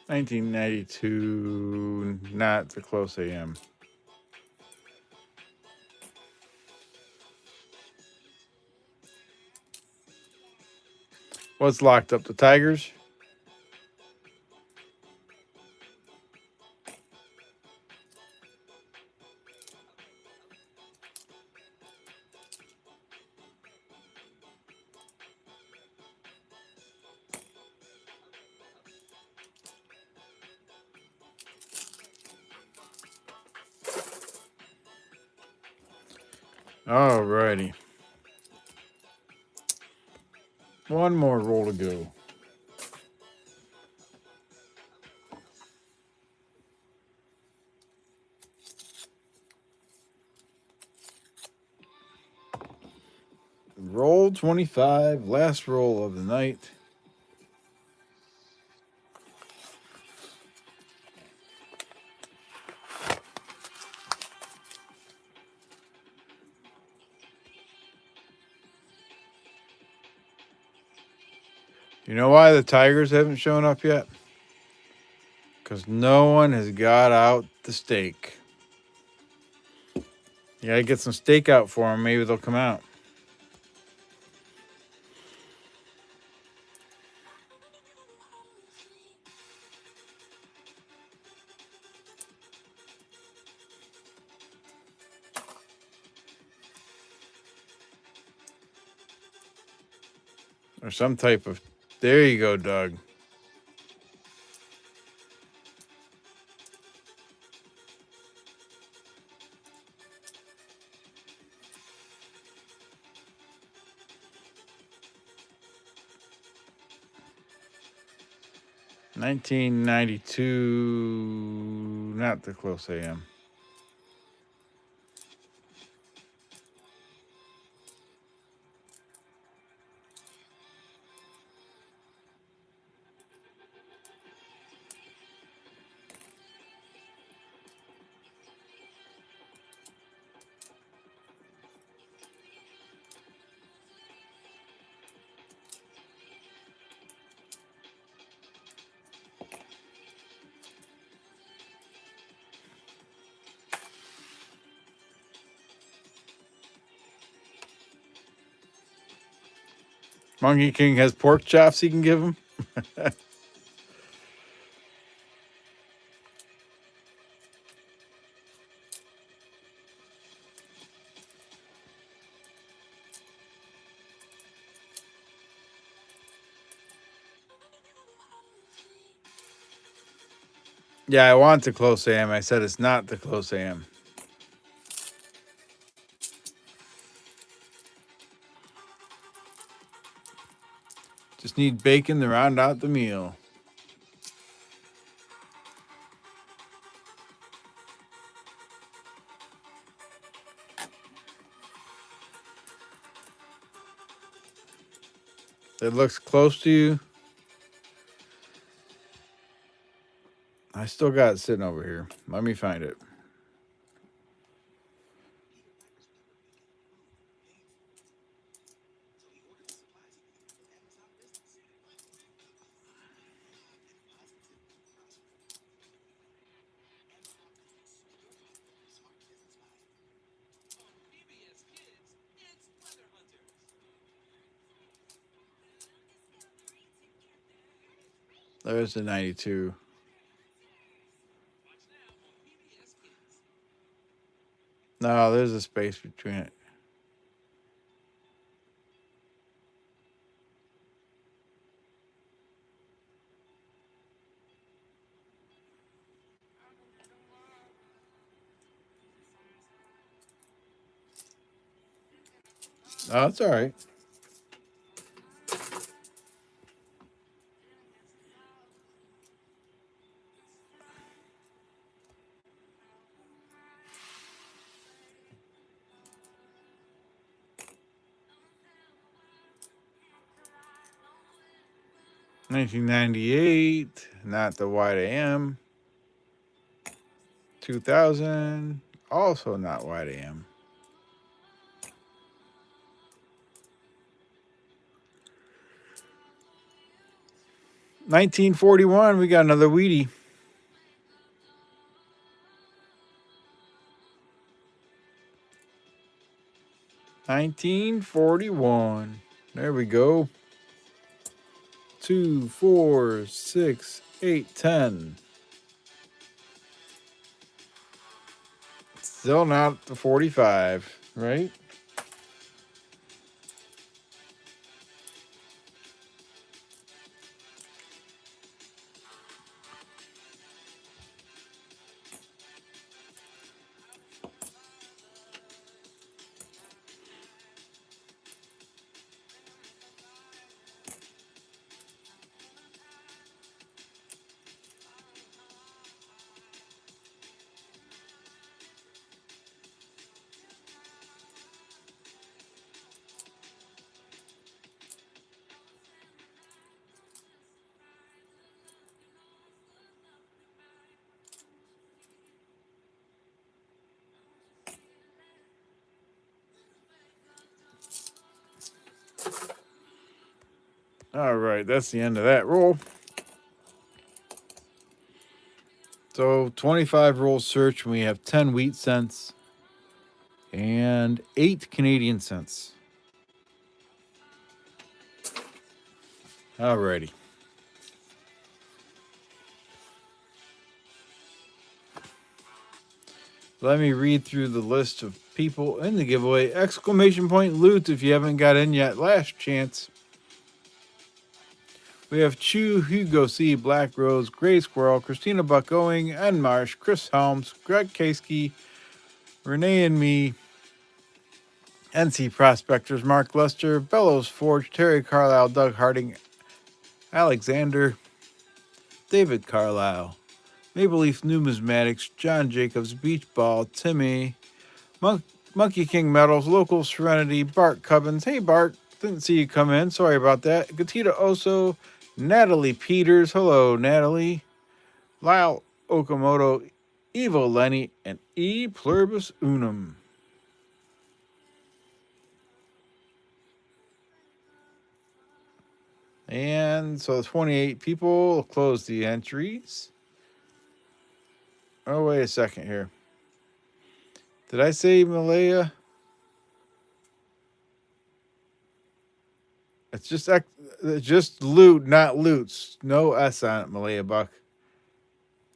1992, not the close AM. What's locked up? The Tigers? Alrighty. One more roll to go. Roll 25, last roll of the night. You know why the Tigers haven't shown up yet? Because no one has got out the steak. You gotta get some steak out for them. Maybe they'll come out. Or some type of. There you go, Doug. $19.92, not the close AM. Monkey King has pork chops he can give him. Yeah, I want the close AM. I said it's not the close AM. Just need bacon to round out the meal. It looks close to you. I still got it sitting over here. Let me find it. There's the 92. No, there's a space between it. Oh, it's all right. $19.98, not the wide AM. 2000, also not wide AM. 1941, we got another Wheatie. 1941. There we go. 2, 4, 6, 8, 10. Still not the 45, right? All right, that's the end of that roll. So 25 rolls search, and we have 10 wheat cents and 8 Canadian cents. All righty. Let me read through the list of people in the giveaway. Exclamation point loot if you haven't got in yet. Last chance. We have Chu, Hugo C, Black Rose, Gray Squirrel, Christina Buck-Owing, N. Marsh, Chris Helms, Greg Kasky, Renee and me, NC Prospectors, Mark Lester, Bellows Forge, Terry Carlisle, Doug Harding, Alexander, David Carlisle, Maple Leaf Numismatics, John Jacobs, Beach Ball, Timmy, Monkey King Metals, Local Serenity, Bart Cubbins. Hey, Bart. Didn't see you come in. Sorry about that. Gatita Oso, Natalie Peters. Hello, Natalie. Lyle Okamoto, Evo Lenny, and E Pluribus Unum. And so 28 people close the entries. Oh, wait a second here. Did I say Malaya? It's just loot, not loots. No S on it, Malaya Buck.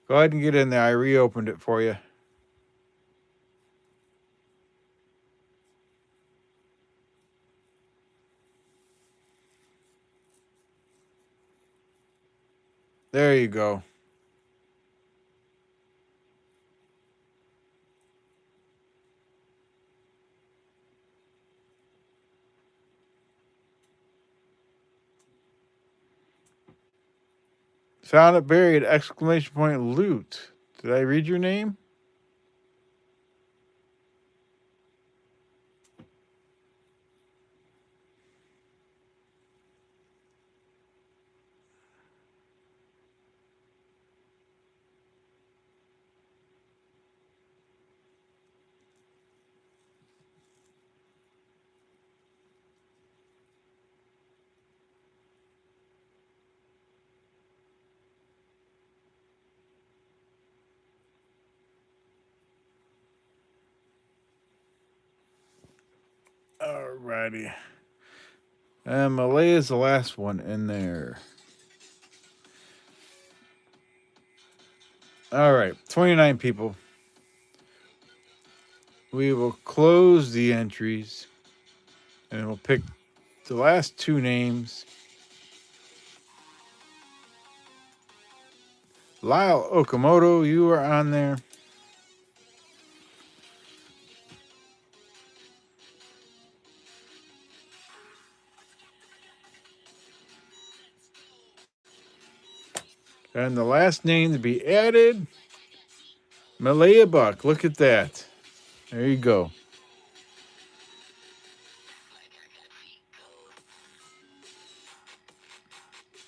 Go ahead and get in there. I reopened it for you. There you go. Found it buried! Exclamation point loot. Did I read your name? Alrighty. And Malaya is the last one in there. All right, 29 people. We will close the entries and we'll pick the last two names. Lyle Okamoto, you are on there. And the last name to be added, Malaya Buck. Look at that. There you go.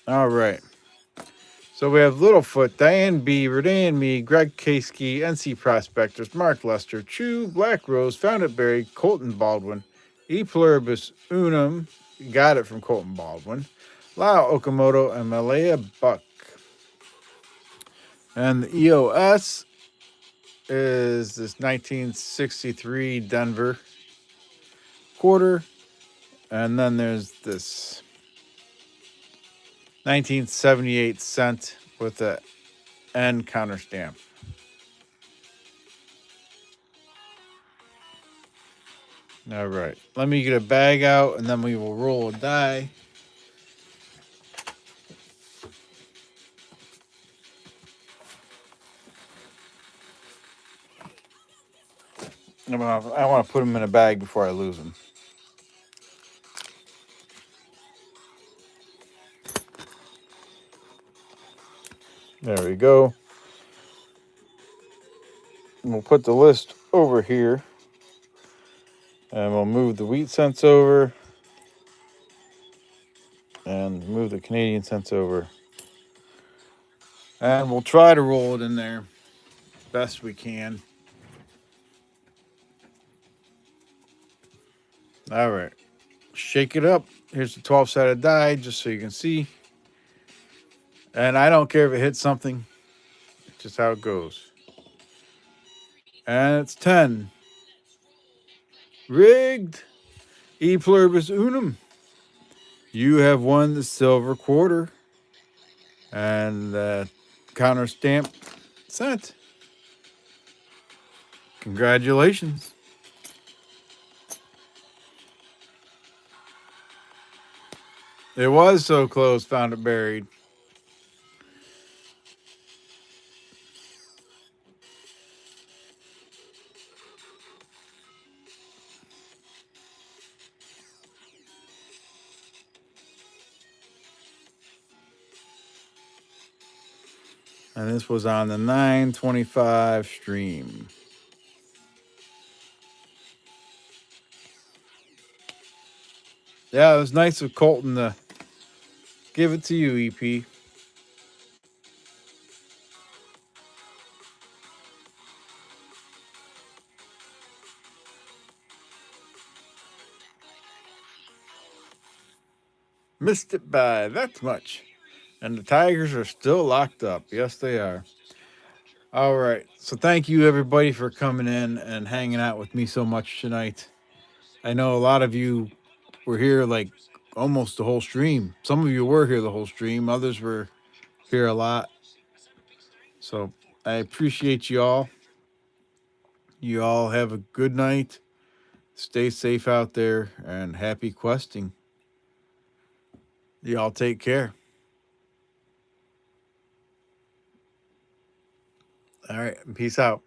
All right. So we have Littlefoot, Diane B, Redan Me, Greg Kasky, NC Prospectors, Mark Lester, Chew, Black Rose, Found It Berry, Colton Baldwin, E Pluribus Unum, got it from Colton Baldwin, Lau Okamoto, and Malaya Buck. And the EOS is this 1963 Denver quarter. And then there's this 1978 cent with the N counter stamp. All right. Let me get a bag out and then we will roll a die. I want to put them in a bag before I lose them. There we go. And we'll put the list over here. And we'll move the wheat cents over. And move the Canadian cents over. And we'll try to roll it in there best we can. All right. Shake it up. Here's the 12-sided die just so you can see. And I don't care if it hits something. It's just how it goes. And it's 10. Rigged. E pluribus unum. You have won the silver quarter. And the counter stamp sent. Congratulations. It was so close, found it buried. And this was on the 925 stream. Yeah, it was nice of Colton to give it to you, EP. Missed it by that much. And the Tigers are still locked up. Yes, they are. All right. So thank you, everybody, for coming in and hanging out with me so much tonight. I know a lot of you were here like almost the whole stream. Some of you were here the whole stream. Others were here a lot. So I appreciate you all. You all have a good night. Stay safe out there and happy questing. Y'all take care. All right. Peace out.